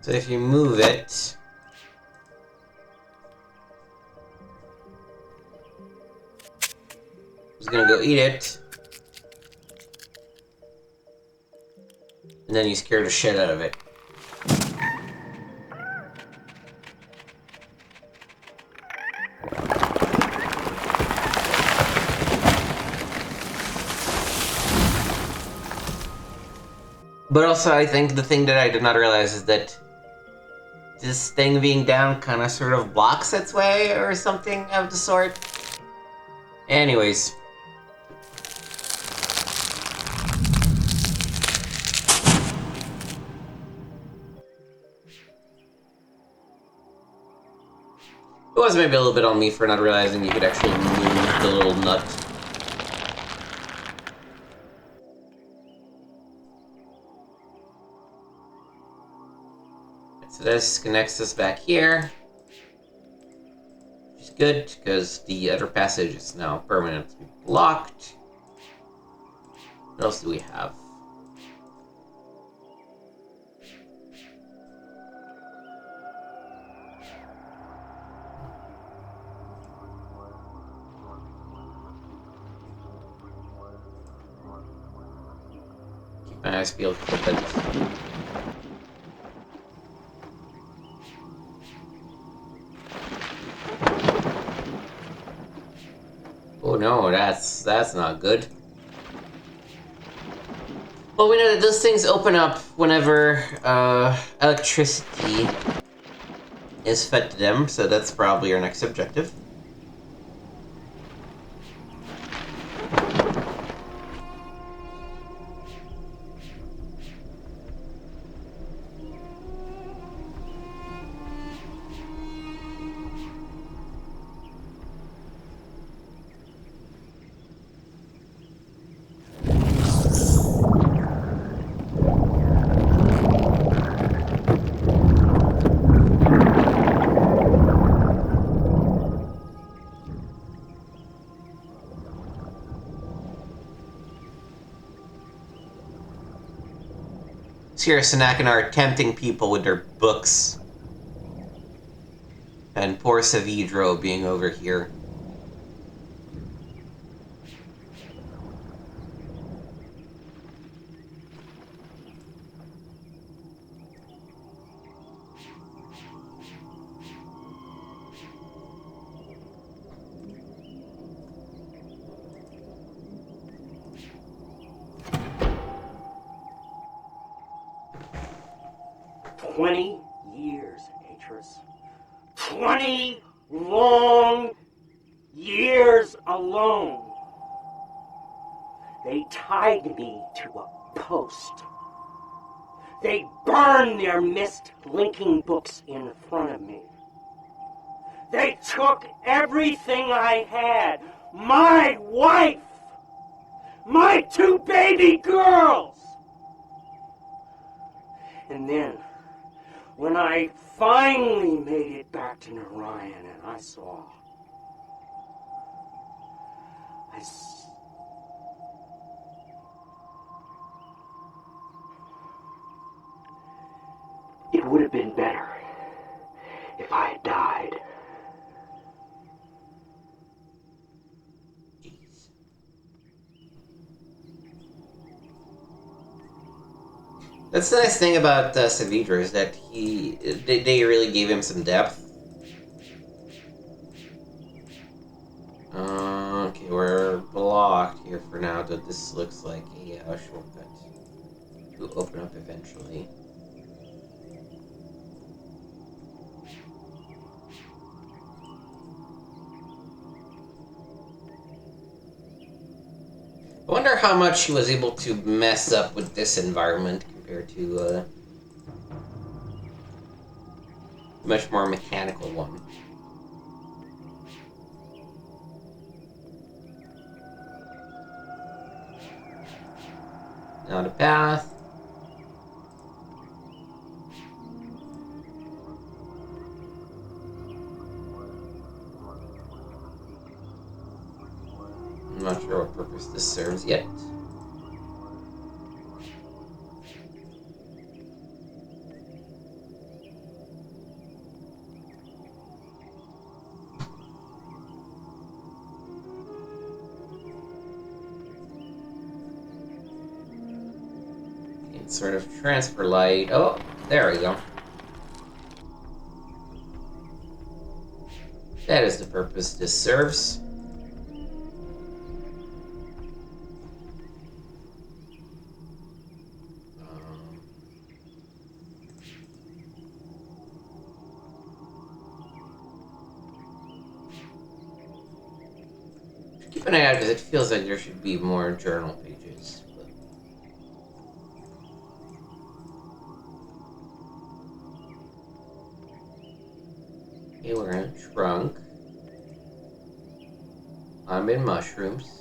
So if you move it... It's gonna go eat it. And then you scare the shit out of it. But also, I think the thing that I did not realize is that this thing being down kind of sort of blocks its way or something of the sort. Anyways. It was maybe a little bit on me for not realizing you could actually move the little nut. So this connects us back here. Which is good, because the other passage is now permanently blocked. What else do we have? Keep my eyes peeled for that. Oh no, that's not good. Well, we know that those things open up whenever electricity is fed to them, so that's probably our next objective. Sirrus and Achenar tempting people with their books. And poor Savidro being over here. Years, Atrus. 20 long years alone. They tied me to a post. They burned their Myst linking books in front of me. They took everything I had. My wife. My 2 baby girls. And then, when I finally made it back to Narayan and I saw... It would have been better if I had died. That's the nice thing about Savidra is that they really gave him some depth. Okay, we're blocked here for now, though this looks like a shortcut to open up eventually. I wonder how much he was able to mess up with this environment compared to a much more mechanical one. Now the path. I'm not sure what purpose this serves yet. It's sort of transfer light. Oh, there we go. That is the purpose this serves. Keep an eye out because it feels like there should be more journal pages. But... Okay, we're in a trunk. I'm in mushrooms.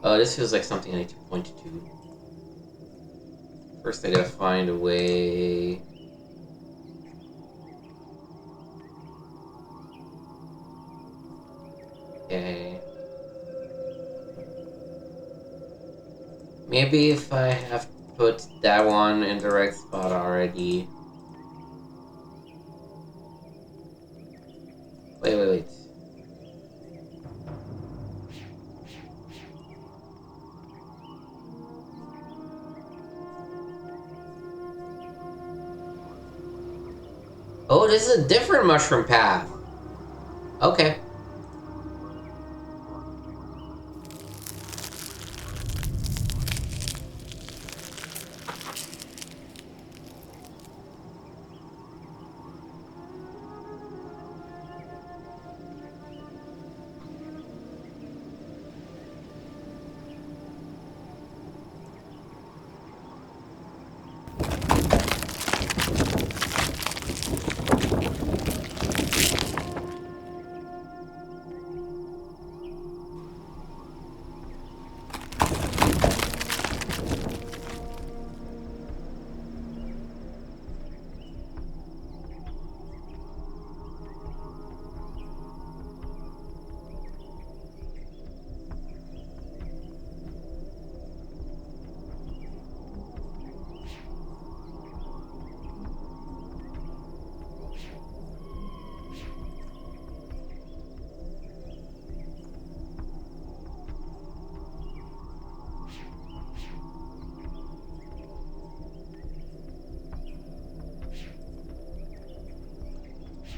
Oh, this feels like something I need to point to. First, I gotta find a way. Okay. Maybe if I have put that one in the right spot already. Wait. Oh, this is a different mushroom path. Okay.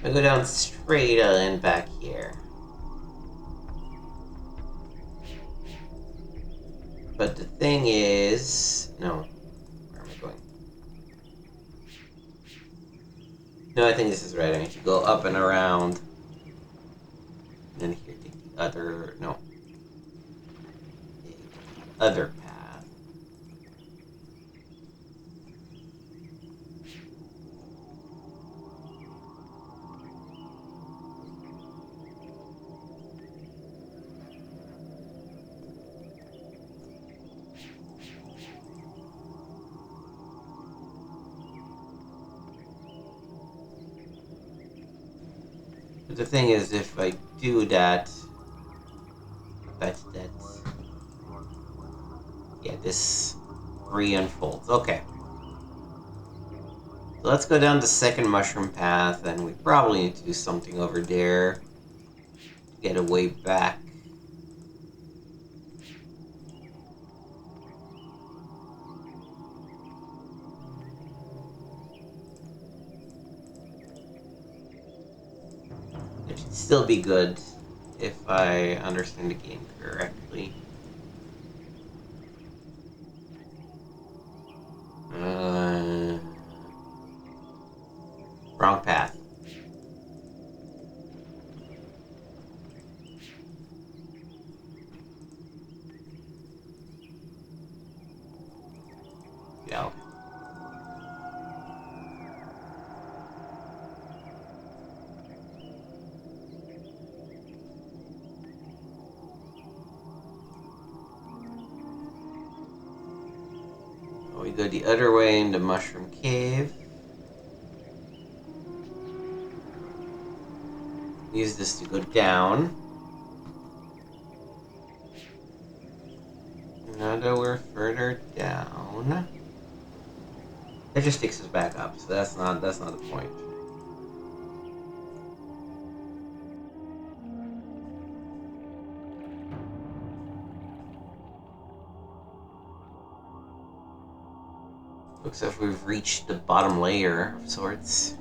I go down straight and back here. But the thing is... No. Where am I going? No, I think this is right. I need to go up and around. And then here, take the other... No. The other path. The thing is, if I do that, yeah, this re-unfolds. Okay. So let's go down the second mushroom path, and we probably need to do something over there to get a way back. It should still be good if I understand the game correctly. Wrong path. Yeah, okay. We go the other way in the mushroom cave. Use this to go down. Now that we're further down, it just takes us back up. So that's not the point. Looks like we've reached the bottom layer of sorts.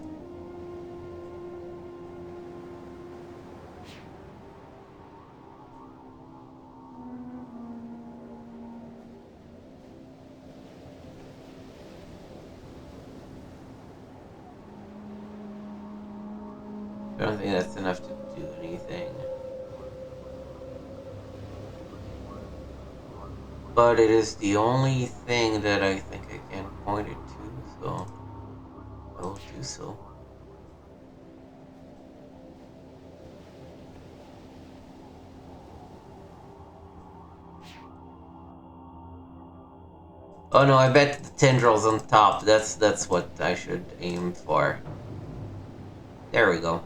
I don't think that's enough to do anything. But it is the only thing that I think I can point it to, so I will do so. Oh no, I bet the tendrils on top. That's what I should aim for. There we go.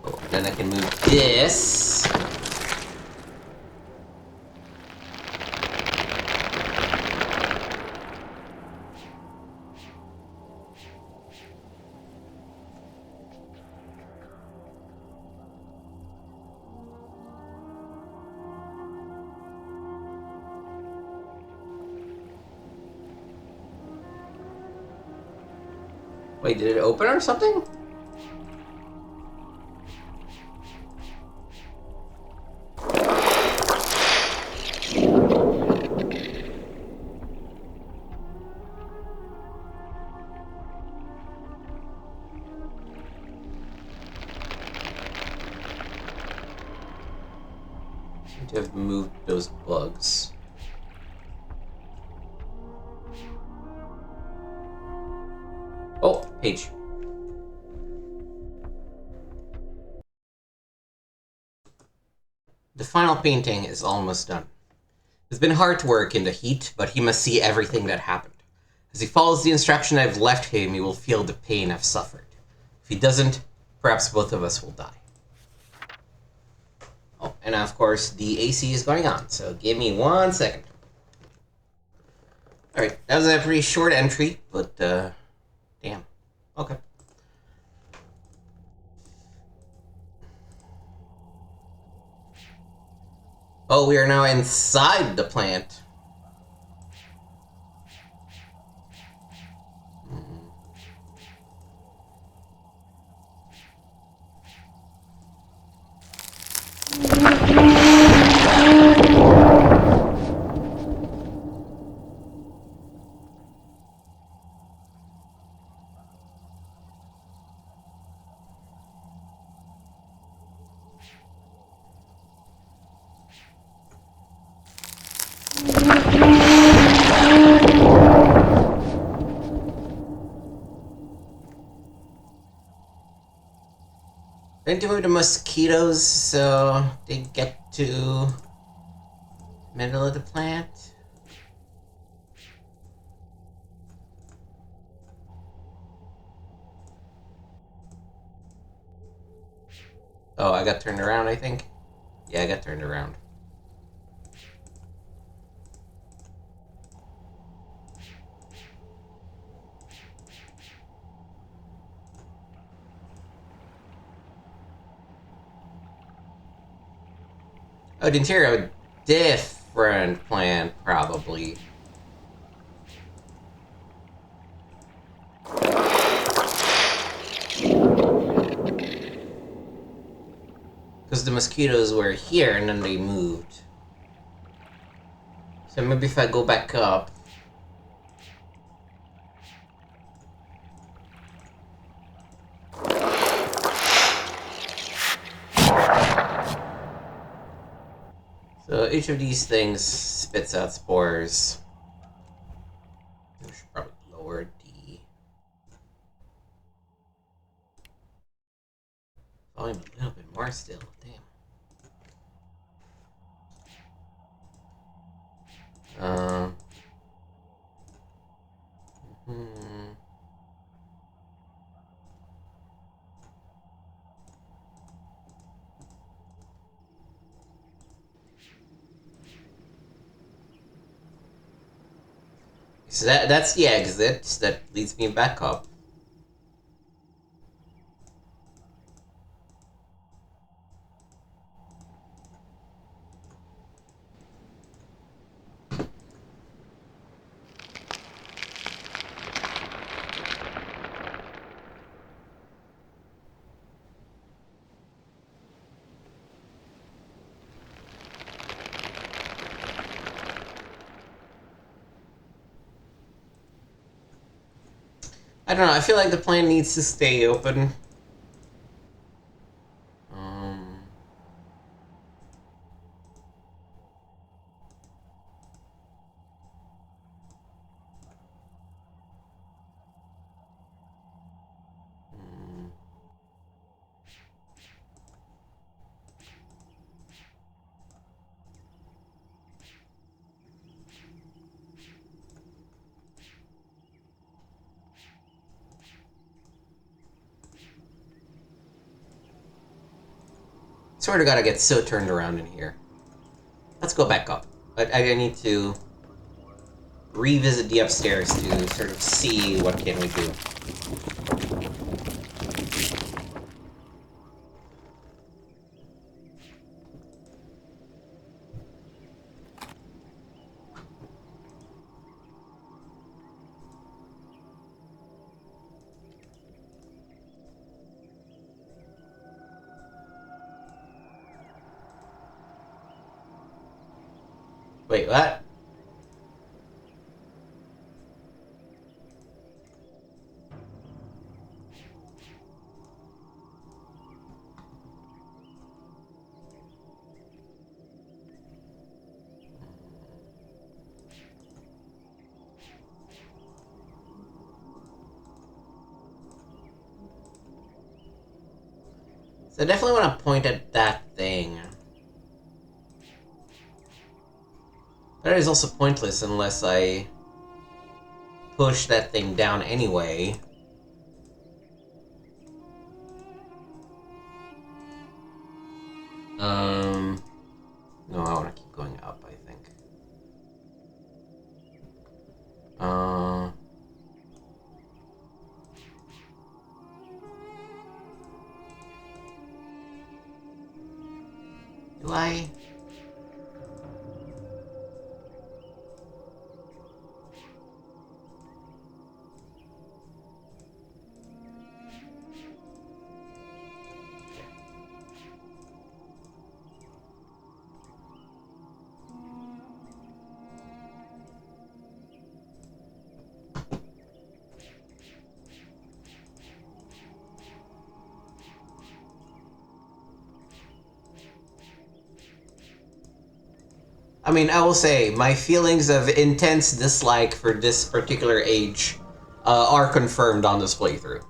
Oh, then I can move this. Wait, did it open or something? Seem to have moved those bugs. Oh, page. The final painting is almost done. It's been hard work in the heat, but he must see everything that happened. As he follows the instruction I've left him, he will feel the pain I've suffered. If he doesn't, perhaps both of us will die. Oh, and of course, the AC is going on, so give me 1 second. Alright, that was a pretty short entry, but, damn. Okay. Oh, we are now inside the plant. Then to move the mosquitoes so they get to middle of the plant. Oh, I got turned around, I think. Yeah, I got turned around. Oh, the interior of a different plant, probably. Because the mosquitoes were here and then they moved. So maybe if I go back up. So each of these things spits out spores. I should probably lower the volume a little bit more still. Damn. So that's the exit that leads me back up. I don't know, I feel like the plan needs to stay open. Sort of gotta get so turned around in here. Let's go back up. I need to revisit the upstairs to sort of see what can we do. Wait, what? So I definitely want to point at that thing. That is also pointless unless I push that thing down anyway. No, I want to keep going up, I think. Do I? I mean, I will say, my feelings of intense dislike for this particular age are confirmed on this playthrough.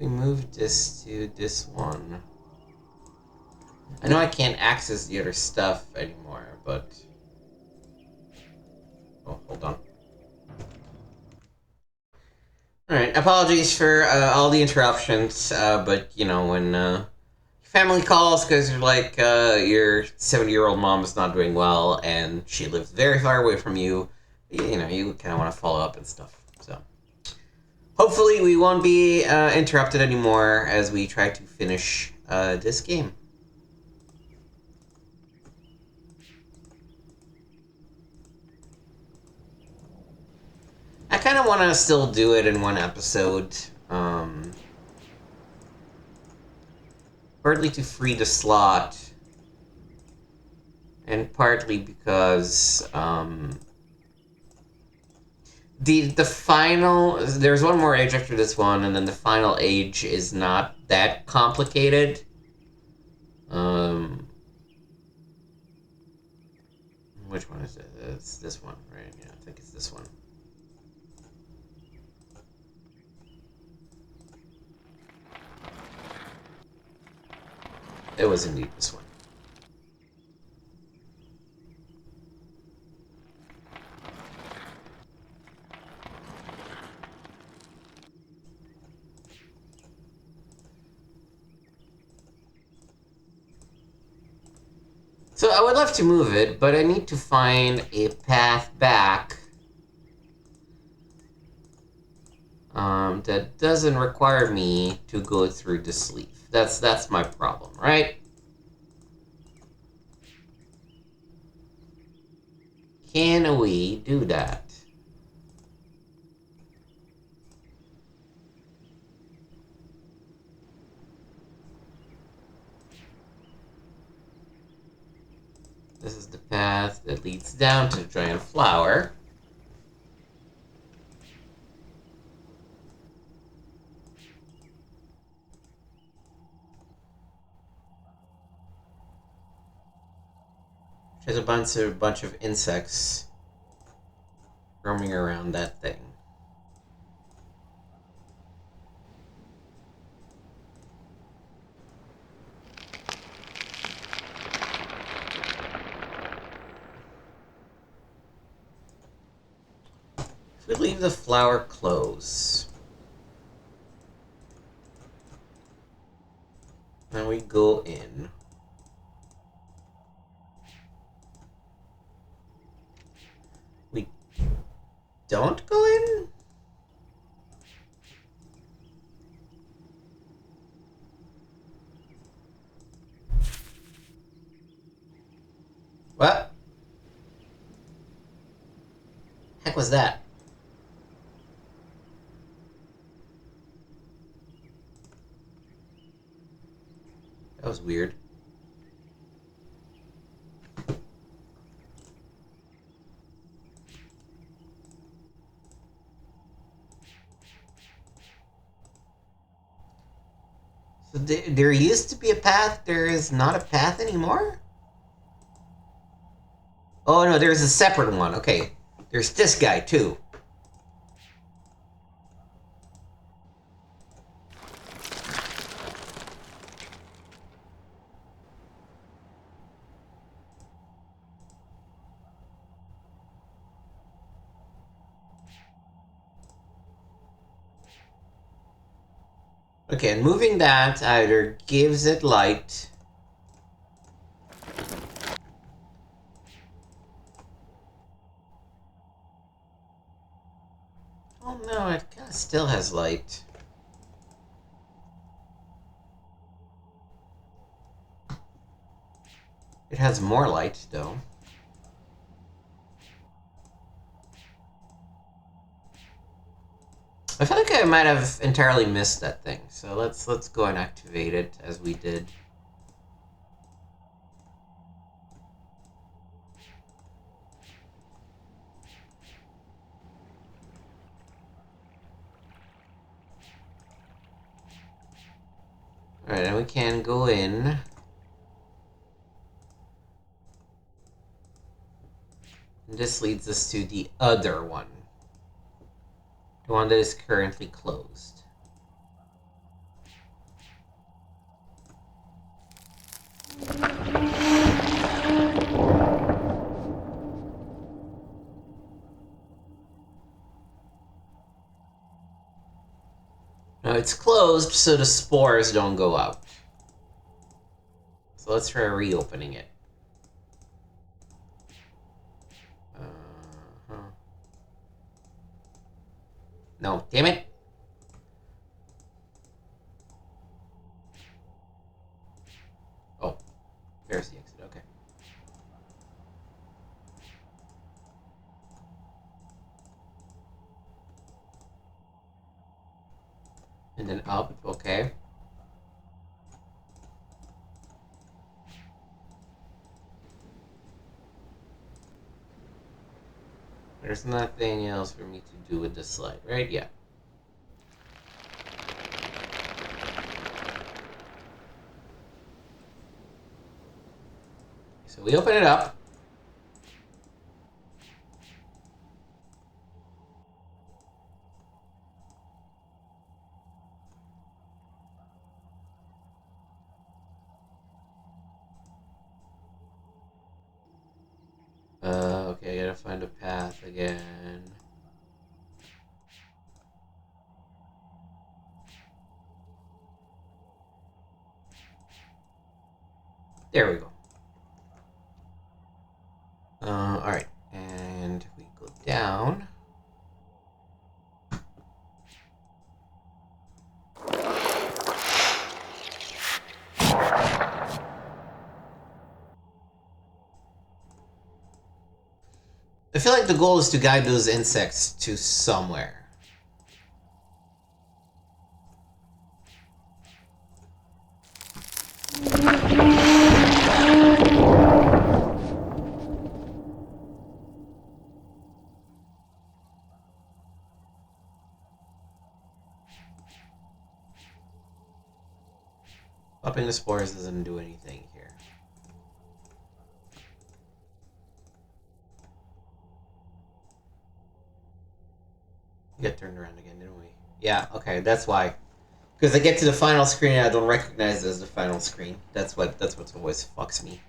We moved this to this one. I know I can't access the other stuff anymore, but... Oh, hold on. Alright, apologies for all the interruptions, but, you know, when family calls because you're like, your 70-year-old mom is not doing well and she lives very far away from you, you know, you kind of want to follow up and stuff, so. Hopefully we won't be interrupted anymore as we try to finish this game. I kind of want to still do it in one episode. Partly to free the slot. And partly because the final... There's one more age after this one, and then the final age is not that complicated. Which one is it? It's this one, right? Yeah, I think it's this one. It was indeed this one. So I would love to move it, but I need to find a path back that doesn't require me to go through the sleeve. That's my problem, right? Can we do that? path that leads down to the giant flower. There's a bunch of insects roaming around that thing. If we leave the flower close, and we go in. We don't go in? What? Heck was that? That was weird. So there used to be a path, there is not a path anymore? Oh no, there's a separate one, okay. There's this guy too. Okay, and moving that either gives it light. Oh no, it kinda still has light. It has more light, though. I feel like I might have entirely missed that thing, so let's go and activate it as we did. Alright, and we can go in. And this leads us to the other one. The one that is currently closed. Now it's closed so the spores don't go out. So let's try reopening it. No, damn it. Oh, there's the exit, okay. And then up, okay. There's nothing else for me to do with this slide, right? Yeah. So we open it up. Okay, I gotta find a path again. There we go. Alright, and we go down. I feel like the goal is to guide those insects to somewhere. Popping the spores doesn't do anything here. We got turned around again, didn't we? Yeah, okay, that's why. Because I get to the final screen and I don't recognize it as the final screen. That's what always fucks me.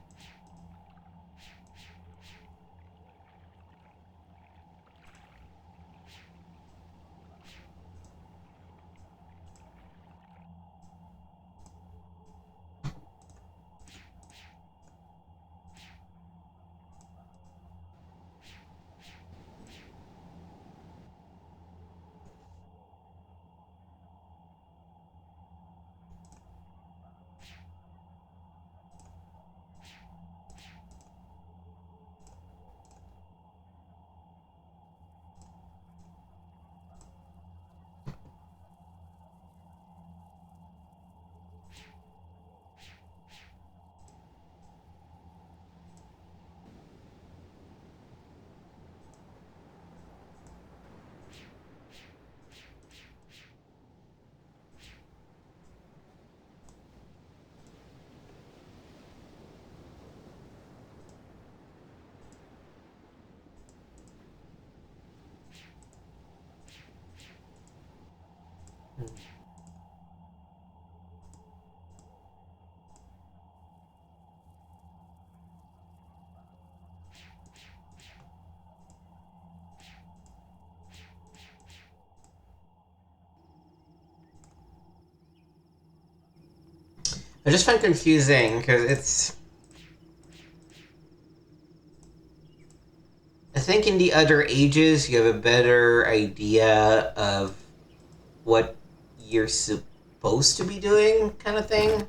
I just find confusing because it's... I think in the other ages you have a better idea of what you're supposed to be doing, kind of thing.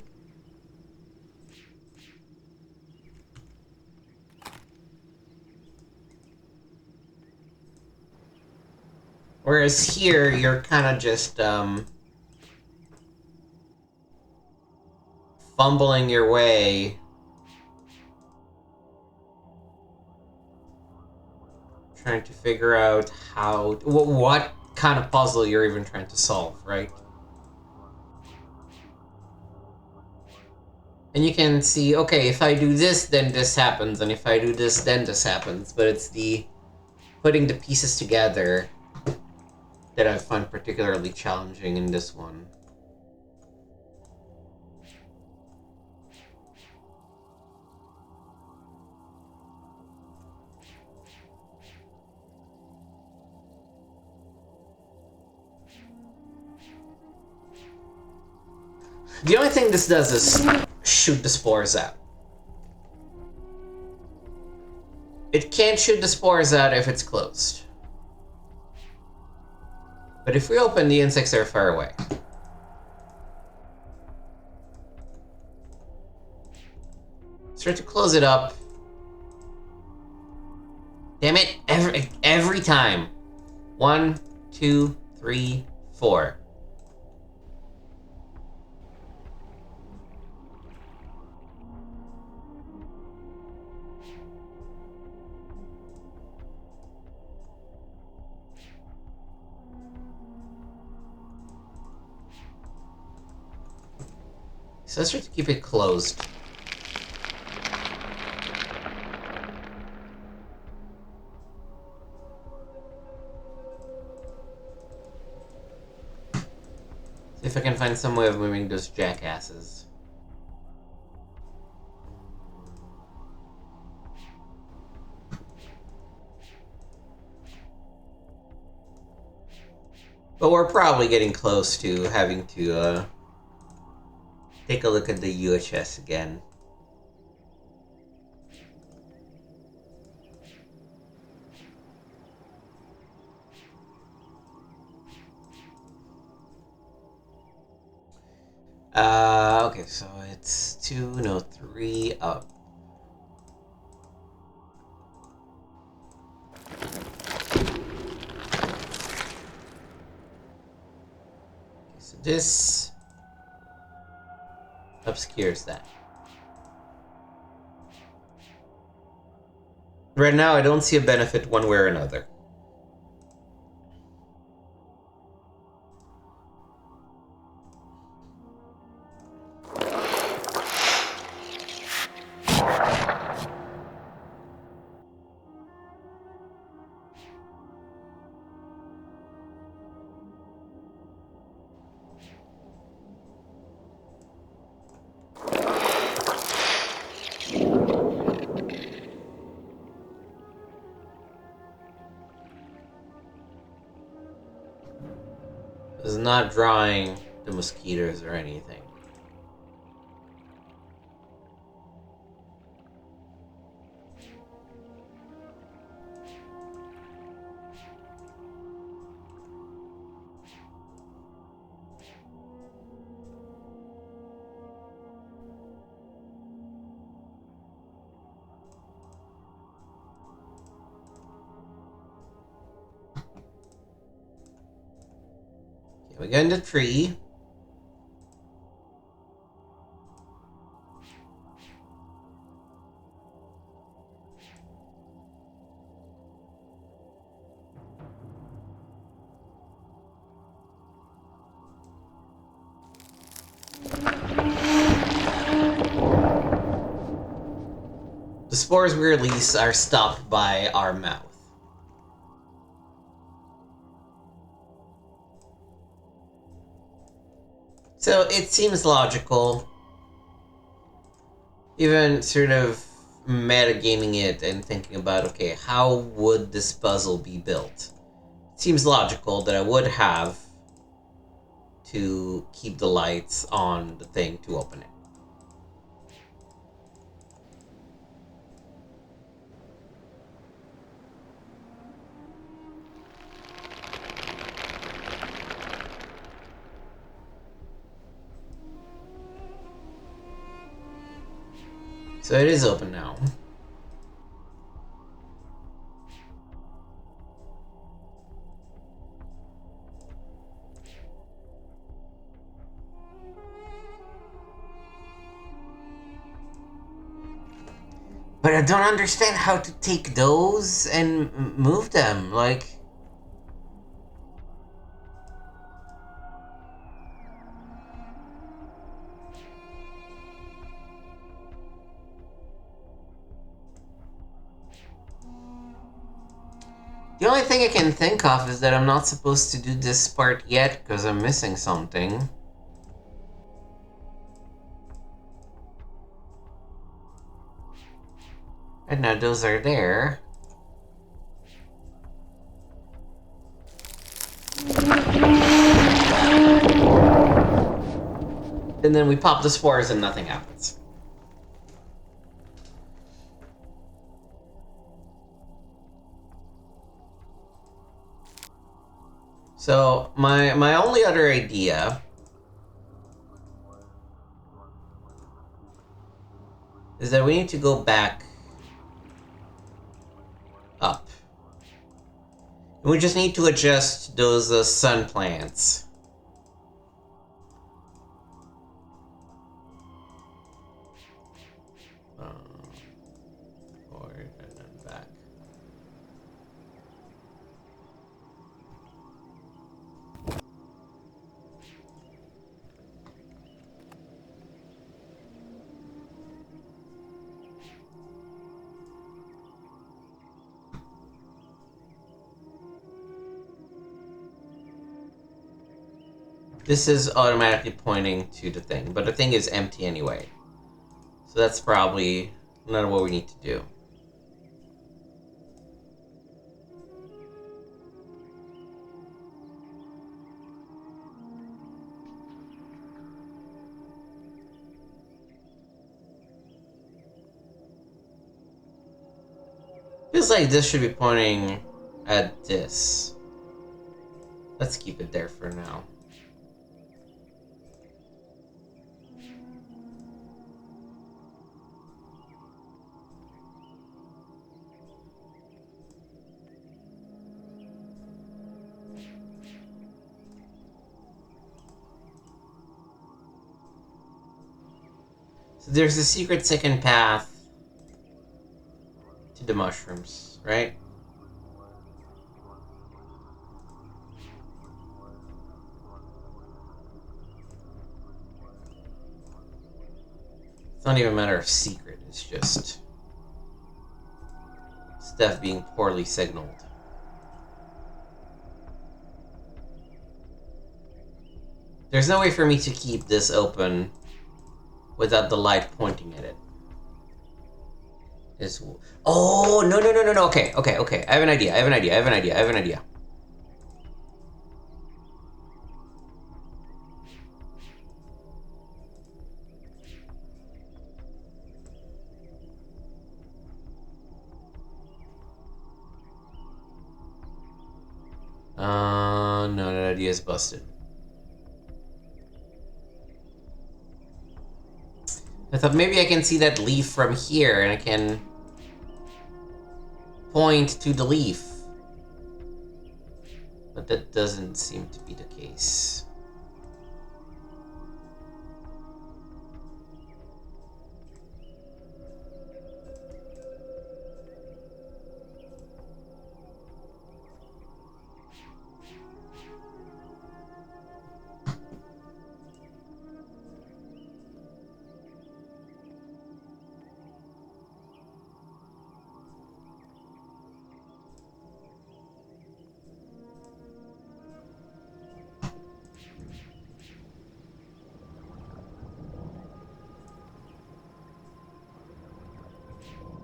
Whereas here, you're kind of just, fumbling your way. Trying to figure out how... what kind of puzzle you're even trying to solve, right? And you can see, okay, if I do this, then this happens, and if I do this, then this happens. But it's the putting the pieces together that I find particularly challenging in this one. The only thing this does is shoot the spores out. It can't shoot the spores out if it's closed. But if we open, the insects are far away. Start to close it up. Damn it, every time. 1, 2, 3, 4. So let's try to keep it closed. See if I can find some way of moving those jackasses. But we're probably getting close to having to, take a look at the UHS again. Okay, so it's 3 up. Okay, so this obscures that. Right now, I don't see a benefit one way or another. It's not drawing the mosquitoes or anything. We go in the tree. The spores we release are stopped by our mouth. So it seems logical, even sort of metagaming it and thinking about, okay, how would this puzzle be built? It seems logical that I would have to keep the lights on the thing to open it. So it is open now. But I don't understand how to take those and move them, like... The only thing I can think of is that I'm not supposed to do this part yet because I'm missing something. And now those are there. And then we pop the spores and nothing happens. So, my only other idea is that we need to go back up. And we just need to adjust those sun plants. Forward and then back. This is automatically pointing to the thing, but the thing is empty anyway. So that's probably not what we need to do. Feels like this should be pointing at this. Let's keep it there for now. So there's a secret second path to the mushrooms, right? It's not even a matter of secret, it's just stuff being poorly signaled. There's no way for me to keep this open without the light pointing at it. Oh, no. Okay. I have an idea. No, that idea is busted. I thought maybe I can see that leaf from here and I can point to the leaf. But that doesn't seem to be the case.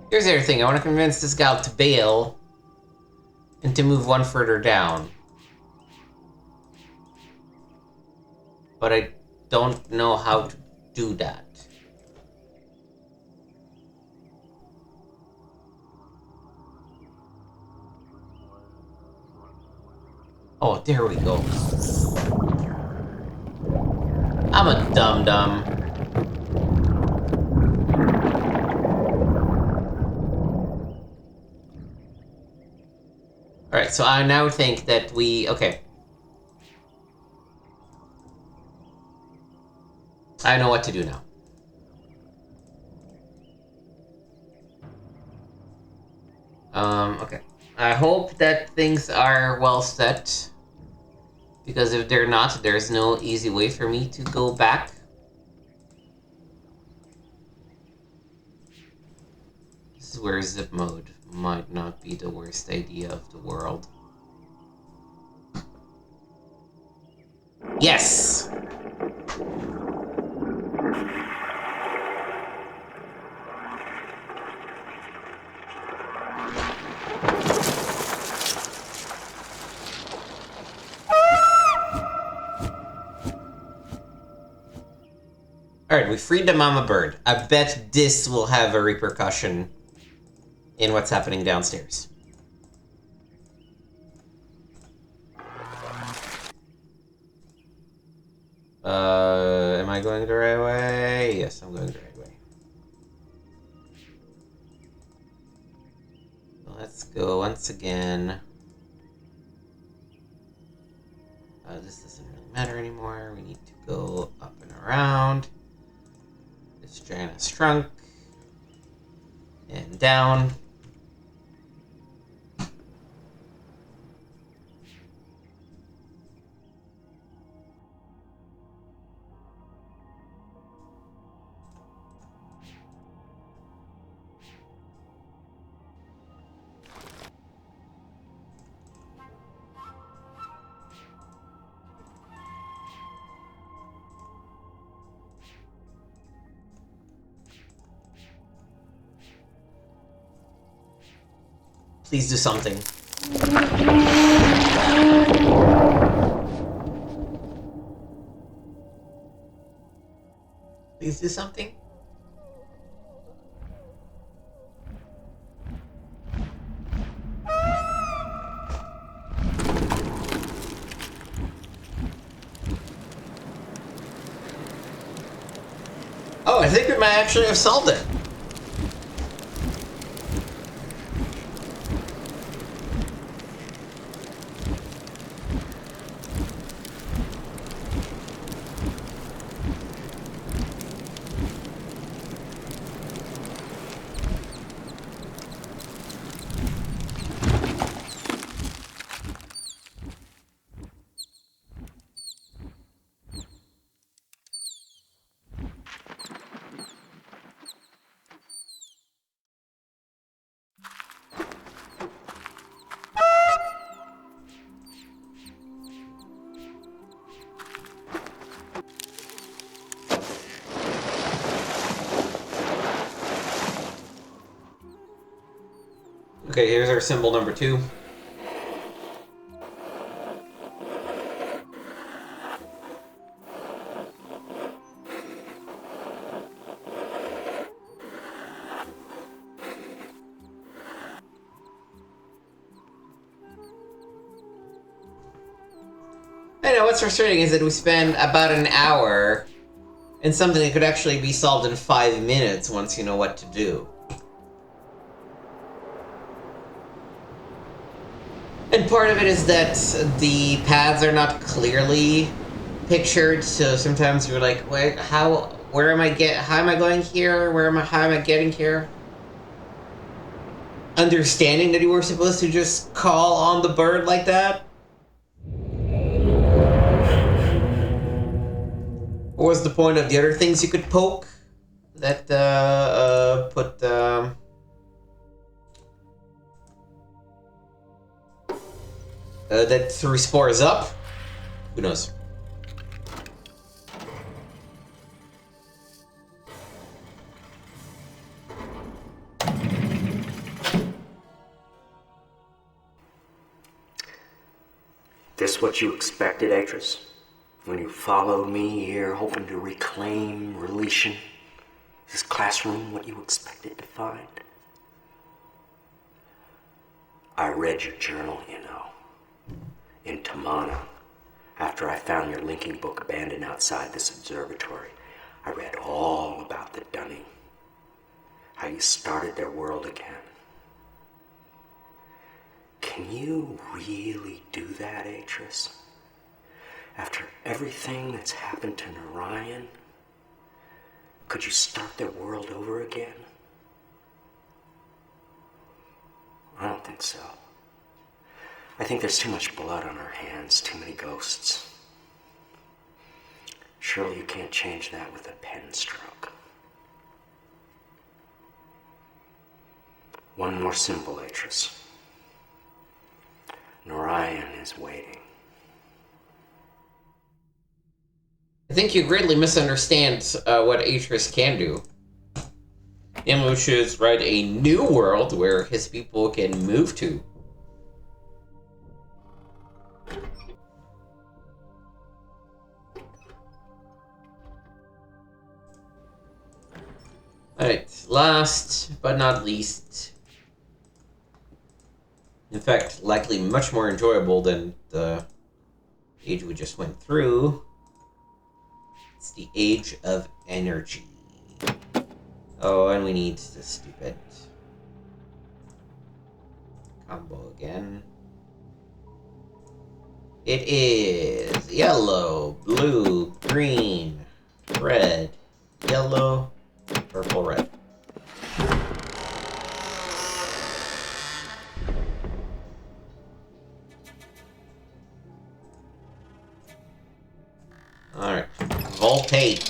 Here's the other thing, I want to convince this gal to bail and to move one further down. But I don't know how to do that. Oh, there we go. I'm a dum-dum. Alright, so I now think that we... Okay. I know what to do now. Okay. I hope that things are well set. Because if they're not, there's no easy way for me to go back. This is where zip mode might not be the worst idea of the world. Yes! Alright, we freed the mama bird. I bet this will have a repercussion in what's happening downstairs. Am I going the right way? Yes, I'm going the right way. Let's go once again. This doesn't really matter anymore. We need to go up and around. This giant has shrunk. And down. Please do something. Please do something. Oh, I think we might actually have solved it. Okay, here's our symbol number 2. I know, what's frustrating is that we spend about an hour in something that could actually be solved in 5 minutes once you know what to do. And part of it is that the paths are not clearly pictured, so sometimes you're like, wait, how am I going here? How am I getting here? Understanding that you were supposed to just call on the bird like that? What was the point of the other things you could poke that that threw spores up? Who knows? This what you expected, Atrus? When you followed me here, hoping to reclaim Releeshan? Is this classroom what you expected to find? I read your journal, you know, in Tamana. After I found your linking book abandoned outside this observatory, I read all about the Dunning, how you started their world again. Can you really do that, Atrus? After everything that's happened to Narayan, could you start their world over again? I don't think so. I think there's too much blood on our hands, too many ghosts. Surely you can't change that with a pen stroke. One more symbol, Atrus. Narayan is waiting. I think you greatly misunderstand what Atrus can do. Him wishes write a new world where his people can move to. Alright, last but not least. In fact, likely much more enjoyable than the age we just went through. It's the Age of Energy. Oh, and we need the stupid combo again. It is yellow, blue, green, red, yellow, purple, red. Alright, Voltaic.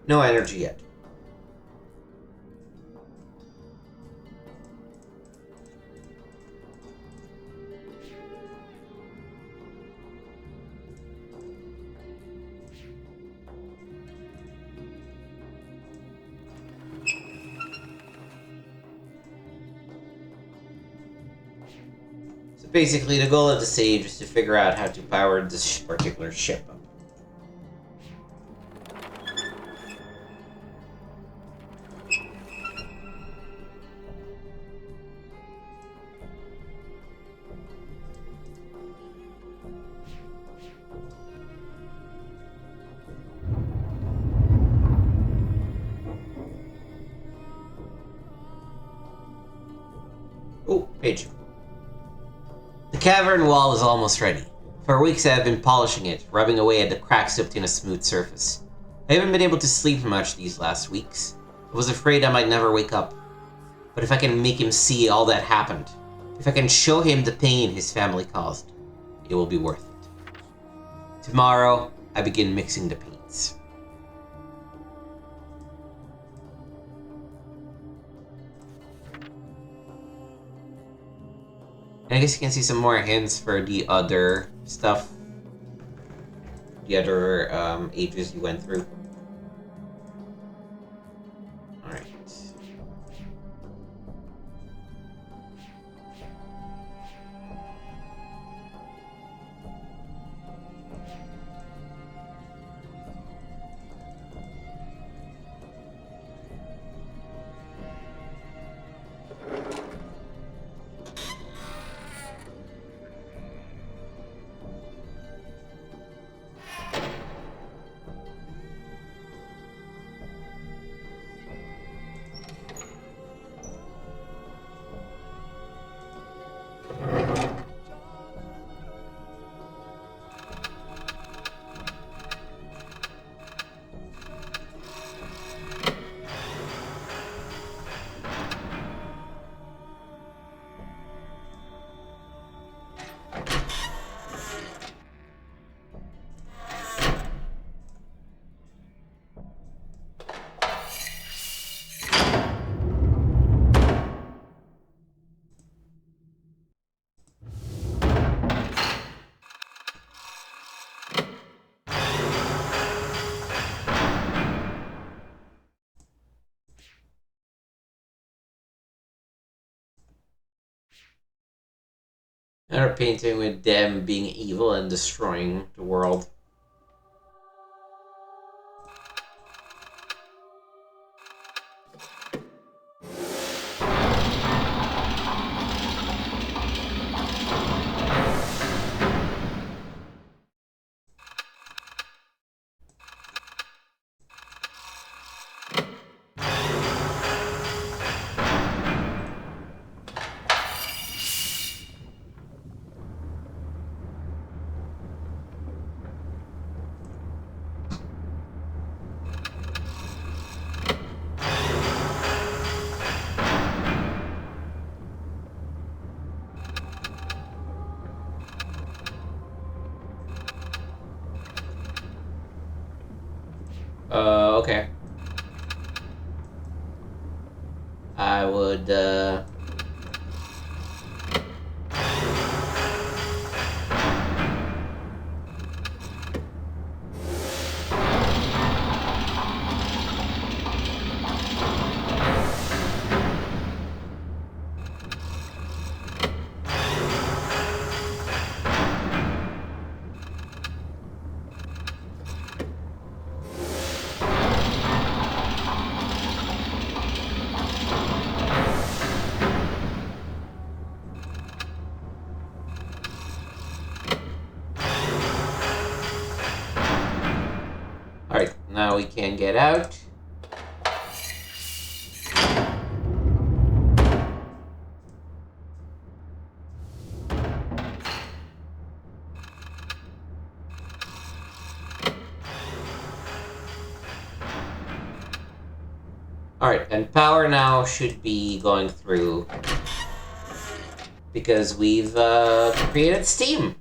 No energy yet. So basically the goal of the sage is to figure out how to power this particular ship up. Oh, page. The cavern wall is almost ready. For weeks I have been polishing it, rubbing away at the cracks to obtain a smooth surface. I haven't been able to sleep much these last weeks. I was afraid I might never wake up. But if I can make him see all that happened, if I can show him the pain his family caused, it will be worth it. Tomorrow, I begin mixing the paints. And I guess you can see some more hints for the other stuff. The other ages you went through. Alright. Another painting with them being evil and destroying the world. Okay. I would, Alright, now we can get out. Alright, and power now should be going through because we've created steam.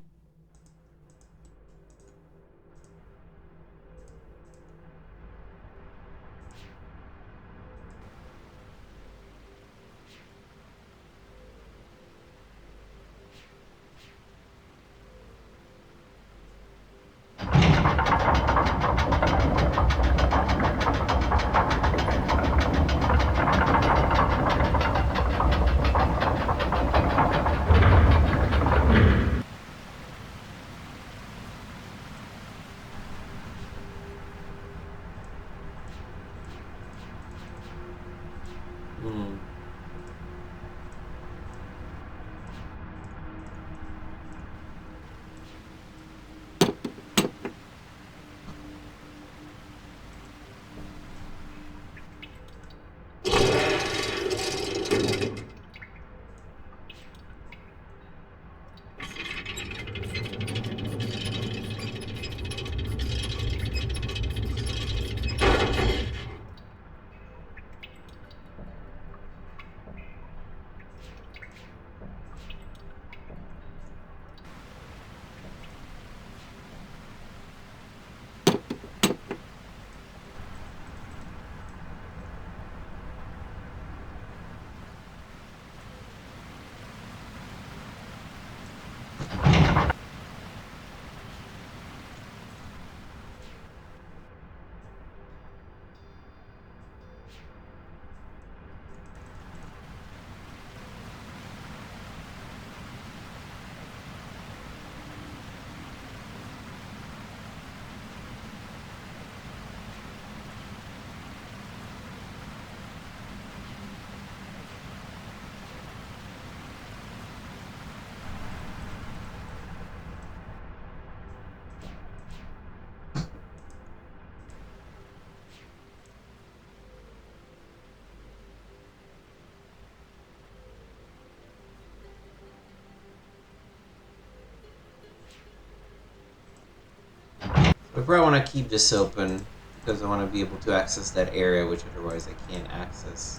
I probably want to keep this open because I want to be able to access that area, which otherwise I can't access.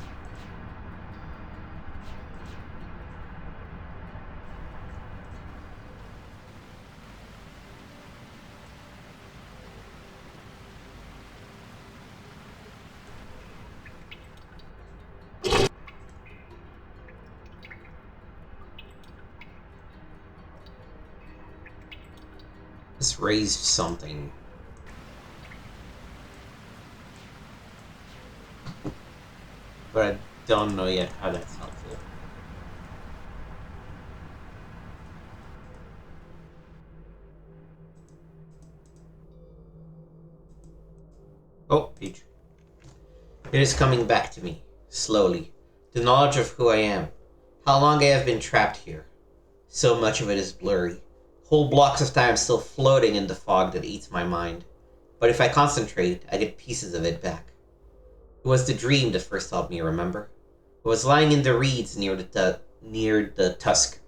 This raised something. But I don't know yet how that's helpful. Oh, page. It is coming back to me, slowly. The knowledge of who I am. How long I have been trapped here. So much of it is blurry. Whole blocks of time still floating in the fog that eats my mind. But if I concentrate, I get pieces of it back. It was the dream that first helped me remember. I was lying in the reeds near the tusk.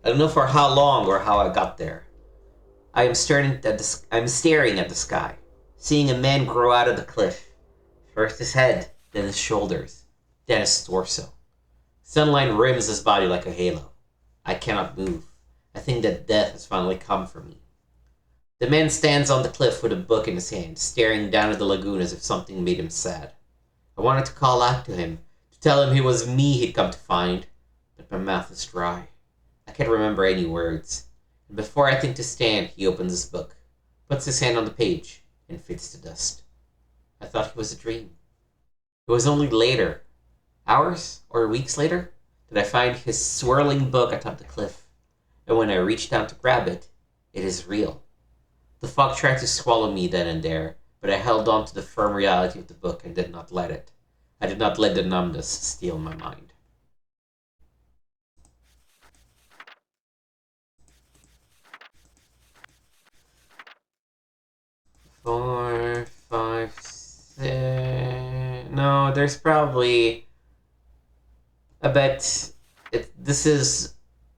I don't know for how long or how I got there. I'm staring at the sky, seeing a man grow out of the cliff. First his head, then his shoulders, then his torso. Sunlight rims his body like a halo. I cannot move. I think that death has finally come for me. The man stands on the cliff with a book in his hand, staring down at the lagoon as if something made him sad. I wanted to call out to him, to tell him it was me he'd come to find, but my mouth is dry. I can't remember any words. And before I think to stand, he opens his book, puts his hand on the page, and fits to dust. I thought it was a dream. It was only later, hours or weeks later, that I find his swirling book atop the cliff. And when I reach down to grab it, it is real. The fog tried to swallow me then and there, but I held on to the firm reality of the book and did not let it. I did not let the numbness steal my mind. Four, five, six... No, there's probably... I bet... This is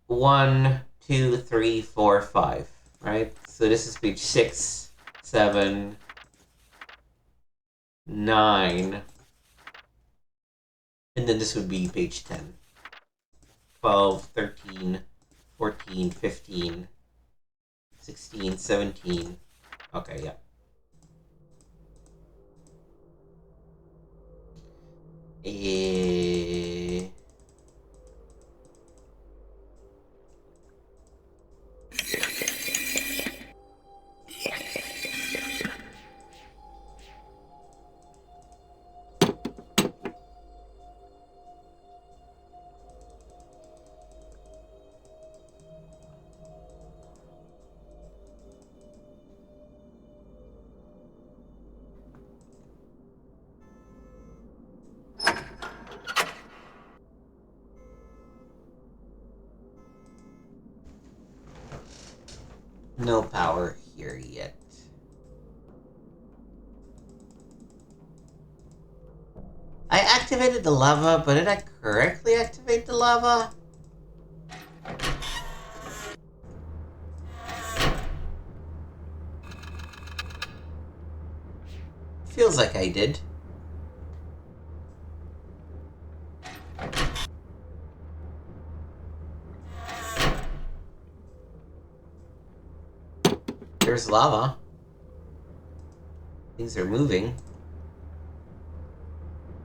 1, 2, 3, 4, 5, right? So this is page 6, 7, 9, and then this would be page 10, 12, 13, 14, 15, 16, 17. Okay, yeah. No power here yet. I activated the lava, but did I correctly activate the lava? Feels like I did. There's lava. Things are moving.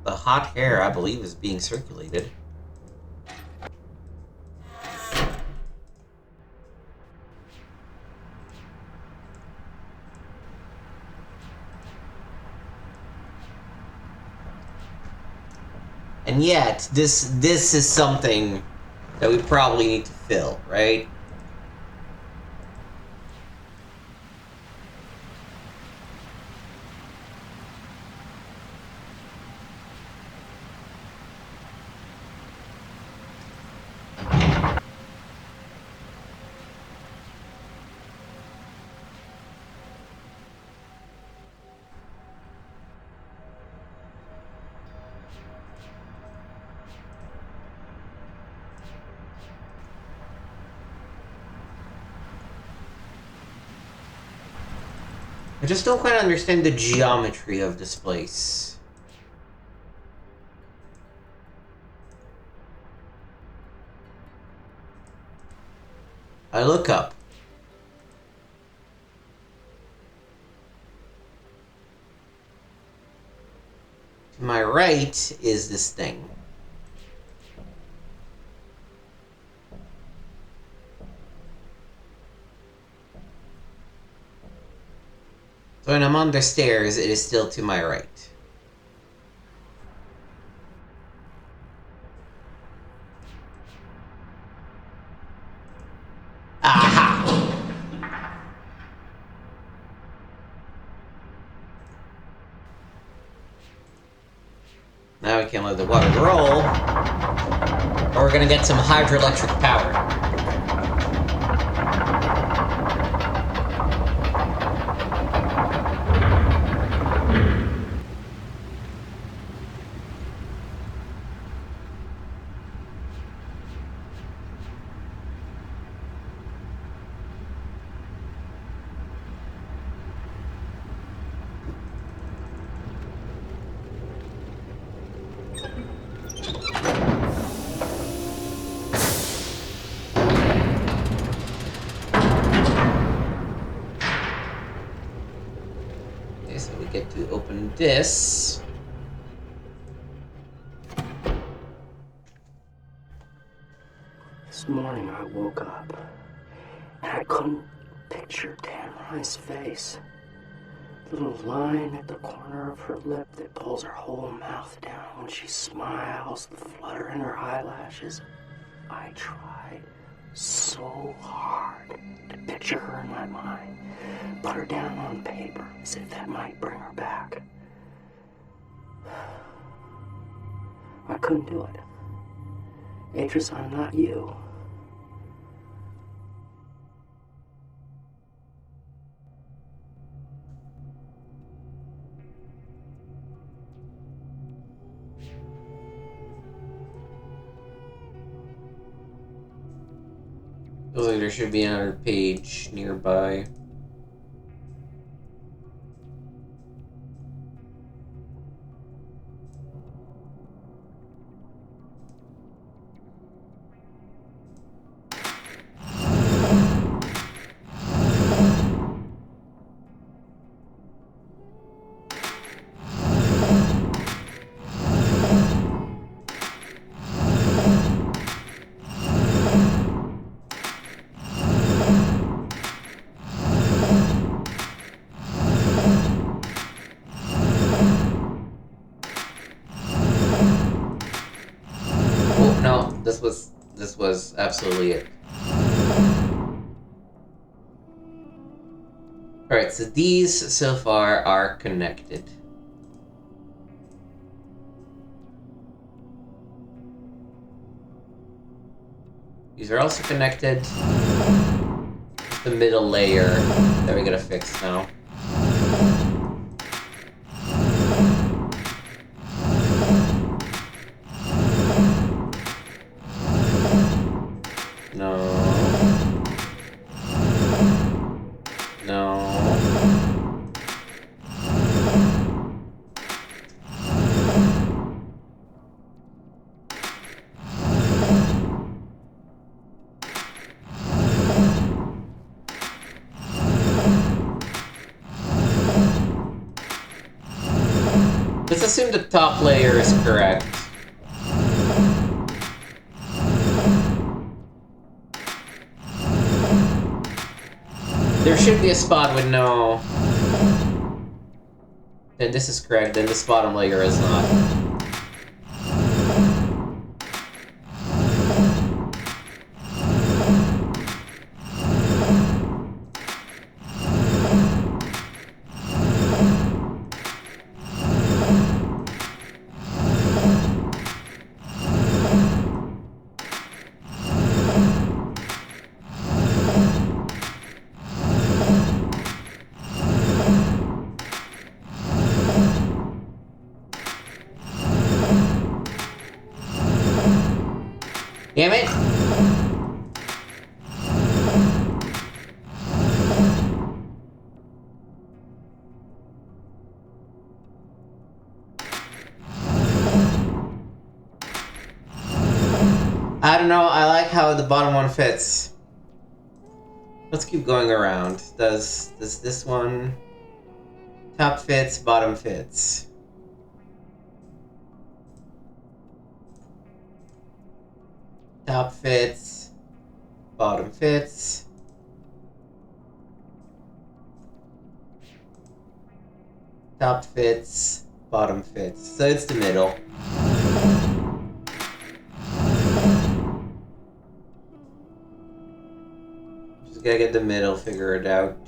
The hot air, I believe, is being circulated. And yet, this is something that we probably need to fill, right? just don't quite understand the geometry of this place. I look up. To my right is this thing. So when I'm on the stairs, it is still to my right. Aha! Now we can let the water roll, or we're gonna get some hydroelectric power. Get to open this. This morning I woke up and I couldn't picture Tamara's face. The little line at the corner of her lip that pulls her whole mouth down when she smiles, the flutter in her eyelashes. I tried so hard to picture her in my mind. Put her down on paper as if that might bring her back. I couldn't do it. Atrus, I'm not you. Feels like there should be another page nearby. This was absolutely it. Alright, so these so far are connected. These are also connected. The middle layer that we gotta fix now. Let's assume the top layer is correct. There should be a spot with no... Then this is correct, then this bottom layer is not. Damn it! I don't know, I like how the bottom one fits. Let's keep going around. Does this one... Top fits, bottom fits. Top fits, bottom fits. Top fits, bottom fits. So it's the middle. Just gotta get the middle figured out.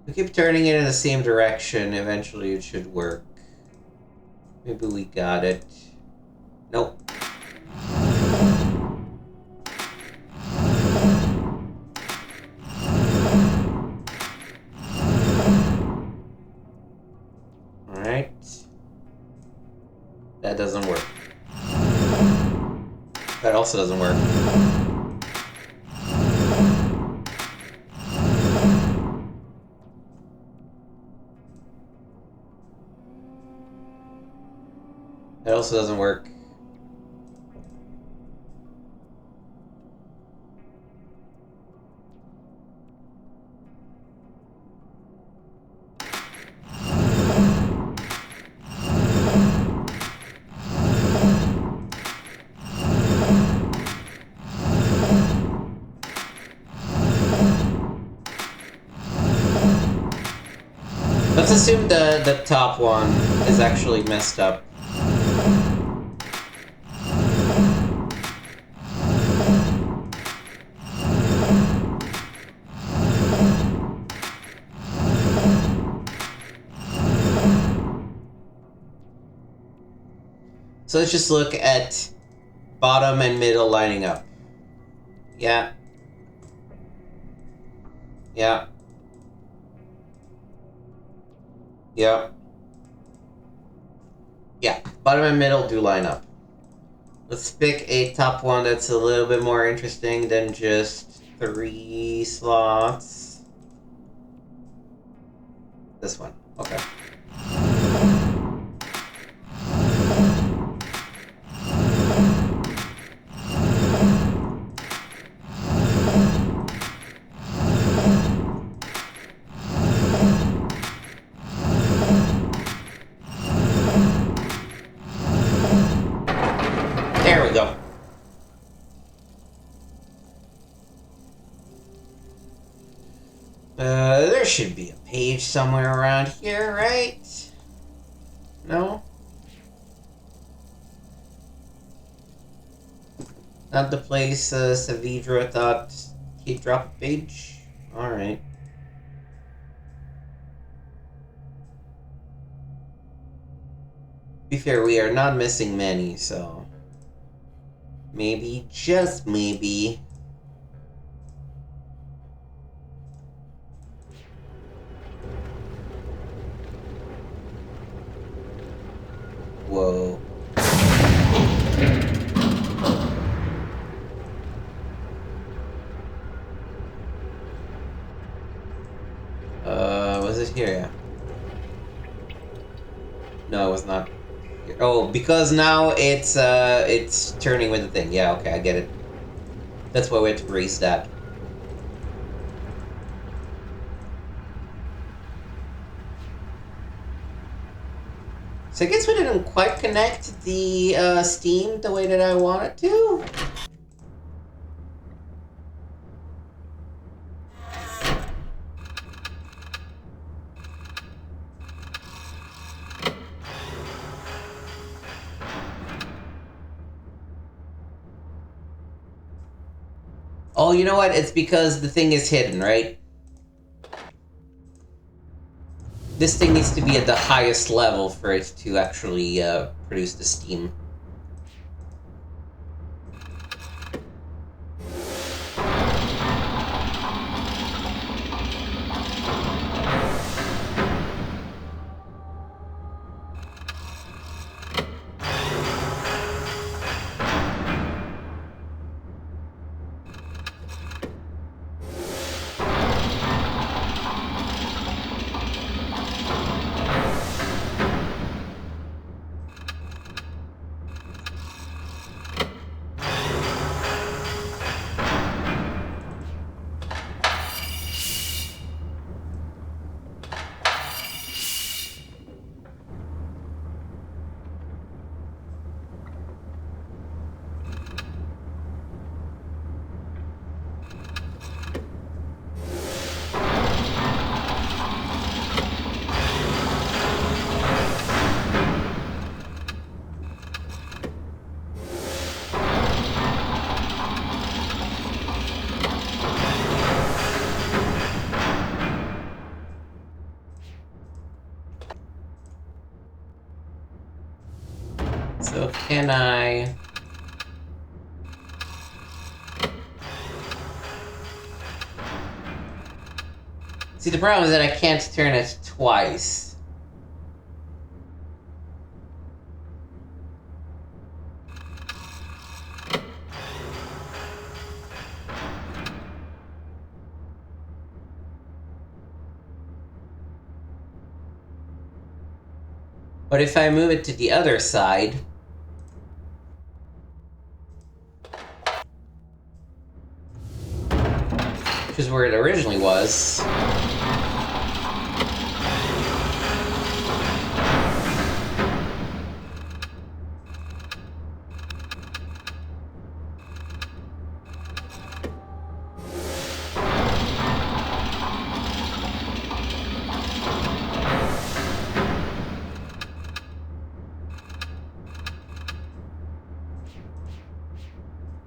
We keep turning it in the same direction, eventually it should work. Maybe we got it. Nope. Alright. That doesn't work. That also doesn't work. That also doesn't work. Let's assume the top one is actually messed up. So let's just look at bottom and middle lining up. Yeah. Yeah. Yeah. Yeah. Bottom and middle do line up. Let's pick a top one that's a little bit more interesting than just 3 slots. This one. Okay. There we go. There should be a page somewhere around here, right? No? Not the place Savidra thought he'd drop a page? Alright. To be fair, we are not missing many, so... Maybe, just maybe... Whoa. Was it here? Yeah. No, it was not. Here. Oh, because now it's turning with the thing. Yeah, okay, I get it. That's why we had to raise that. So I guess we didn't quite connect the Steam the way that I wanted to. Oh, you know what? It's because the thing is hidden, right? This thing needs to be at the highest level for it to actually produce the steam. So can I... See, the problem is that I can't turn it twice. But if I move it to the other side... which is where it originally was...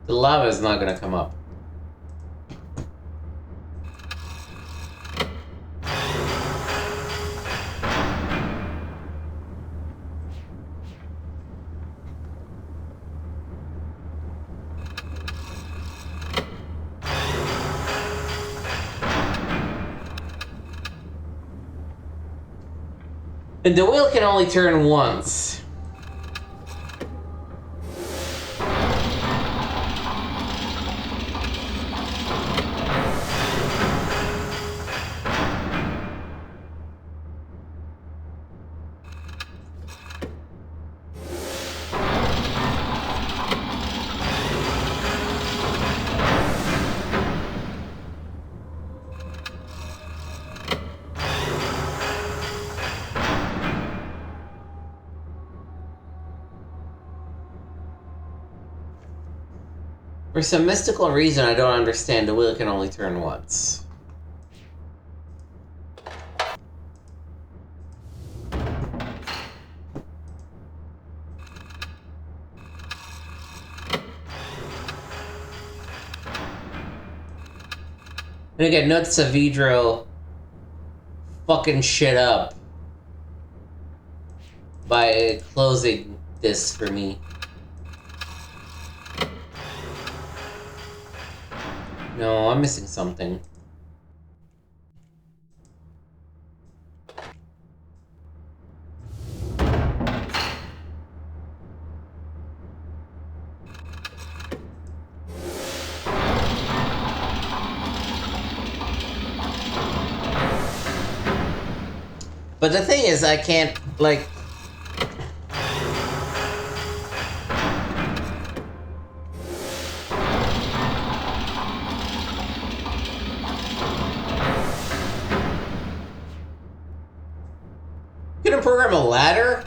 the lava is not gonna come up. And the wheel can only turn once. For some mystical reason I don't understand, the wheel can only turn once. And again, note Savidro fucking shit up by closing this for me. No, I'm missing something. But the thing is, I can't, like... You gonna program a ladder?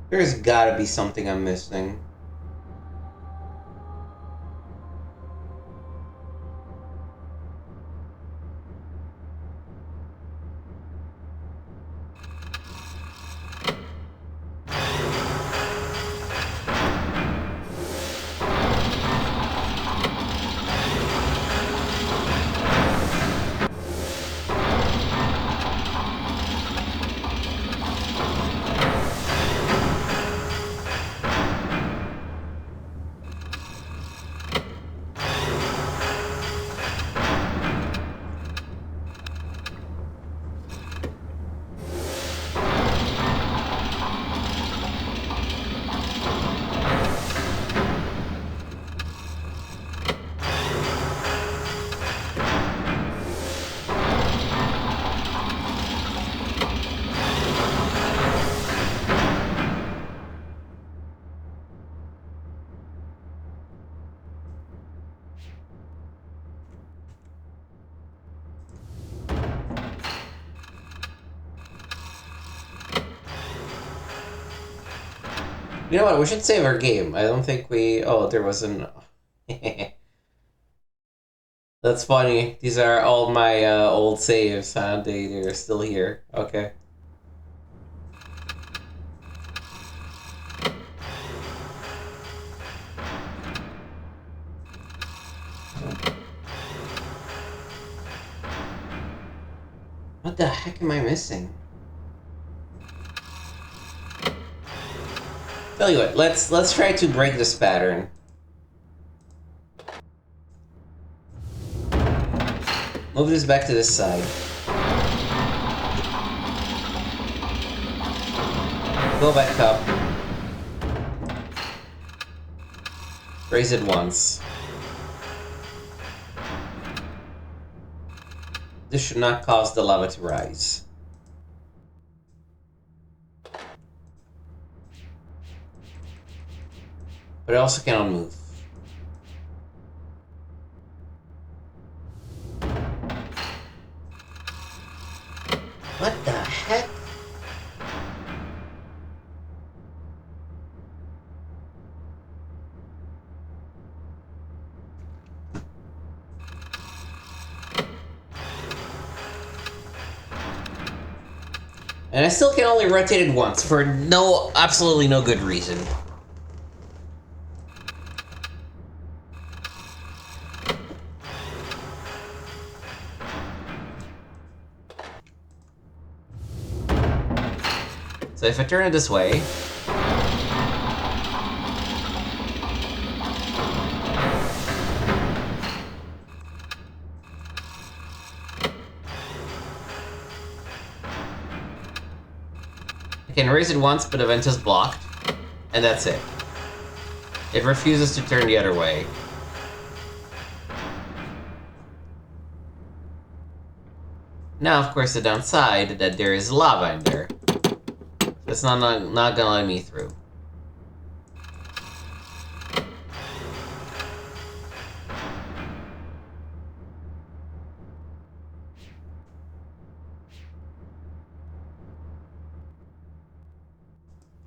There's gotta be something I'm missing. You know what? We should save our game. I don't think we... Oh, there was an... That's funny. These are all my old saves, huh? They're still here. Okay. What the heck am I missing? Tell you what, let's try to break this pattern. Move this back to this side. Go back up. Raise it once. This should not cause the lava to rise. But I also cannot move. What the heck? And I still can only rotate it once for absolutely no good reason. So if I turn it this way, I can raise it once, but the vent is blocked, and that's it. It refuses to turn the other way. Now, of course, the downside that there is lava in there. It's not gonna let me through.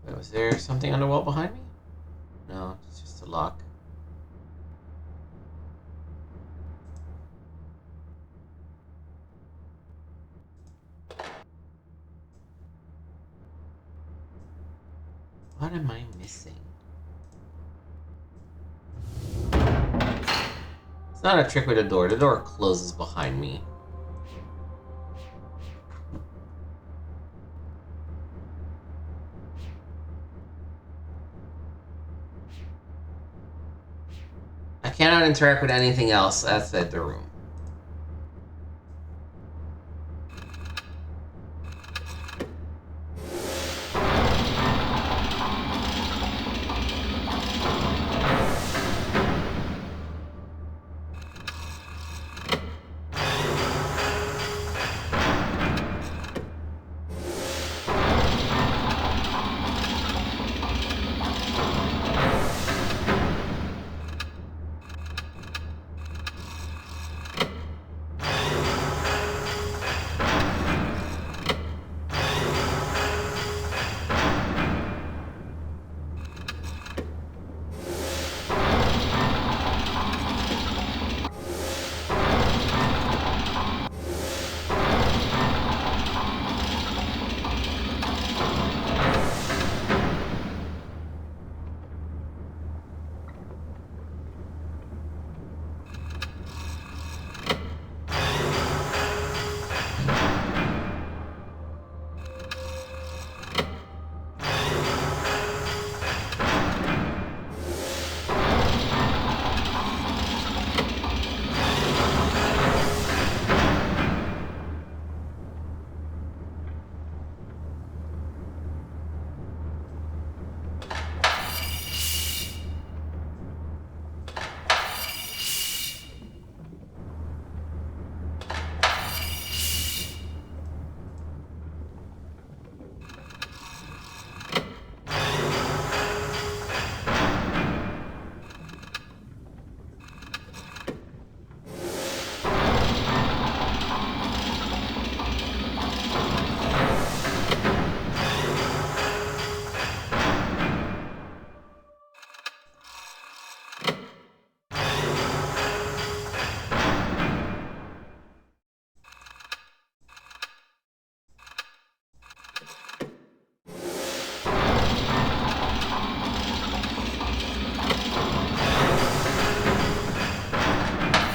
Wait, was there something on the wall behind me? No, it's just a lock. What am I missing? It's not a trick with the door. The door closes behind me. I cannot interact with anything else outside the room.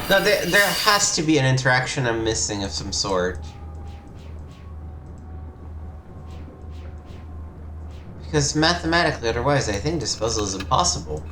No, there has to be an interaction I'm missing of some sort. Because mathematically, otherwise, I think this puzzle is impossible.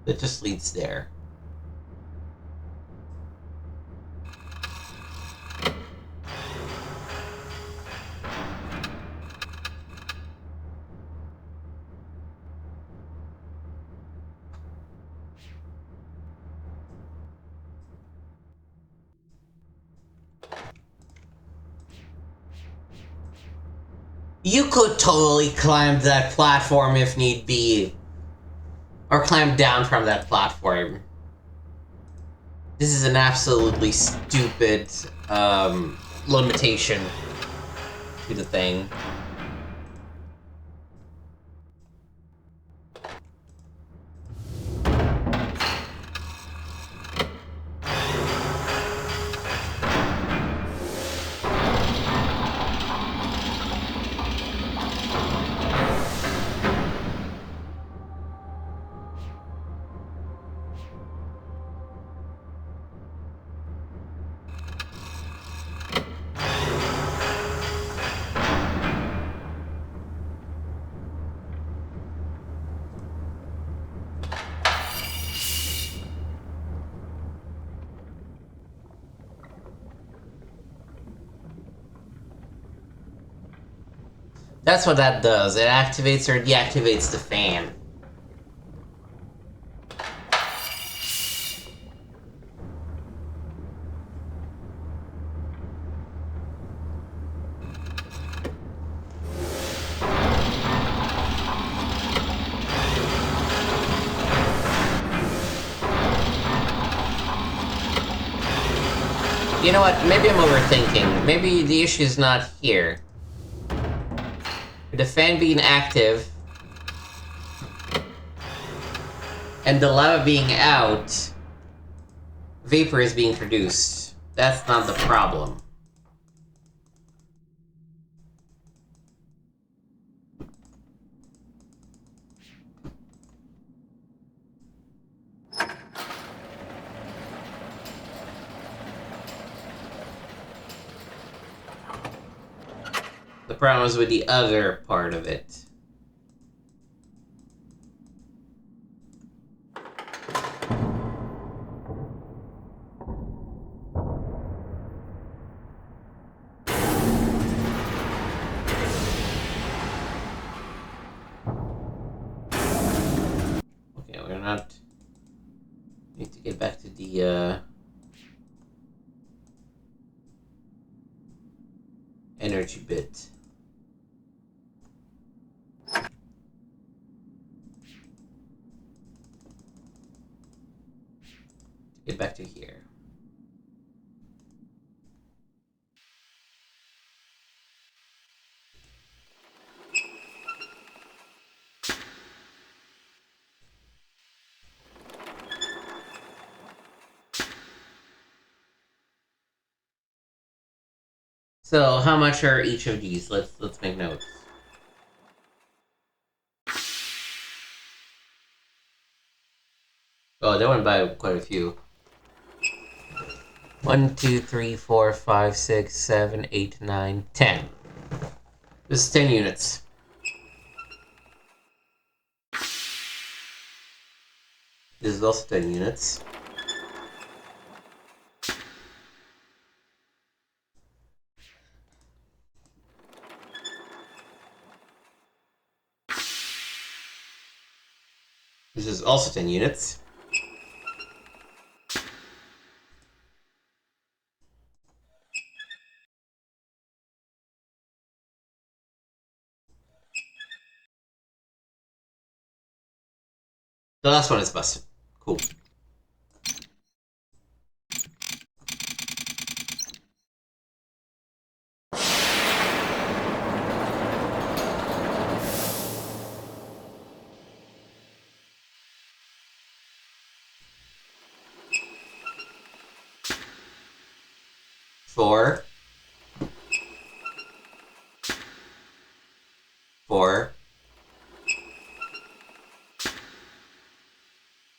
It just leads there. You could totally climb that platform if need be. Or climb down from that platform. This is an absolutely stupid limitation to the thing. That's what that does. It activates or deactivates the fan. You know what? Maybe I'm overthinking. Maybe the issue is not here. The fan being active and the lava being out, vapor is being produced. That's not the problem. The problem is with the other part of it. Okay, we're not... Need to get back to the, energy bit. Get back to here. So, how much are each of these? Let's make notes. Oh, they went by quite a few. 1, 2, 3, 4, 5, 6, 7, 8, 9, 10. This is 10 units. This is also 10 units. This is also 10 units. The last one is busted. Cool.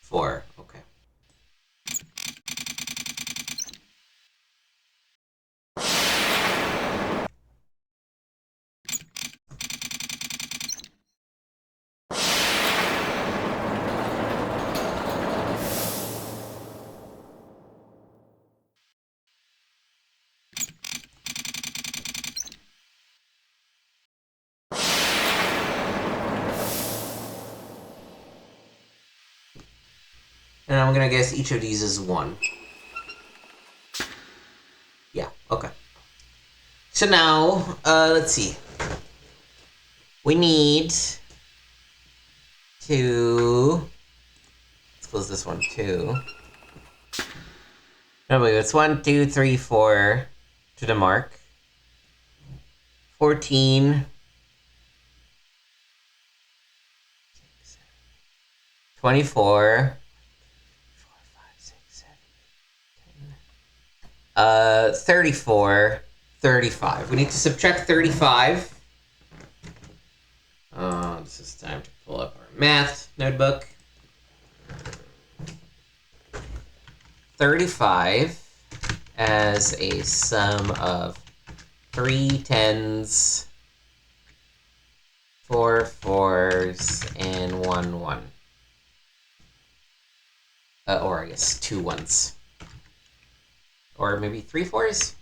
Four. Okay. And I'm gonna guess each of these is 1. Yeah, okay. So now, let's see. We need to... Let's close this one too. No, wait, it's 1, 2, 3, 4 to the mark. 14. 24. 34, 35. We need to subtract 35. This is time to pull up our math notebook. 35 as a sum of 3 10s, 4 4s, and 1 1. Or I guess 2 1s. Or maybe 3 4s?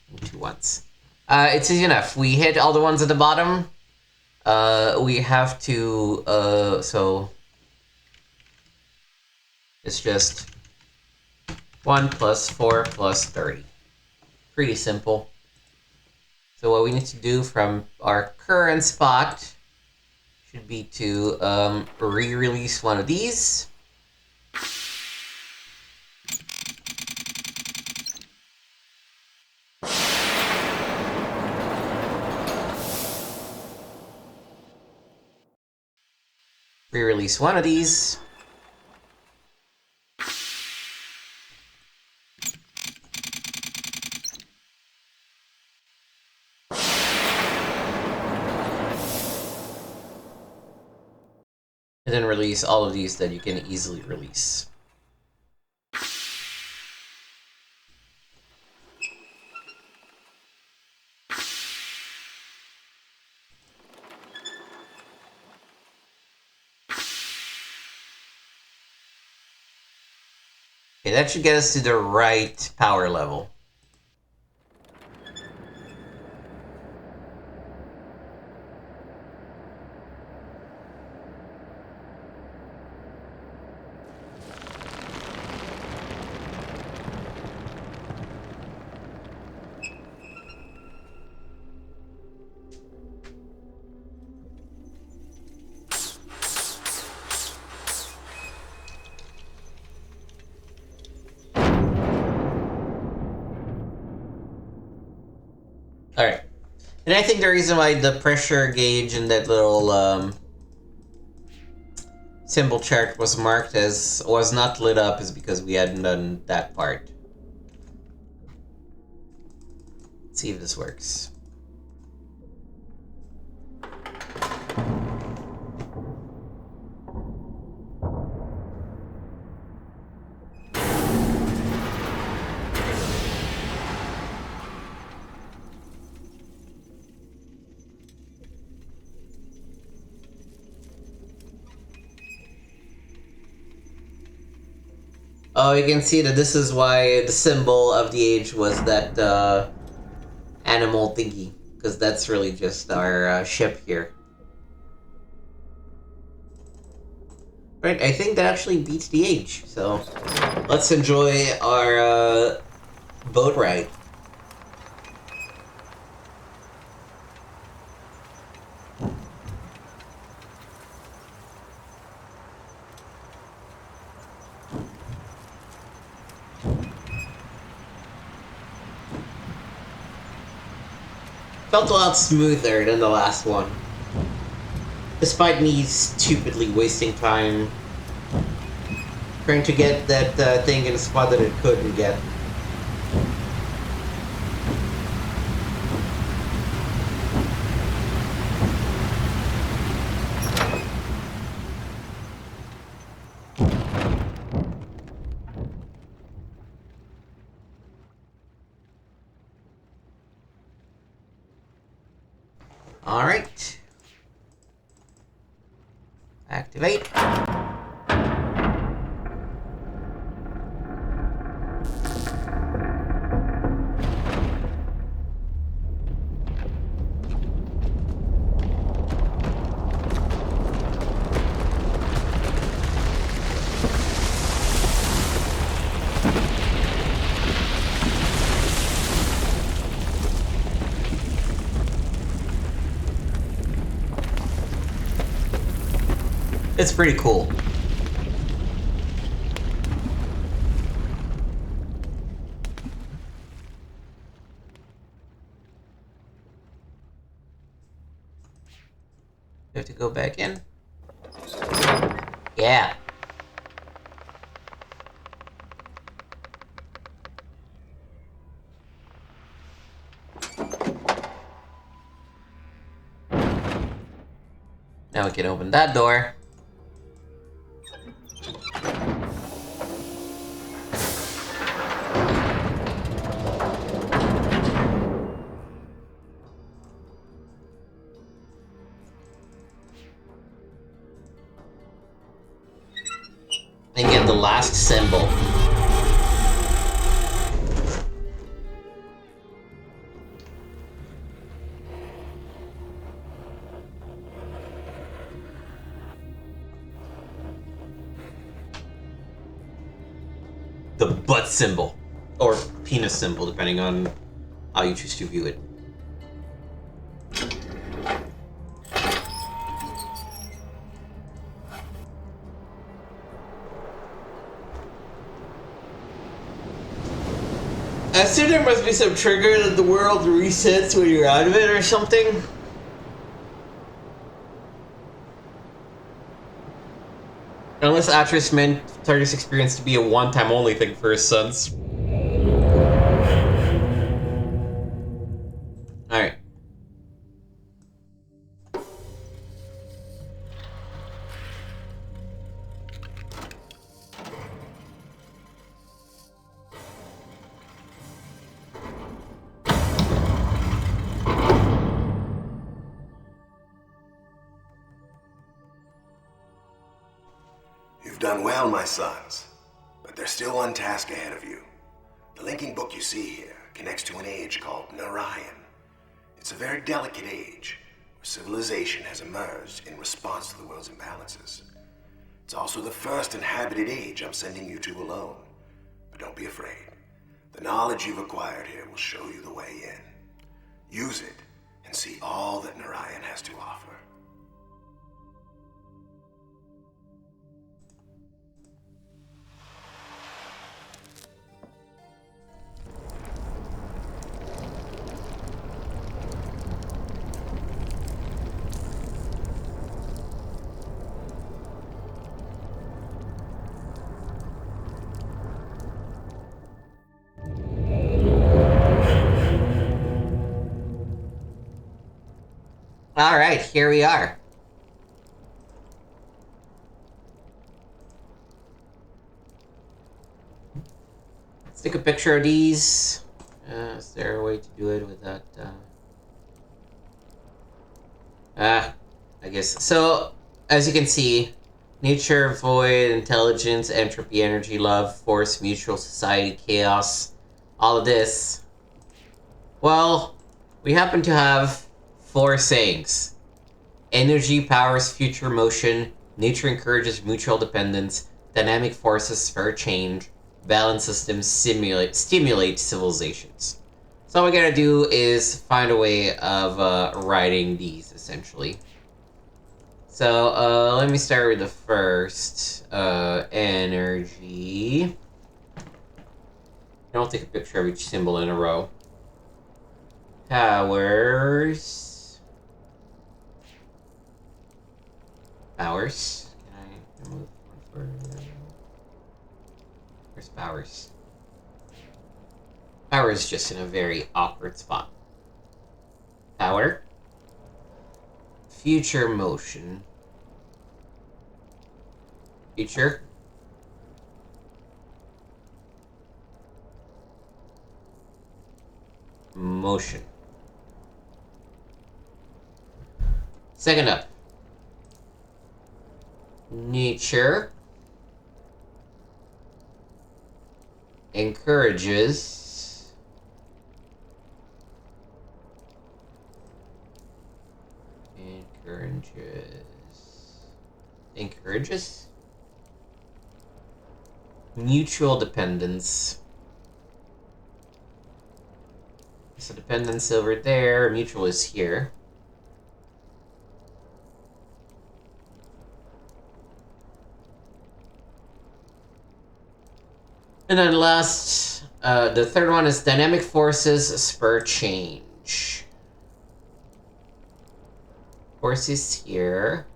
And 2 1s. It's easy enough. We hit all the ones at the bottom. We have to, so... It's just 1 plus 4 plus 30. Pretty simple. So what we need to do from our current spot should be to re-release one of these. Re-release one of these. And then release all of these that you can easily release. Okay, that should get us to the right power level. Alright. And I think the reason why the pressure gauge in that little symbol chart was marked as was not lit up is because we hadn't done that part. Let's see if this works. Oh, you can see that this is why the symbol of the age was that animal thingy, because that's really just our ship here. Right, I think that actually beats the age, so let's enjoy our boat ride. Felt a lot smoother than the last one. Despite me stupidly wasting time trying to get that thing in a spot that it couldn't get. Alright. Activate. It's pretty cool. We have to go back in. Yeah. Now we can open that door. And get the last symbol. The butt symbol. Or penis symbol, depending on how you choose to view it. I assume there must be some trigger that the world resets when you're out of it or something. Unless Atrus meant Target's experience to be a one-time only thing for his sons. Alright. You've done well, my sons, but there's still one task ahead of you. The linking book you see here connects to an age called Narayan. It's a very delicate age, where civilization has emerged in response to the world's imbalances. It's also the first inhabited age I'm sending you to alone. But don't be afraid. The knowledge you've acquired here will show you the way in. Use it, and see all that Narayan has to offer. Alright, here we are. Let's take a picture of these. Is there a way to do it without... I guess. So, as you can see, nature, void, intelligence, entropy, energy, love, force, mutual, society, chaos, all of this. Well, we happen to have 4 sayings. Energy powers future motion, Nature encourages mutual dependence. Dynamic forces spur change. Balance systems stimulate civilizations. So all we gotta do is find a way of writing these, essentially. So let me start with the first. Energy. I'll take a picture of each symbol in a row. Powers. Powers. Can I remove one further? Where's Powers? Power is just in a very awkward spot. Power. Future motion. Future. Motion. Second up. Nature. Encourages. Encourages. Mutual dependence. So dependence over there, mutual is here. And then last, the third one is dynamic forces spur change. Forces here.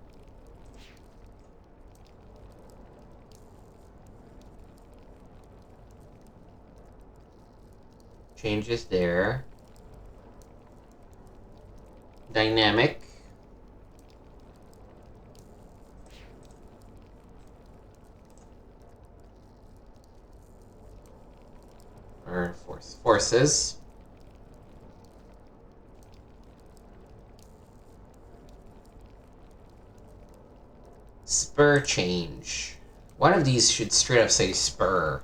Changes there. Dynamic. Or forces. Spur change. One of these should straight up say spur.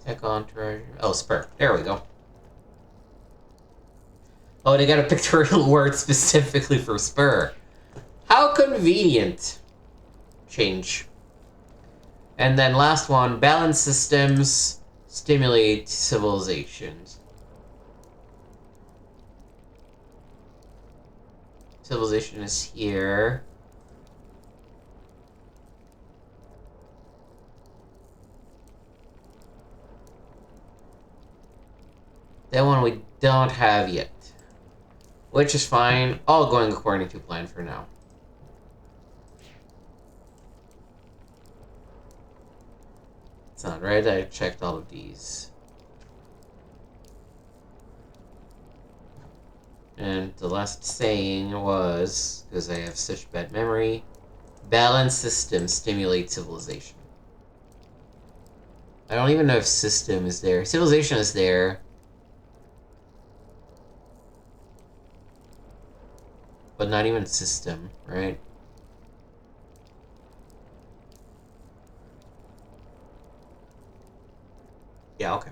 Tech entourage. Oh, spur. There we go. Oh, they got a pictorial word specifically for spur. How convenient. Change. And then last one, balance systems stimulate civilizations. Civilization is here. That one we don't have yet. Which is fine. All going according to plan for now. It's not right. I checked all of these. And the last saying was, because I have such bad memory, balance system stimulate civilization. I don't even know if system is there. Civilization is there. But not even system, right? Yeah, okay.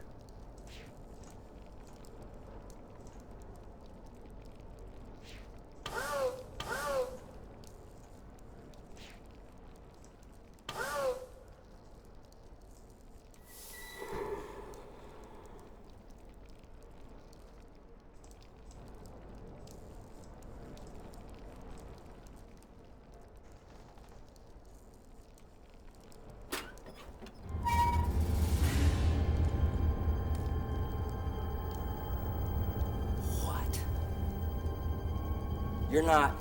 You're not.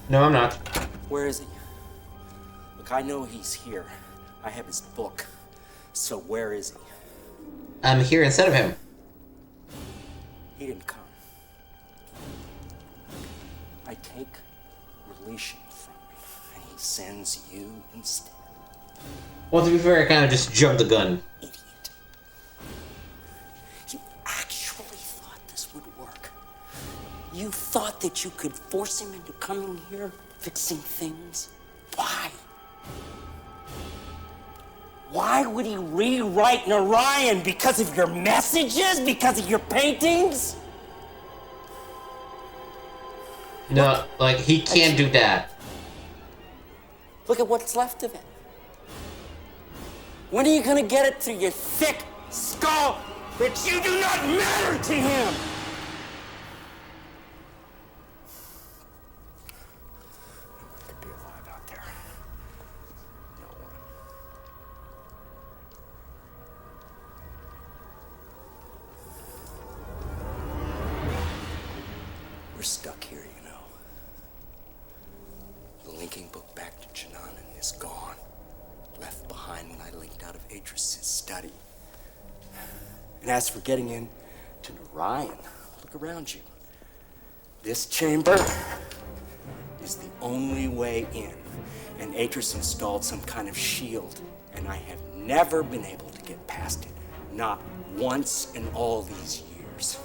No, I'm not. Where is he? Look, I know he's here. I have his book. So where is he? I'm here instead of him. He didn't come. I take Releeshan from him, and he sends you instead. Well, to be fair, I kind of just jumped the gun. Idiot. You actually thought this would work. You thought that you could force him into coming here, fixing things? Why? Why would he rewrite Narayan? Because of your messages? Because of your paintings? No, like, he can't do that. Look at what's left of it. When are you gonna get it through your thick skull that you do not matter to him? To be alive out there. No one. We're stuck here, you know. The linking book back to Jananan is gone. Left behind when I linked out of Atrus' study. And as for getting in to Narayan, look around you. This chamber is the only way in. And Atrus installed some kind of shield, and I have never been able to get past it. Not once in all these years.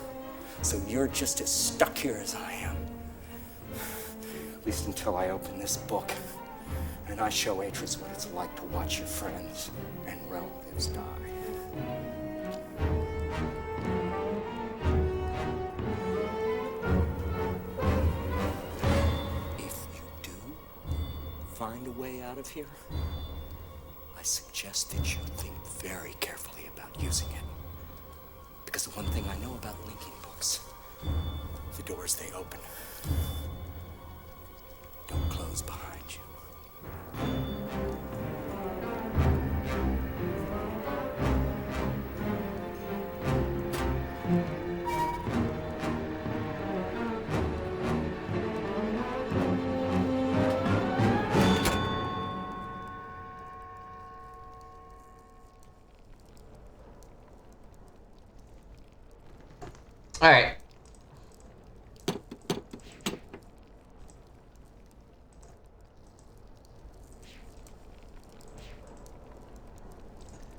So you're just as stuck here as I am. At least until I open this book. And I show Atrus what it's like to watch your friends and relatives die. If you do find a way out of here, I suggest that you think very carefully about using it. Because the one thing I know about linking books, the doors they open don't close behind you. All right.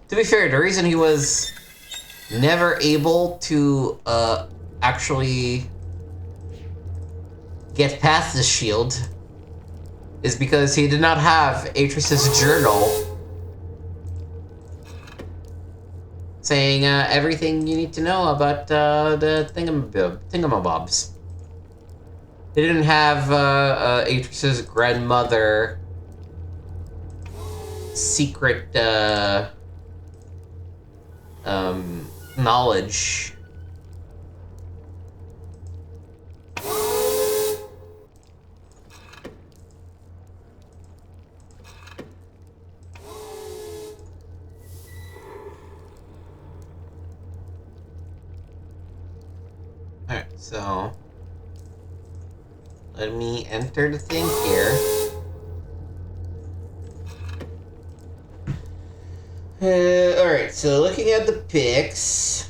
To be fair, the reason he was never able to actually get past the shield is because he did not have Atrus's journal saying everything you need to know about the thingamabobs. He didn't have Atrus's grandmother secret knowledge. Alright, so let me enter the thing here. Alright, so looking at the pics,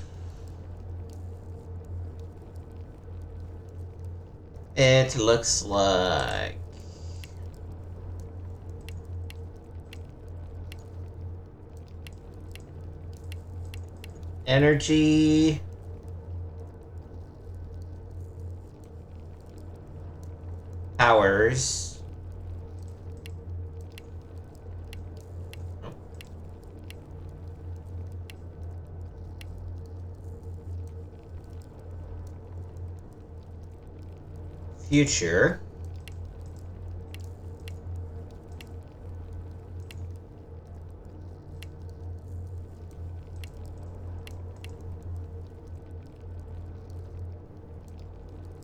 it looks like energy, powers, future,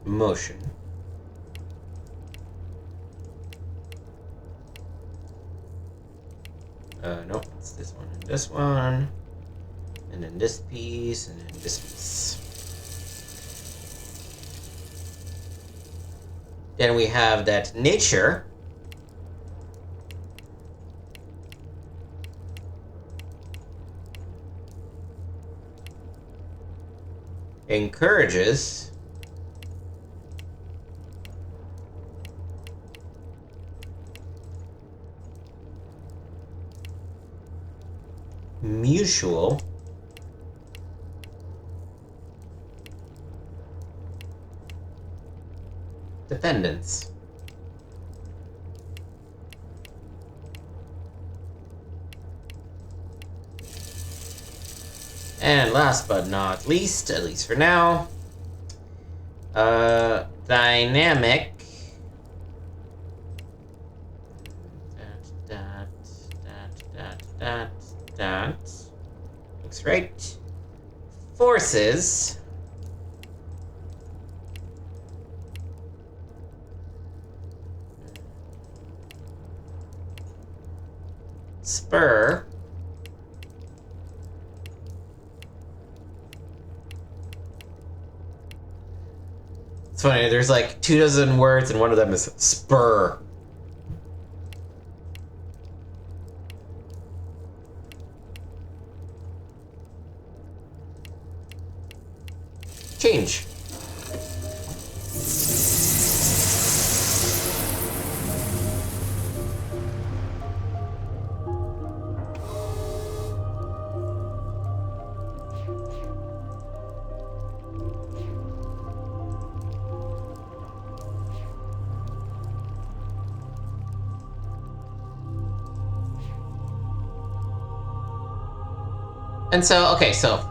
motion, nope, it's this one and this one, and then this piece, and then this piece. Then we have that nature. Encourages. Mutual. Dependence. And last but not least, at least for now, dynamic That. Looks right. Forces. Spur. It's funny, there's like 24 words and one of them is spur. Change. And so, okay, so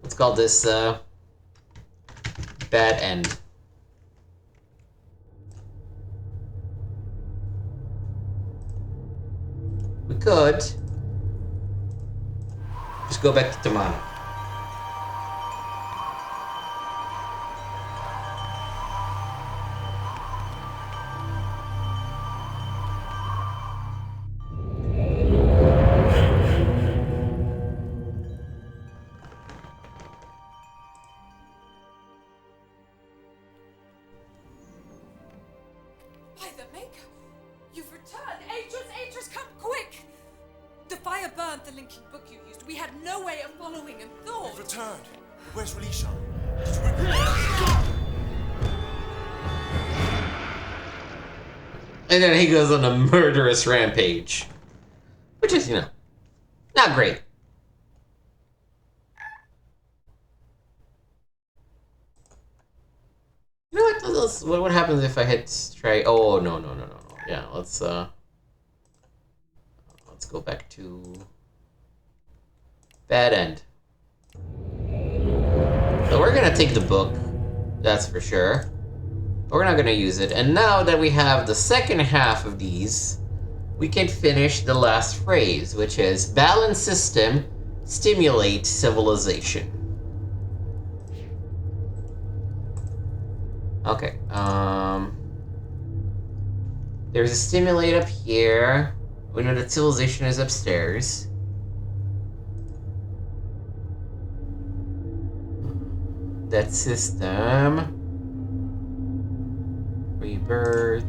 let's call this bad end. We could just go back to Tamana. By the Maker, you've returned! Atrus, come quick! The fire burned the linking book you used. We had no way of following and thought. We've returned. Where's Releeshan? And then he goes on a murderous rampage. Which is, not great. You know what? What happens if I hit try? Oh no. Yeah, let's go back to bad end. So we're gonna take the book, that's for sure. But we're not gonna use it. And now that we have the second half of these, we can finish the last phrase, which is balance system, stimulate civilization. Okay, there's a stimulate up here. We know that civilization is upstairs. That system. Rebirth.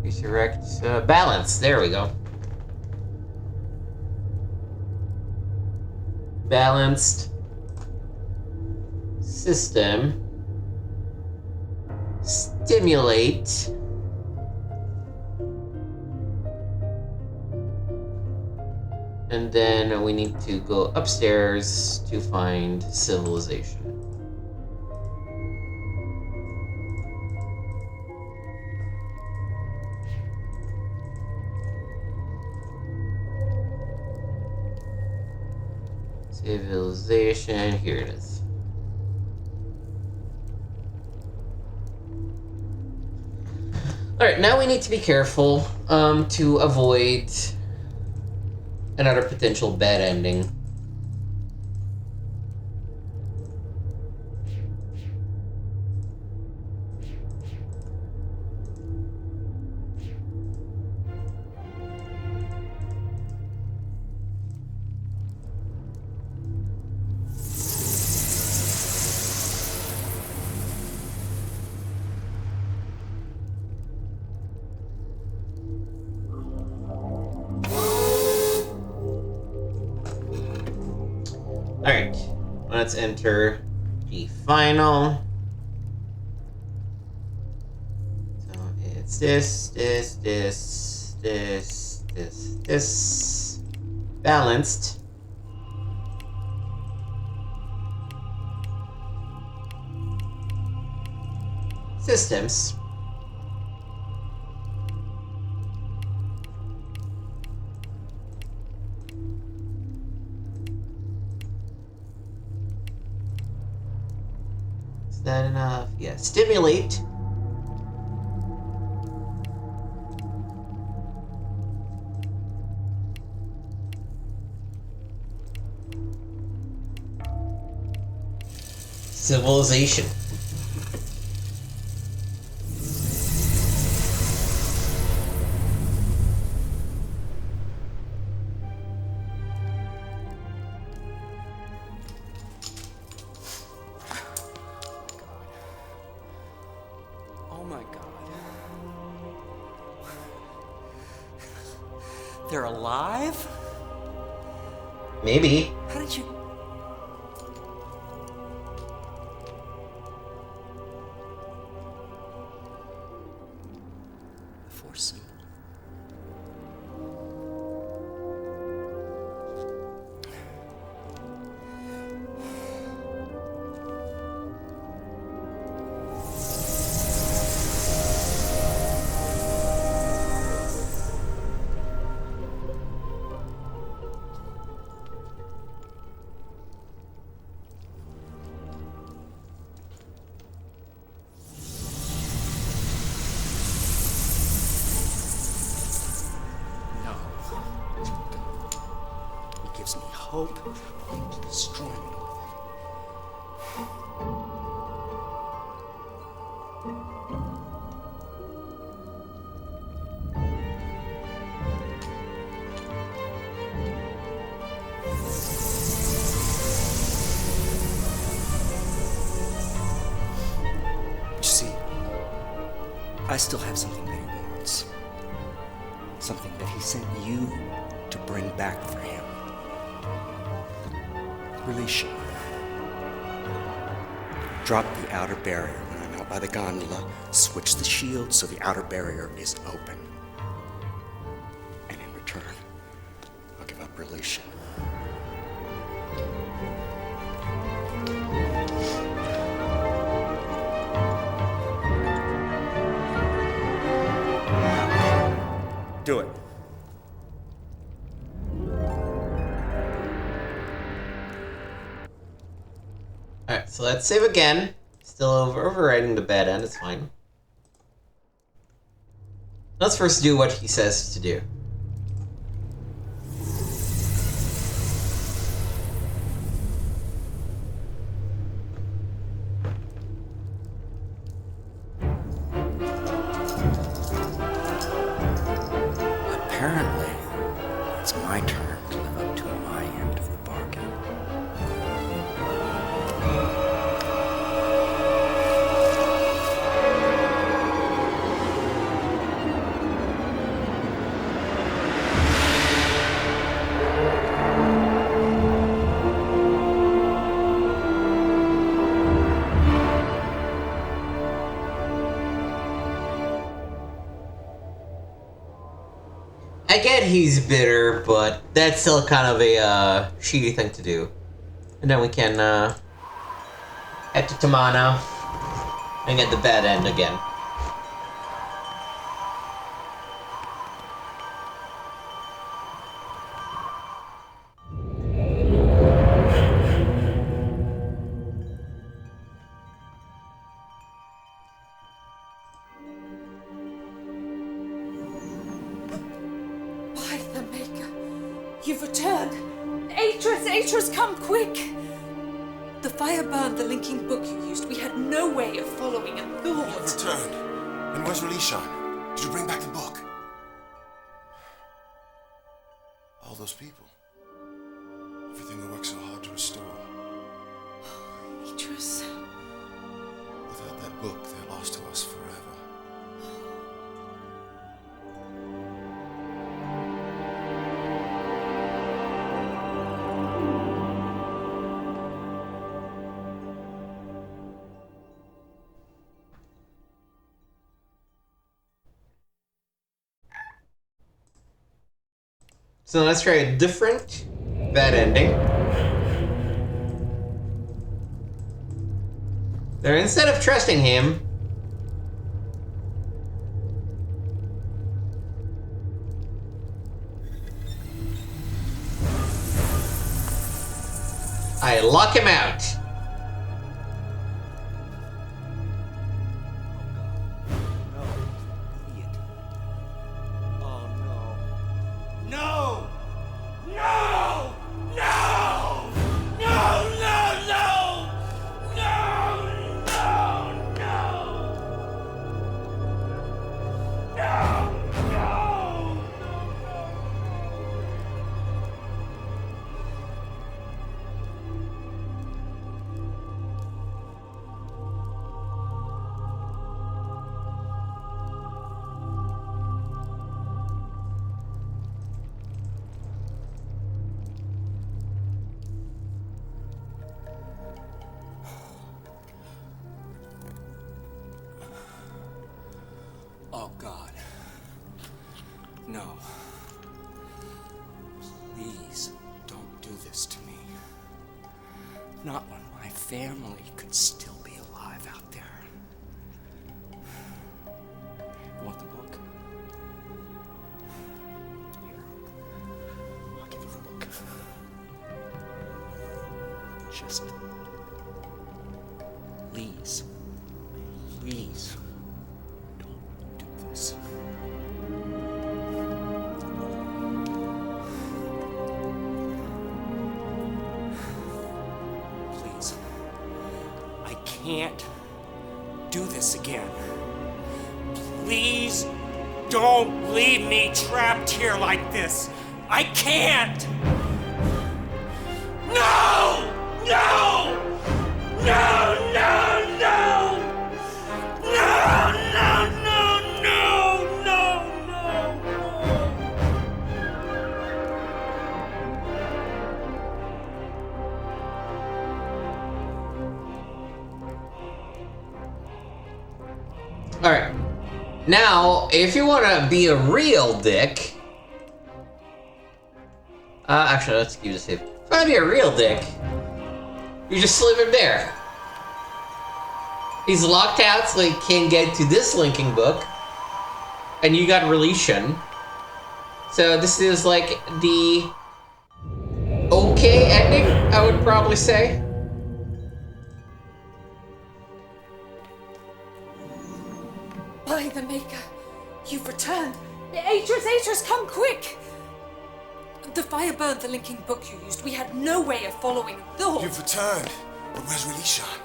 Resurrect. Balance. There we go. Balanced system. Stimulate. And then we need to go upstairs to find civilization. Civilization, here it is. Alright, now we need to be careful to avoid another potential bad ending. Alright, let's enter the final. So it's this. Balanced. Systems. Is that enough? Yeah. Stimulate. civilization. Oh my god. They're alive? Maybe. How did you... The Force symbol. Hope and destroy me. You see, I still have something that he wants. Something that he sent you to bring back for him. Releeshan. Drop the outer barrier when I'm out by the gondola. Switch the shield so the outer barrier is open. And in return, I'll give up Releeshan. Do it. Alright, so let's save again. Still overriding the bad end, it's fine. Let's first do what he says to do. Apparently, it's my turn to live up to my end of the bargain. I get he's bitter, but that's still kind of a shitty thing to do. And then we can head to Tamana and get the bad end again. By the Maker, you've returned. Atrus, come quick! The fire burned the linking book you used. We had no way of following and thought. You've returned. And where's Releeshan? Did you bring back the book? All those people. Everything we worked so hard to restore. Atrus. Without that book, they're lost to us forever. So let's try a different bad ending. There, instead of trusting him, I lock him out. No! Oh, God. No. Please, don't do this to me. Not when my family could still be alive out there. Want the book? Here. I'll give you the book. Just... please. Please. Don't do this. Please. I can't do this again. Please don't leave me trapped here like this. I can't! No! No! No, no, no! No, no, no, no, no, no, Alright. Now, if you want to be a real dick... actually, let's keep this safe. If you want to be a real dick, you just leave him there. He's locked out so he can't get to this linking book. And you got Releeshan. So this is like the okay ending, I would probably say. By the Maker, you've returned. Atrus, come quick! The fire burned the linking book you used. We had no way of following the... You've returned. But where's Releeshan?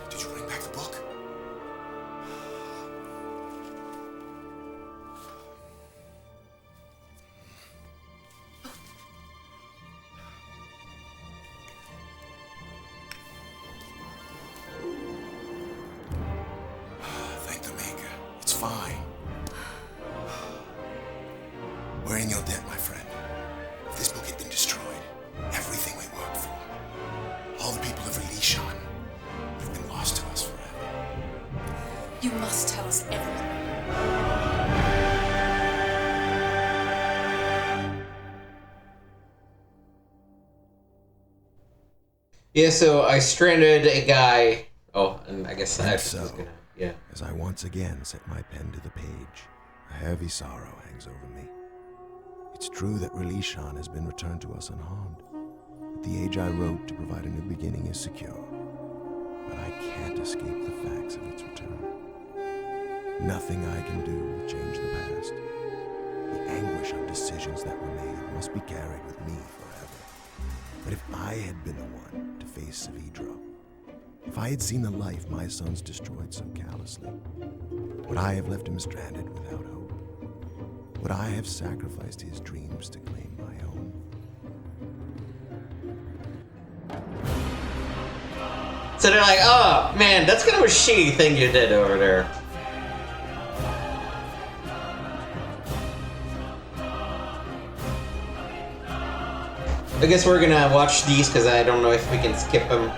Did you bring back the book? Thank the Maker. It's fine. We're in your debt, my friend. If this book had been destroyed, everything we worked for, all the people of Releeshan, have been lost to us forever. You must tell us everything. Yeah, so I stranded a guy. Oh, and I guess I was gonna. Yeah. As I once again set my pen to the page, a heavy sorrow hangs over me. It's true that Releeshan has been returned to us unharmed, but the age I wrote to provide a new beginning is secure. But I can't escape the facts of its return. Nothing I can do will change the past. The anguish of decisions that were made must be carried with me forever. But if I had been the one to face Savidro, if I had seen the life my sons destroyed so callously, would I have left him stranded without hope? Would I have sacrificed his dreams to claim my own? So they're like, oh, man, that's kind of a shitty thing you did over there. I guess we're gonna watch these because I don't know if we can skip them.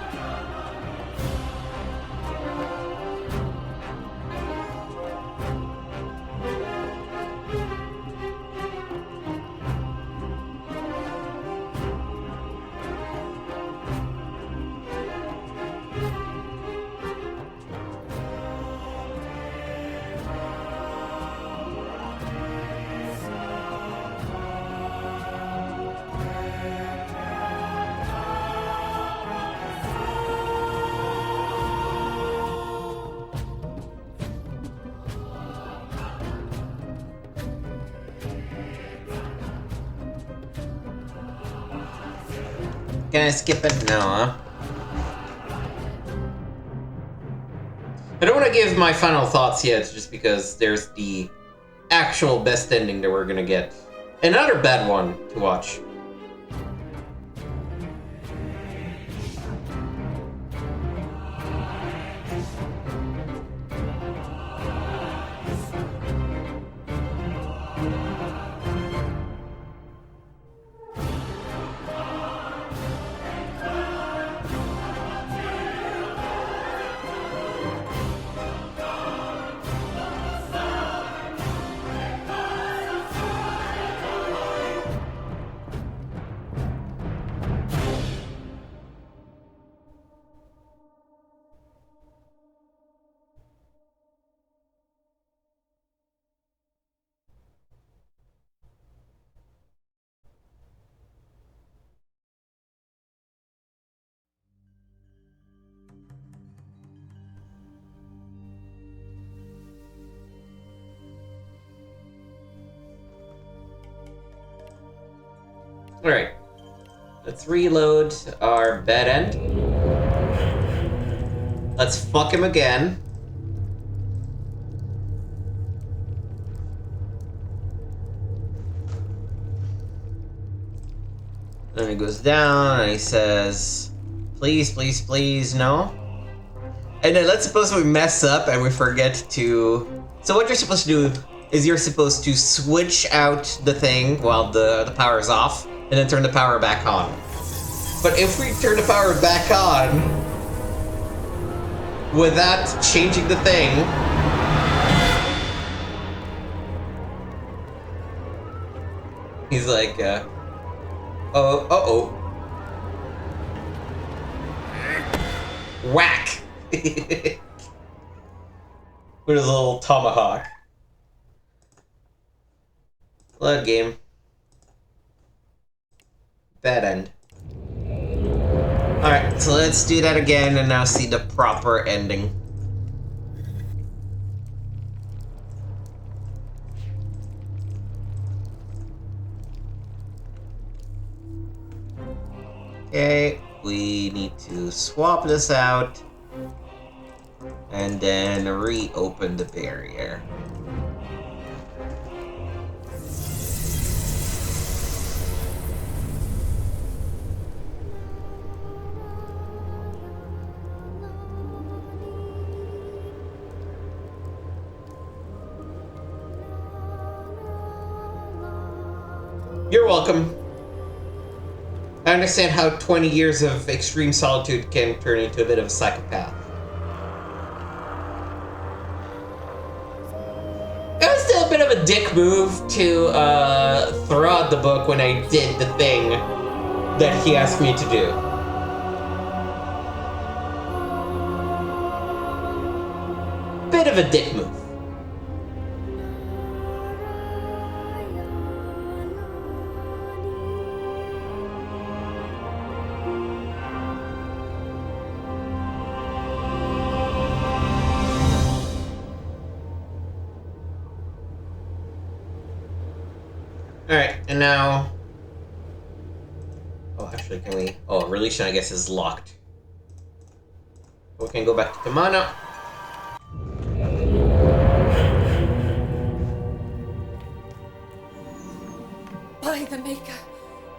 Can I skip it? No, huh? I don't want to give my final thoughts yet, just because there's the actual best ending that we're gonna get. Another bad one to watch. Alright. Let's reload our bed end. Let's fuck him again. Then he goes down and he says, please, please, please, no. And then let's suppose we mess up and we forget to... So what you're supposed to do is you're supposed to switch out the thing while the power is off, and then turn the power back on. But if we turn the power back on without changing the thing, he's like, uh-oh. Whack! With his little tomahawk. Load game. Bad end. Alright, so let's do that again and now see the proper ending. Okay, we need to swap this out and then reopen the barrier. You're welcome. I understand how 20 years of extreme solitude can turn into a bit of a psychopath. It was still a bit of a dick move to throw out the book when I did the thing that he asked me to do. Bit of a dick move. Alright, and now... Oh, actually, can we... Oh, Releeshan, I guess, is locked. We can go back to Kamana. By the Maker,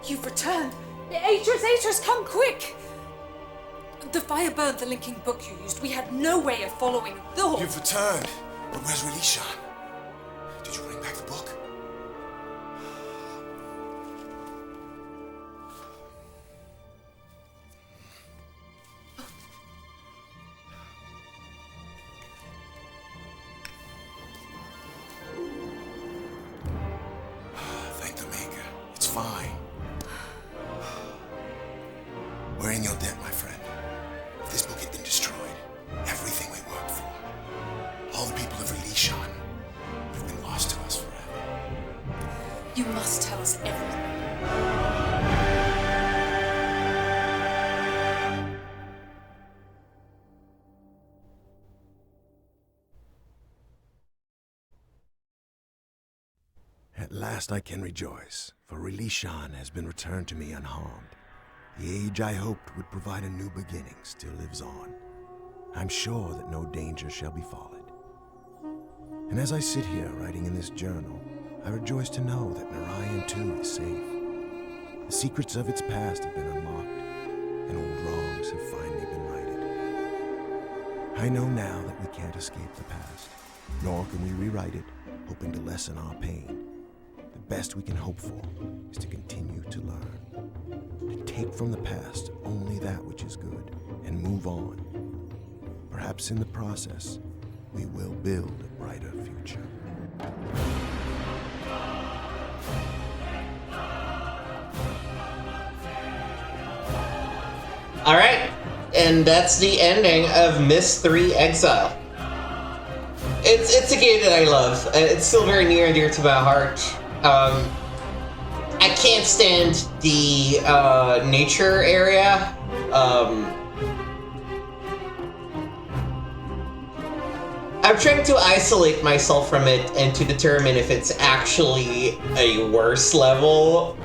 you've returned. Atrus, come quick! The fire burned the linking book you used. We had no way of following the... You've returned. But where's Releeshan? Did you bring back the book? Thank the Maker. It's fine. We're in your debt, my friend. If this book had been destroyed, everything we worked for, all the people of Releeshan, have been lost to us forever. You must tell us everything. At last I can rejoice, for Releeshan has been returned to me unharmed. The age I hoped would provide a new beginning still lives on. I'm sure that no danger shall befall it. And as I sit here writing in this journal, I rejoice to know that Narayan too is safe. The secrets of its past have been unlocked, and old wrongs have finally been righted. I know now that we can't escape the past, nor can we rewrite it, hoping to lessen our pain. The best we can hope for is to continue to learn, to take from the past only that which is good, and move on. Perhaps in the process, we will build a brighter future. Alright, and that's the ending of Myst 3 Exile. It's a game that I love. It's still very near and dear to my heart. I can't stand the nature area. I'm trying to isolate myself from it and to determine if it's actually a worse level.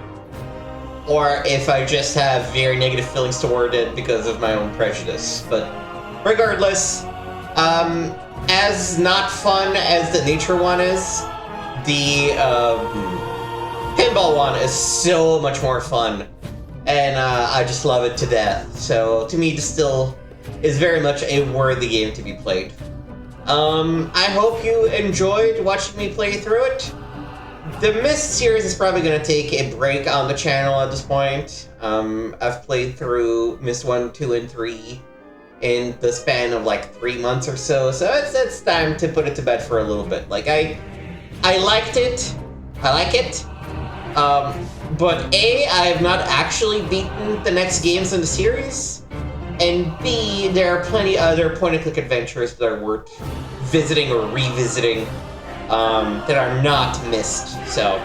or if I just have very negative feelings toward it because of my own prejudice. But regardless, as not fun as the nature one is, the pinball one is so much more fun, and I just love it to death. So to me, this still is very much a worthy game to be played. I hope you enjoyed watching me play through it. The Myst series is probably going to take a break on the channel at this point. I've played through Myst 1, 2, and 3 in the span of like 3 months or so, so it's time to put it to bed for a little bit. Like, I liked it. I like it. But A, I have not actually beaten the next games in the series, and B, there are plenty other point-and-click adventures that are worth visiting or revisiting that are not Myst. So,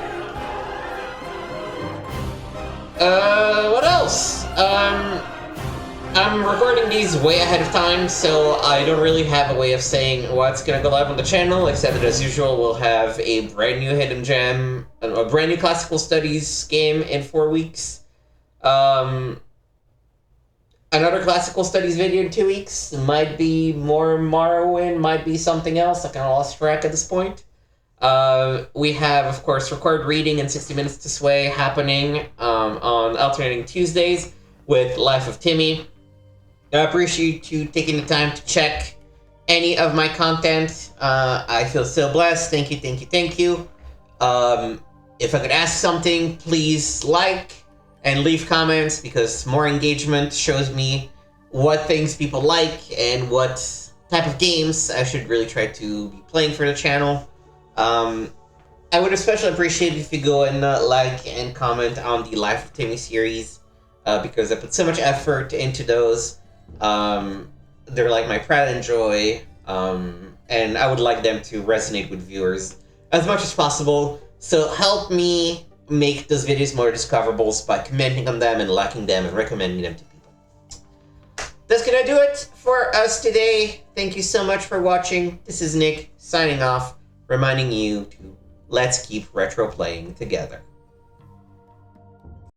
what else? I'm recording these way ahead of time, so I don't really have a way of saying what's gonna go live on the channel, except that as usual we'll have a brand new hidden gem, a brand new classical studies game in 4 weeks. Another classical studies video in 2 weeks. Might be more Morrowind, might be something else. I kind of lost track at this point. We have, of course, Record Reading and 60 Minutes to Sway happening on alternating Tuesdays with Life of Timmy. I appreciate you taking the time to check any of my content. I feel so blessed. Thank you, thank you, thank you. If I could ask something, please like and leave comments, because more engagement shows me what things people like and what type of games I should really try to be playing for the channel. I would especially appreciate it if you go and like and comment on the Life of Timmy series, because I put so much effort into those. They're like my pride and joy, and I would like them to resonate with viewers as much as possible. So help me make those videos more discoverable by commenting on them and liking them and recommending them to people. That's gonna do it for us today. Thank you so much for watching. This is Nick signing off, reminding you to let's keep retro playing together.